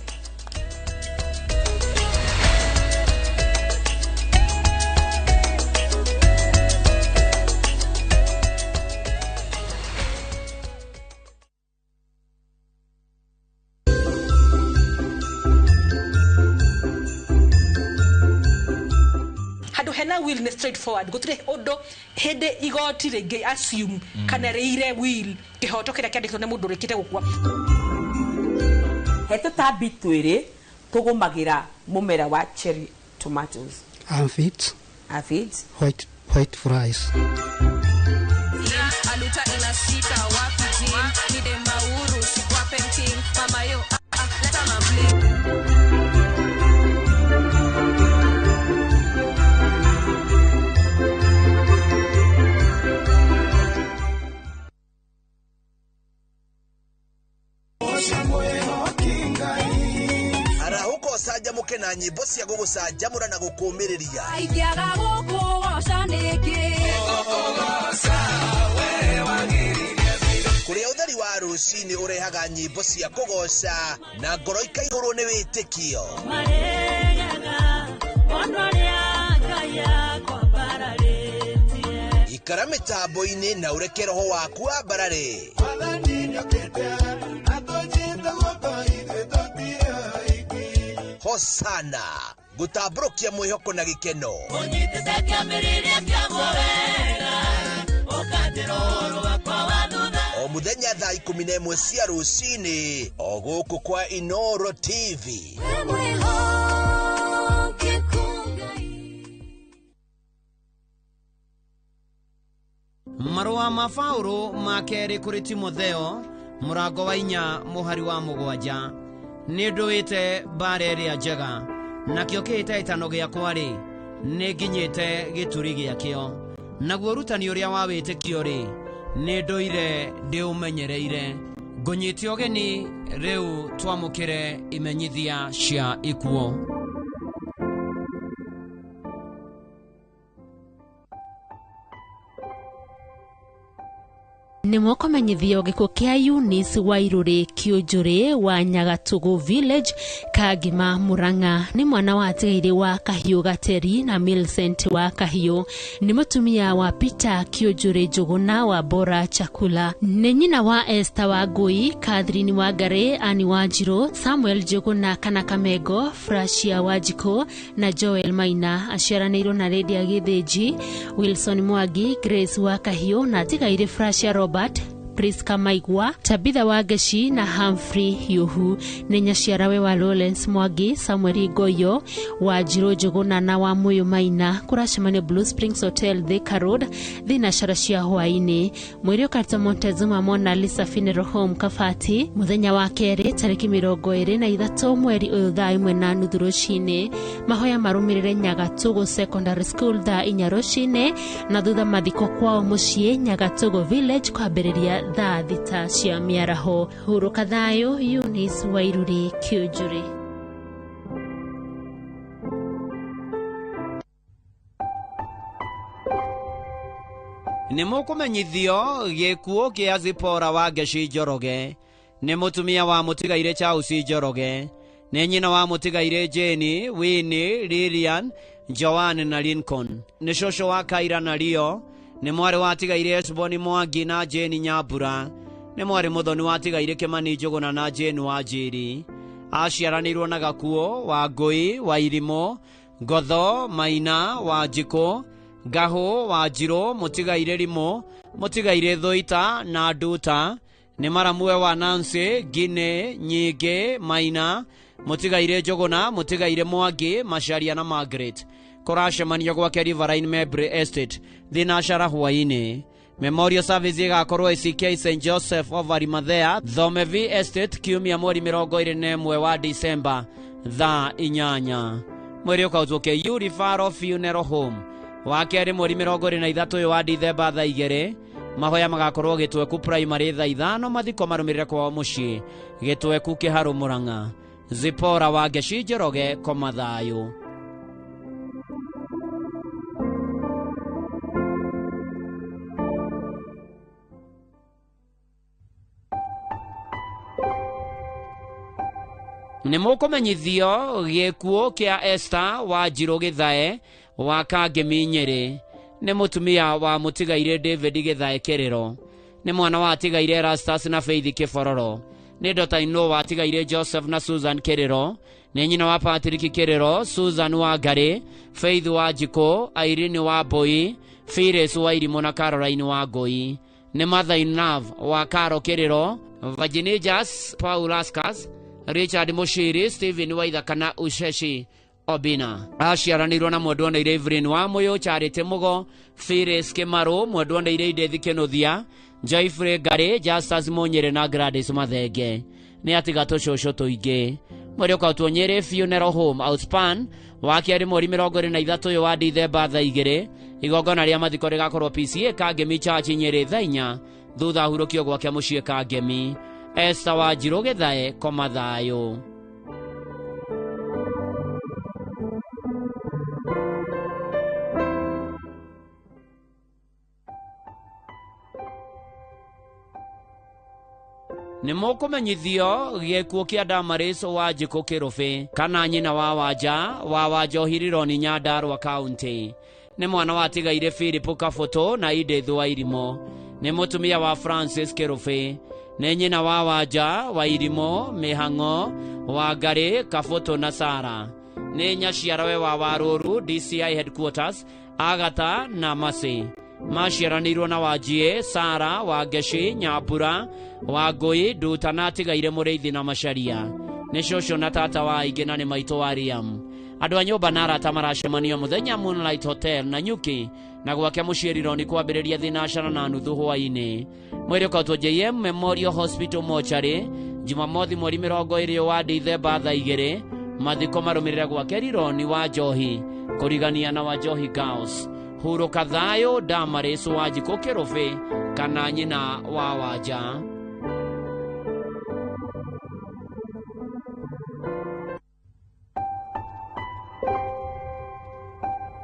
Speaker 12: Will ne straightforward gutire ondo hende igoti rĩngĩ assume kana rĩire will kĩhoto kĩrĩa kĩandĩkĩtwo nĩ mũndũ ũrĩkĩte gũkua
Speaker 7: he tũtambi twĩrĩ tũgũmagĩra mũmera wa cherry tomatoes
Speaker 22: aphids white flies
Speaker 14: aluta inasika wapi jin ni de mauru si kwa penking mama yo
Speaker 18: Arahuko saja muke na nyimbo cia gugusajamura na gukumiriria
Speaker 14: Aikiaga gukugoca niki
Speaker 18: kuria utheri wa rucini urehaga nyimbo cia kugoca na ngoro ikaihurwo ni witikio ikara mitambo-ini na ureke roho waku ambarare Hosana gutamburukia mwihoko na gikeno o muthenya thaa 11 cia rucini o guku kwa Inoro TV.
Speaker 19: Marua ma Paulo ma keri kuri Timotheo murango wa 4 muhari wa 7 ni nduite bare ria njega nakio kiitaitano giakwa ri ni nginyite gituri giakio naguo rutani uria wa witikio ri ni nduire ndiumenyereire ngunyite ogeni riu twamukire imenyithia cia ikuo.
Speaker 6: Nimo kumenyithio gikuo kia Eunice Wairuri Kiunjuri wa Nyagatugu Village Kagima Muranga ni mwana wa atigaire wa Kahiu Gateri na Millicent wa Kahiu ni mutumia wa Peter Kiunjuri Njuguna wa Bora Chakula ni nyina wa Esther wa Ngui Catherine wa Ngare Ani wa Njiro Samuel Njuguna kana Kamego Frashia wa Jiko na Joel Maina aciaranirwo na Lydia Githinji Wilson Mwangi Grace wa Kahiu na atigaire Frashia Robert Priska Maigwa Tabitha wa Geshi na Humphrey Yuhu ni nyaciarawe wa Lawrence Mwangi Samuel Goyo wa Njiro Njuguna na wa Muyu Maina kuracemania Blue Springs Hotel Thika Road thina cara cia hwaini mwiri ukarta Montezuma Mona Lisa Funeral Home Kabati muthenya wa keri tariki 23 mweri uyu thaa 1:30 rucini mahoya marumirire Nyagatugu Secondary School thaa 4 rucini na thutha mathiko kwao mucii Nyagatugu Village kwambiriria thaa 6 cia miaraho. Huruka thayo Eunice Wairuri Kiunjuri.
Speaker 19: Ni mukumenyithio gikuo kia Zipora wa Geshi Njoroge ni mutumia wa mutigaire Charles Njoroge ni nyina wa mutigaire Jane Winnie Lilian Joanne na Lincoln ni shosho wa Kaira na Rio ni mwari wa tigaire Esboni Mwangi na Jane Nyambura ni mwari muthoni wa tigaire Kimani Njuguna na Jane wa Njiri aciaranirwo na Gakuo wa Ngui wa Irimo Ngotho Maina wa Njiko Gaho wa Njiro mutigaire Rimo mutigaire Thoita na Nduta ni maramwe wa Nancy Gine Nyige Maina mutigaire Njuguna mutigaire Mwangi Macharia na Margaret kuracemania gwake Riverine Mebre Estate thina cara hwaini. Memorial service igakorwo CK St Joseph of Arimathea Thomevi Estate kiumia mweri 21 wa December thaa 8 mweri ukautuke Yurifaro Funeral Home wakeri mweri 23 wa December thaa 2 mahoya magakorwo Gitweku Primary thaa 5 mathiko marumirire kwa mucii Gitweku Kiharu Muranga. Zipora wa Geshi Njoroge komathayo. Ni mukumenyithio gikuo kia Esther wa Njiro Githae wa Kangemi Nyeri ni mutumia wa mutigaire David Githae Kerero ni mwana wa tigaire Erastus na Faith Kifororo ni daughter-in-law wa tigaire Joseph na Susan Kerero ni nyina wa Patrick Kerero Susan wa Ngari Faith wa Njiko Irene wa Boi Phyllis wa Irimo na Caroline wa Ngui ni mother-in-law wa Karo Kerero Virginius Paul Askas Richard Mushiri Stephen Waithaka na Usheshi Obina aciaranirwo na mwendwa Ndaire Evelyn wa Muyo Charity Mugo Phyllis Kimaru mwendwa Ndaire Dethi Kenothia Joyfrey Ngari Justus Munyere na Gladys Mathenge nĩ atiga tũcũcũ tũingĩ. Mweri ũkautwo Nyeri Funeral Home Outspan wa kerĩ mweri 23 wa Dithemba thaa 2 igongona rĩa mathiko rĩgakorwo PCA Kangemi Church Nyeri thaa 4 thutha hurũkio gwake mũciĩ Kangemi. Esther Wanjiru Gĩthae, koma thayũ. Nĩ mũkũmenyithio gĩkuũ kĩa Damaris Wanjikũ Kĩrũbĩ kana nyina wa Wanja Hirironi Nyandarua County. Nĩ mwana wa tigaire Philip Kafoto na Edith Wairimo. Nĩ mũtumia wa Francis Kĩrũbĩ. Nĩ nyina wa Wanja, Wairimo, Mĩhang'o, Wangari, Kafoto na Sara. Nĩ nyaciarawe wa Warũru DCI Headquarters, Agatha na Masi. Maciaranĩirwo na Wanjie, Sara, Wangeshi, Nyambura, Wangũi, Nduta na tigaire Mũrĩithi na Macharia. Nĩ cũcũ na tata wa aingĩ na nĩ maitũ wa Riam. Andũ a nyũmba na arata maracemanio mũthenya Moonlight Hotel na Nyuki na gwake mũciĩ Rironi kwambĩrĩria thinacara na nuthu hwainĩ. Mweri ũkautwo JM Memorial Hospital Mortuary Jumamothi mweri 20 wa Dithemba thaa 2 mathiko marũmĩrĩre gwake Rironi wa Njohi kũrigania na wa Njohi Girls. Hurũka thayũ Damaris Wanjikũ Kĩrũbĩ kana nyina wa Wanja.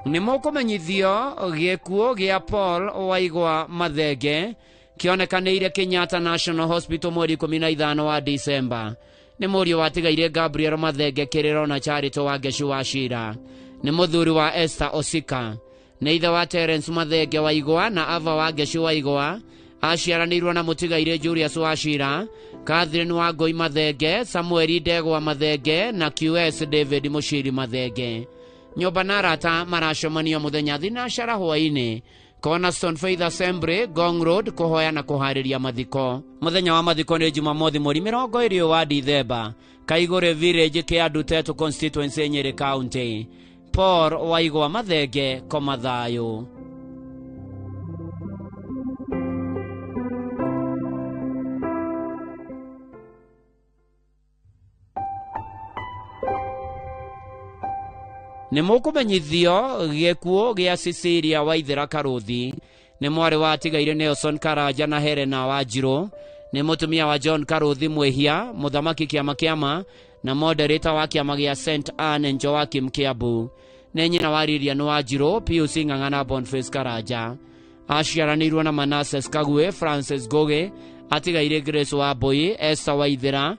Speaker 19: Nĩ mũkũmenyithio gĩkuũ gĩa Paul Waigwa Mathenge kĩonekanĩire Kenyatta National Hospital mweri 15 wa Disemba. Nĩ mũriũ wa tigaire Gabriel Mathenge Kĩrĩro na Charity Wangeshi wa Shira. Nĩ mũthuri wa Esther Osika. Nĩ ithe wa Terence Mathenge Waigwa na Ava Wangeshi Waigwa. Aciaranĩirwo na mũtigaire Julius wa Shira, Catherine Wangũi Mathenge, Samuel Ndegwa Mathenge na QS David Mushiri Mathenge. Nyũmba na arata maracemanio mũthenya thinacara hwainĩ Cornerstone Faith Assembly, Gong Road, kũhoya na kũharĩria mathiko. Mũthenya wa mathiko nĩ Jumamothi mweri 20 wa Dithemba, Kaigũre Village kĩa Ndutetu Constituency Nyeri County. Paul Waigwa Mathenge, koma thayũ. Nĩ mũkũmenyithio gĩkuũ gĩa Cecilia Waithera Karũthi. Nĩ mwarĩ wa tigaire Nelson Karanja na Helena Wanjiru. Nĩ mũtumia wa John Karũthi Mwĩhia, mũthamaki kĩama na moderator wa kĩama gĩa St Anne Joakim Kiambu. Nĩ nyina wa Lilian Wanjiru, Pius Ng'ang'a na Boniface Karanja. Aciaranĩirwo na Manasseh Kagwe, Francis Goge, atigaire Grace Wambui, Esther Waithera,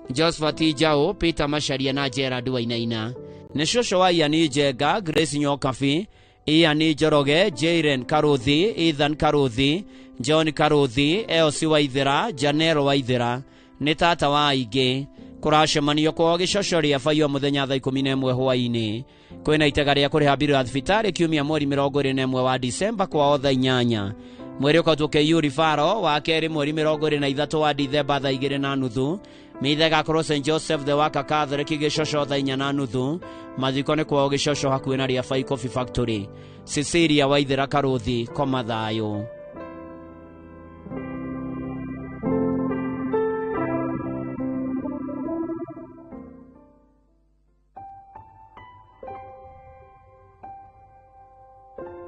Speaker 19: Josephat Njau, Peter Macharia na Gerard Wainaina. Nĩ cũcũ wa Ian Njenga, Grace Nyokabi, Ian Njoroge, Jaren Karũthi, Ethan Karũthi, John Karũthi, Elsie Waithera, Janelle Waithera. Nĩ tata wa aingĩ. Kũracemanio kwao Gĩcocoria Bayo mũthenya thaa 11 hwainĩ. Kwĩna itega rĩa kũrĩha mbirũ ya thibitarĩ kiumia mweri 21 wa Disemba kwao thaa 8. Mweri ũkautwo KU Rifaro wa kerĩ mweri 23 wa Dithemba thaa 2:30. Mithe gakorwo St Joseph the Waka Catholic Gĩcoco thaa 4:30. Mathiko nĩ kwao Gĩcoco hakuhĩ na Rĩabai Coffee Factory. Cecilia Waithera Karũthi, koma thayũ.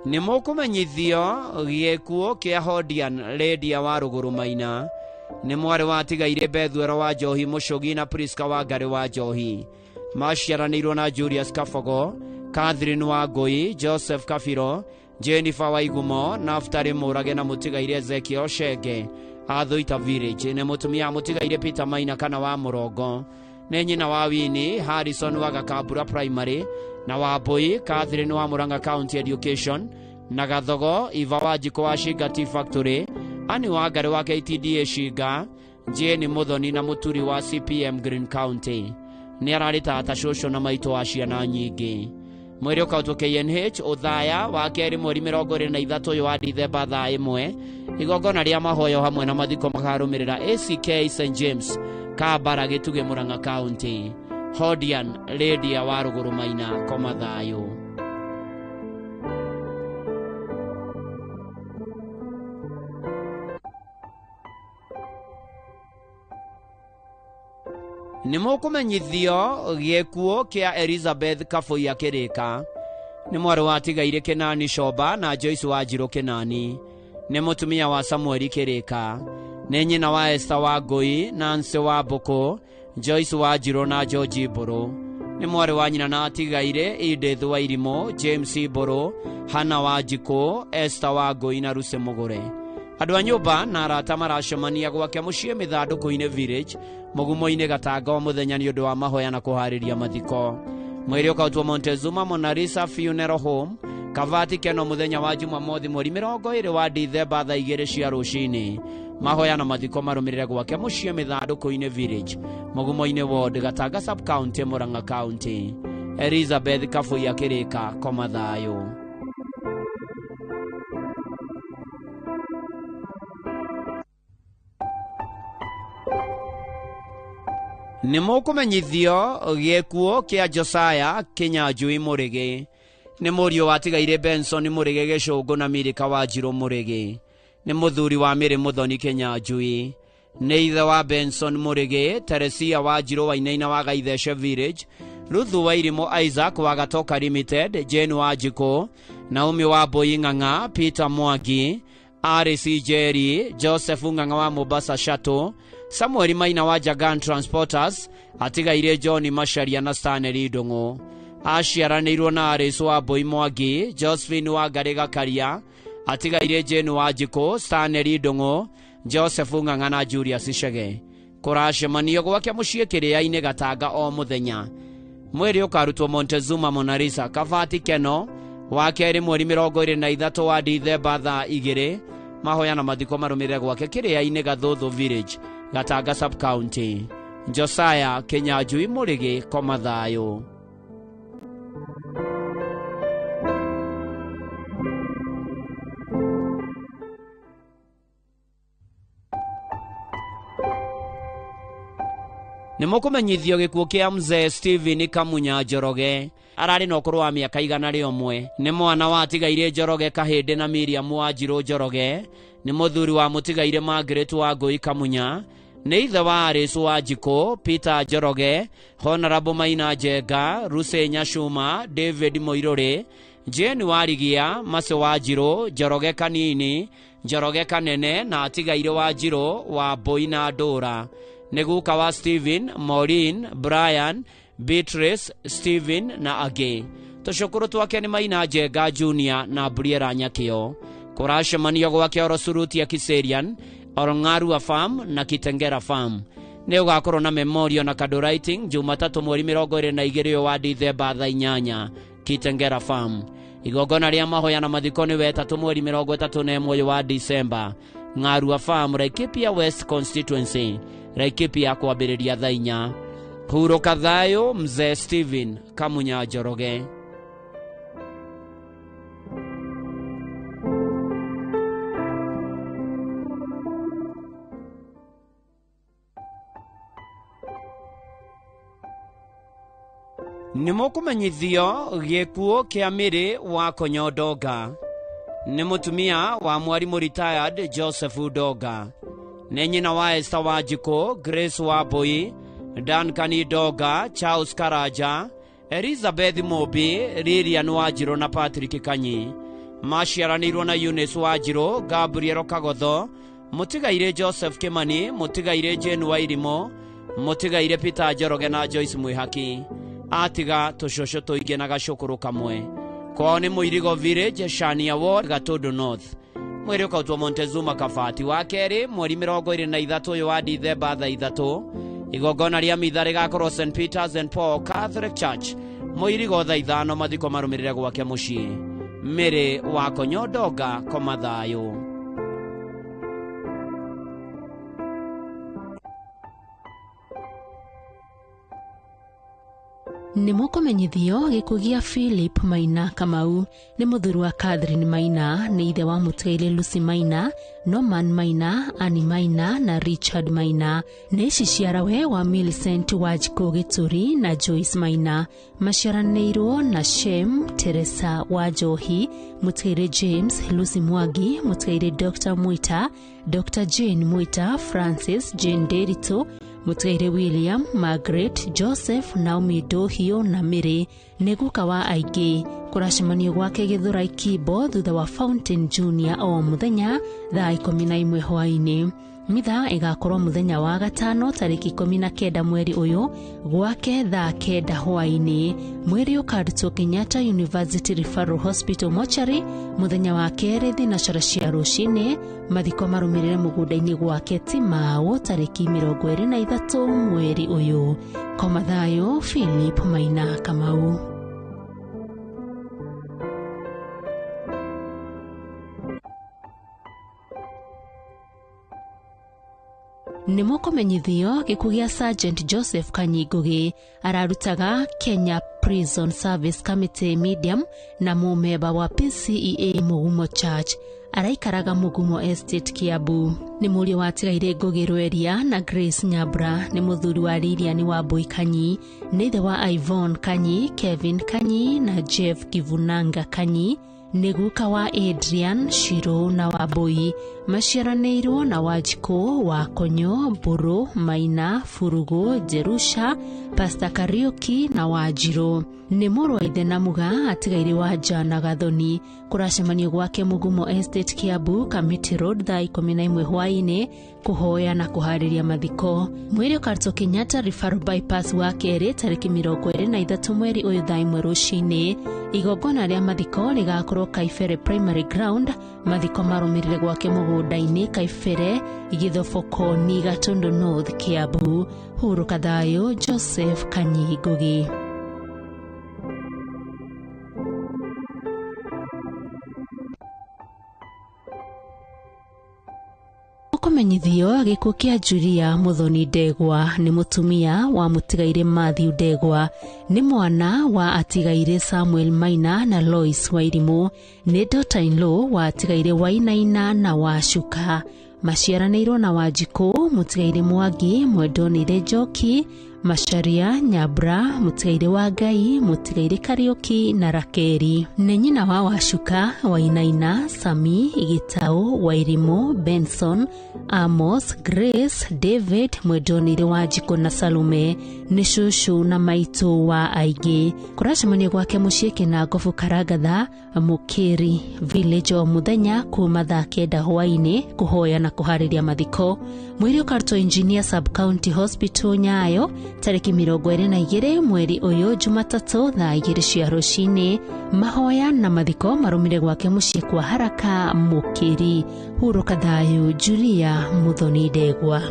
Speaker 19: Nĩ mũkũmenyithio gĩkuũ kĩa Hodian Lydia wa Rũgũrũ Maina. Nĩ mwarĩ wa tigaire Bethuel wa Njohi Mũcũgi na Priska Wangari wa Njohi. Maciaranĩirwo na Julius Kabogo, Catherine Wangũi, Joseph Kabiro, Jennifer Waigumo, Naftali Mũrage na mũtigaire Ezekiel Shenge a Thũita Village. Nĩ mũtumia mũtigaire Peter Maina kana wa Mũrongo. Nĩ nyina wa Winnie Harrison wa Gakambura Primary na Wambui, Catherine wa Murang'a County Education na Gathogo Iva Wanjikũ wa Shinga Tea Factory, Ani Wangari wa KTDA Shinga, Jane Muthoni na Muturi wa CPM Green County. Nĩ ararĩ tata cũcũ na maitũ wa ciana nyingĩ. Mweri ũkautwo KNH Ũthaya wa kerĩ mweri 23 wa Dithemba thaa 1. Igongona rĩa mahoyo hamwe na mathiko makarũmĩrĩra ACK St James Kabara Gĩtugĩ Murang'a County. Hodian Lydia wa Rũgũrũ Maina, koma thayũ. nĩ mũkũmenyithio gĩkuũ kĩa Elizabeth Kabũi Kĩrĩka, nĩ mwarĩ watigaire Kĩnani Coba na Joyce Wanjirũ Kĩnani, nĩ mũtumia wa Samuel Kĩrĩka, nĩ nyina wa Esther Wangũi, Nancy Wambũkũ, Joyce Wanjirũ na George Mbũrũ, nĩ mwarĩ wa nyina na atigaire Edith Wairimũ, James Mbũrũ, Hannah Wanjikũ, Esther Wangũi na Lucy Mũgũre. Andũ a nyũmba na arata maracemania gwake mũciĩ Mĩthandũkũ-inĩ Village mũgumo-inĩ Gatanga o mũthenya nĩ ũndũ wa mahoya na kũharĩria mathiko. Mwĩrĩ ũkautwo Montezuma Mona Lisa Funeral Home Kavati Keno mũthenya wa Jumamothi mweri 20 wa Dithemba thaa 2 cia rũcinĩ. Mahoya na mathiko marũmĩrĩre gwake mũciĩ Mĩthandũkũ-inĩ Village mũgumo-inĩ ward Gatanga Sub County Murang'a County. Elizabeth Kabũi Kĩrĩka, koma thayũ. Nĩ mũkũmenyithio gĩkuũ kĩa Josiah Kĩnyanjui Mũrĩgĩ, nĩ mũriũ watigaire Benson Mũrĩgĩ Gĩcũngũ na Mirika Wanjirũ Mũrĩgĩ, nĩ mũthuri wa Mĩrĩ Mũthoni Kĩnyanjui, nĩ ithe wa Benson Mũrĩgĩ, Teresia Wanjirũ Wainaina wa Gaithece Village, Ruthu Wairimũ Isaac wa Gatoka Limited, Jane Wanjikũ, Naomi wa Mbũi Ng'ang'a, Peter Mwangi, Arisi Jerry, Joseph Ng'ang'a wa Mombasa Shuttle, Samuel Maina wa Jagan Transporters, atigaire John Macharia na Stanley Ndung'u. Aciaranĩirwo na Arisi wa Mbũi Mwangi, Josephine wa Ngarĩga Karia, atigaire Jane Wanjikũ, Stanley Ndung'u, Joseph Ng'ang'a na Julius Chege. Kũracemanio gwake mũciĩ Kĩrĩa-inĩ Gatanga o mũthenya. Mwĩrĩ ũkarutwo Montezuma Mona Lisa Kavati Keno wa kerĩ mweri 23 wa Dithemba thaa 2. Mahoya na mathiko marũmĩrĩre gwake Kĩrĩa-inĩ Gathũthũ Village Gatanga Sub County. Josiah Kĩnyanjui Mũrĩgĩ, koma thayũ. Nĩ mũkũmenyithio gĩkuũ kĩa mzee Stephen Kamunya Njoroge, ararĩ na ũkũrũ wa mĩaka 101. Nĩ mwana wa atigaire Njoroge Kahĩndĩ na Miriam Wanjirũ Njoroge, nĩ mũthuri wa mũtigaire Margaret Wangũi Kamunya, nĩ ithe wa Arisi Wanjikũ, Peter Njoroge, Honorable Maina Njenga, Lucy Nyacuma, David Mũirũrĩ, Jane Warigia, Mase Wanjirũ, Njoroge Kanini, Njoroge Kanene na atigaire Wanjirũ wa Mbũi na Ndũra. Nĩ guka wa Stephen, Maureen, Brian, Beatrice, Stephen na angĩ. Tũcũkũrũ twake nĩ Maina Njenga Junior na Briera Nyakĩo. Kũracemanio gwake Orosurutia Kiserian, Orong'arua Farm na Kitengera Farm. Nĩ ũgakorwo na memorial na candle writing Jumatatũ mweri 22 wa Dithemba thaa 8 Kitengera Farm. Igongona rĩa mahoya na mathiko nĩ wetatũ mweri 31 wa Disemba Ng'arua Farm, Laikipia West Constituency, Laikipia kwambĩrĩria thaa 4. Hurũka thayũ mzee Stephen Kamunya Njoroge. Nĩ mũkũmenyithio gĩkuũ kĩa Mĩrĩ wa Konyo Ndonga, nĩ mũtumia wa mwarimũ retired Joseph Ndonga, nĩ nyina wa Esther Wanjikũ, Grace Wambũi, Duncan Ndonga, Charles Karanja, Elizabeth Mũmbi, Lilian Wanjirũ na Patrick Kanyi. Maciaranĩirwo na Eunice Wanjirũ, Gabriel Kagotho, mũtigaire Joseph Kimani, mũtigaire Jane Wairimũ, mũtigaire Peter Njoroge na Joyce Mwĩhaki. Atiga tũcũcũ tũingĩ na gacũkũrũ kamwe. Kwao nĩ Mũirigo Village, Shania Ward, Gatũndũ North. Mwĩrĩ ũkautwo Montezuma Kabati wa kerĩ mweri 23 wa Dithemba thaa 3. Igongona rĩa mitha rĩgakorwo St Peters and Paul Catholic Church, Mũirigo thaa 5. Mathiko marũmĩrĩre gwake mũciĩ. Mĩrĩ wa Konyo Ndonga, koma thayũ.
Speaker 6: Nĩ mũkũmenyithio gĩkuũ gĩa Philip Maina Kamau, nĩ mũthuri wa Catherine Maina, nĩ ithe wa mũtigaire Lucy Maina, Norman Maina, Annie Maina na Richard Maina. Nĩ ciciarawe wa Millicent Wanjikũ Gĩtũri na Joyce Maina. Maciaranĩirwo na Shem Teresa Wanjohi, mũtigaire James, Lucy Mwangi, mũtigaire Dr. Mwita, Dr. Jane Mwita, Francis Jane Derito, Mutigaire William, Margaret, Joseph, Naomi Dohio na Mary neguka wa aingĩ kũracemanio gwake Githurai Kibo thutha wa Fountain Junior o muthenya thaa 11 hwaĩ-inĩ. Mitha igakorwo muthenya wa gatano tariki 19 mweri uyu gwake thaa 9 hwaĩ-inĩ. Mweri ukarutwo Kenyatta University Referral Hospital Mortuary muthenya wa kerĩ thinacara cia rũcinĩ. Mathiko marumirire mugunda-inĩ gwake Timau tariki 23 mweri uyu. Komathayo Philip Maina Kamau. Nĩmũkũmenyithio gĩkuũ gĩa Sergeant Joseph Kanyingugi ararutaga Kenya Prison Service Committee Medium na mũmemba wa PCEA Mugumo Church araikaraga Mugumo Estate Kiambu. Nĩ mũriũ wa Tigaire Ngugi Rweria na Grace Nyambura nĩ mũthuri wa Lilian Wambui Kanyi, nĩ ithe wa Yvonne Kanyi, Kevin Kanyi na Jeff Kivunanga Kanyi, neguka wa Adrian Shiro na Wambui. Maciaranĩirwo na Wanjikũ wa Konyo, Mburu, Maina, Furugu, Jerusha, Pastor Kariuki na Wanjirũ. Nĩ mũrũ wa ithe na muga atigaire wa Jana Gathoni. Kũracemanio gwake Mugumo Estate Kiambu, Committee Road thaa 11 hwaĩ-inĩ kuhoya na kuharĩria mathiko. Mweri ũkarutwo Kenyatta Referral Bypass wa kerĩ tariki 23 mweri ũyũ thaa 1 rũcinĩ. Igongona rĩa mathiko rĩgakorwo Kaifere Primary Ground. Mathiko marumirire gwake mũgũnda-inĩ Kaifere, Gĩthobokoni, Gatundu North, Kiambu. Huruka thayo Joseph Kanyingugi. Kumenyithio gĩkuũ kĩa Julia Muthoni Ndegwa nĩ mũtumia wa Mũtigaire Matthew Ndegwa, nĩ mwana wa atigaire Samuel Maina na Lois Wairimu, nĩ daughter-in-law wa atigaire Wainaina na Wacuka. Maciaranĩirwo na Wanjikũ, Mũtigaire Mwangi, Mwendonire Njoki, Macharia Nyambura, Mũtigaire wa Ngai, Mũtigaire Kariuki na Rakeri. Nĩ nyina wa Wacuka, Wainaina, Sami, Gitau, Wairimu, Benson, Amos, Grace, David, Mwendonire Wanjikũ na Salume. Nĩ cũcũ na maitũ wa aingĩ. Kũracemanio gwake mũciĩ Kĩnangobu Karagatha, Mukiri Village o muthenya kuma thaa 9 hwaĩ-inĩ kuhoya na kuharĩria mathiko. Mweri ũkarutwo Engineer Sub County Hospital Nyayo tariki 22 mweri ũyũ Jumatatũ thaa 2 cia rũcinĩ. Mahoya na mathiko marumire gwake mũciĩ kwa Haraka Mukiri. Huruka thayo Julia Muthoni Ndegwa.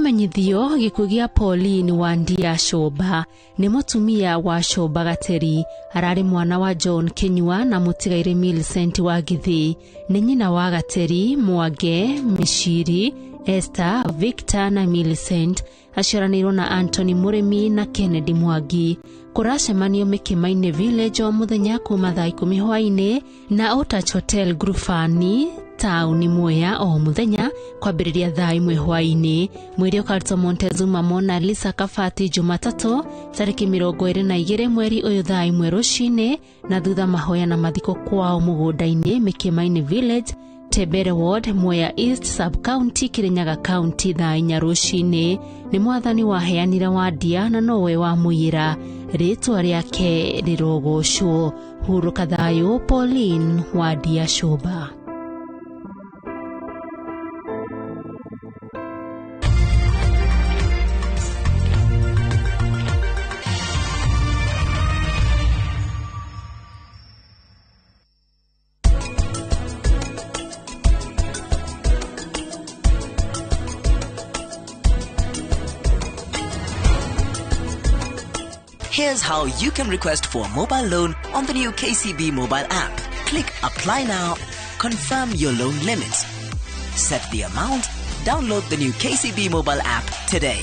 Speaker 6: Menyithio gĩkuũ gĩa Pauline Wandia Shoba nĩ mũtumia wa Shoba Gateri, ararĩ mwana wa John Kinyua na Mũtigaire Millicent wa Githĩ. Nĩ nyina wa Gateri, Mwange, Mishiri, Esther, Victor na Millicent. Aciaranĩirwo na Anthony Murimi na Kennedy Mwangi. Kũracemanio Mĩkĩma-inĩ Village o muthenya kuma thaa 10 hwaĩ-inĩ na Otach Hotel Grufani tauni Mwea o muthenya kwambĩrĩria thaa 1 hwaĩ-inĩ. Mweri ũkarutwo Montezuma Mona Lisa Kabati Jumatatũ tariki 22 mweri ũyũ thaa 1 rũcinĩ, na thutha mahoya na mathiko kwao mũgũnda-inĩ Mĩkĩma-inĩ Village, Tebere Ward, Mwea East Sub County, Kirinyaga County thaa 4 rũcinĩ. Nĩ mwathani waheanire Wandia na nowe wa mũira, rĩtwa rĩake rĩrogocwo. Huruka thayo Pauline Wandia Shoba.
Speaker 8: Here's how you can request for a mobile loan on the new KCB mobile app. Click Apply Now, confirm your loan limits, set the amount, download the new KCB mobile app today.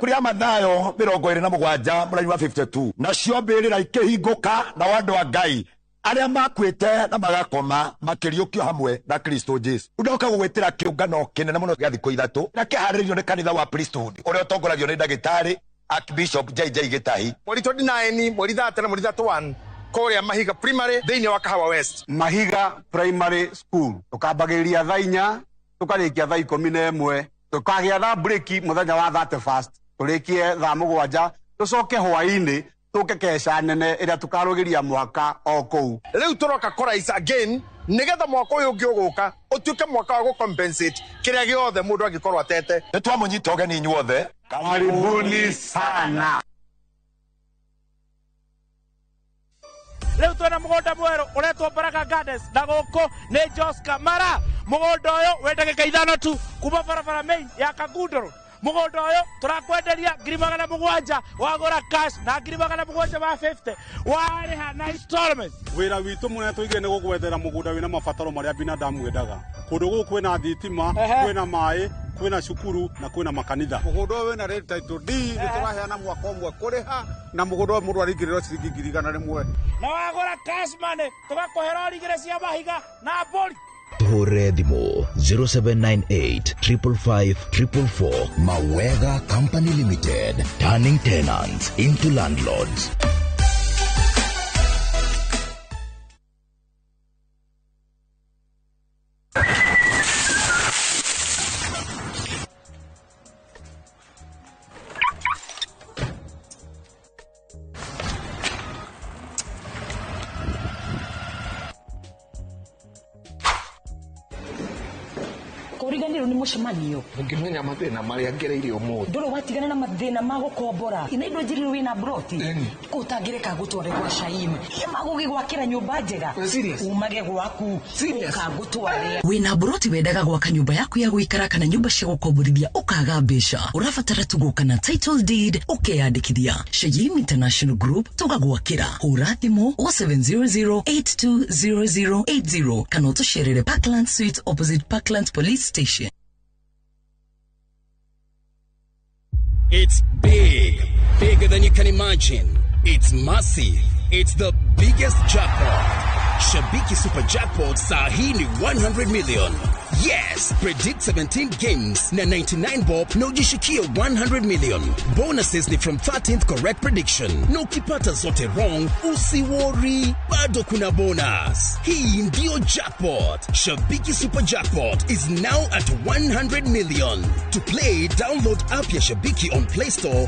Speaker 9: kuri Amathayo 27 mũraini wa 52 nacio mbĩrĩra ikĩhingũka na andũ a Ngai arĩa makwĩte na magakoma makĩriũkio hamwe na Kristo Jesu. Ndoka gũgwĩtĩra kĩũngano kĩnene mũno gĩa thikũ ithatũ na kĩharĩrĩirio nĩ kanitha wa Priesthood ũrĩa ũtongoragio nĩ ndagĩtarĩ Archbishop JJ Gĩtahi.
Speaker 10: Mweri 29 mweri 30 na mweri 31 kũrĩa Mahiga Primary thĩinĩ wa Kahawa West.
Speaker 23: Mahiga Primary School tukambagĩrĩria thaa 4 tukarĩkia thaa 11 tukagĩa thaa break mũthenya wa 31st tũrĩkie thaa 7 tucoke hwaĩ-inĩ tuke kesha nene ĩrĩa tukarũgĩria mwaka o kũu.
Speaker 10: Rĩu tũroka kũraica again nĩgetha mwaka ũyũ ũngĩ ũgũka ũtuĩke mwaka wa gũcompensate kĩrĩa gĩothe mũndũ angĩkorwo atete.
Speaker 9: Nĩtwamũnyita ũgeni inyuothe.
Speaker 23: Karibuni sana.
Speaker 24: Rĩu twĩna mũgũnda mwerũ ũretwo Baraka Gardens na gũkũ nĩ Jos Kamara. Mũgũnda ũyũ wĩ ndagĩka 5 tu kuma barabara main ya Kagundoro. Mũgũnda ũyũ tũrakwenderia 700,000 wagũra cash na 750 warĩha na installment.
Speaker 25: Wĩra witũ mũnene tũigire nĩ gũgwethera mũgũnda wĩna mabataro marĩa binadamu endaga. Kũndũ gũkũ kwĩna thitima, kwĩna maaĩ, kwĩna cukuru na kwĩna makanitha. Mũgũnda ũyũ wĩna rate title deed nĩtũraheana mwaka ũmwe kũrĩha na mũgũnda ũyũ mũndũ aringĩrĩrwo ciringi 100,000.
Speaker 24: Na wagũra cash money tũgakũhera origire cia Mahiga na Mbũri.
Speaker 26: Tũhũre thimũ 0798 555 444. Mawega Company Limited, turning tenants into landlords.
Speaker 12: Uriganiro ni mucemanio
Speaker 13: ngimenya mathina marĩa ngereire ũmũthĩ.
Speaker 12: Ndũrĩ watigana na mathĩna ma gũkombora ina indo njiriro wĩna broti ũtangĩreka gũtware gwa Shaim magũgĩgwakĩra nyũmba njega umage gwaku ũkagũtware wĩna broti wendaga gwaka nyũmba yaku ya gũikara kana nyũmba cia gũkomborithia ũkaga mbeca ũrabatara tũgũka na title deed ũkeyandĩkithia Shaim International Group tũgagwakĩra hũra thimũ 0708200080 kana ũtũcerere Parkland Suite opposite Parkland Police Station.
Speaker 27: It's big, bigger than you can imagine. It's massive. It's the biggest jackpot. Shabiki Super Jackpot sahi ni 100 million. Yes, predict 17 games na 99 bob na ujishikie 100 million. Bonuses ni from 13th correct prediction. Na ukipata zote wrong, usiwori, bado kuna bonus. Hii ndio jackpot. Shabiki Super Jackpot is now at 100 million. To play, download app ya Shabiki on Play Store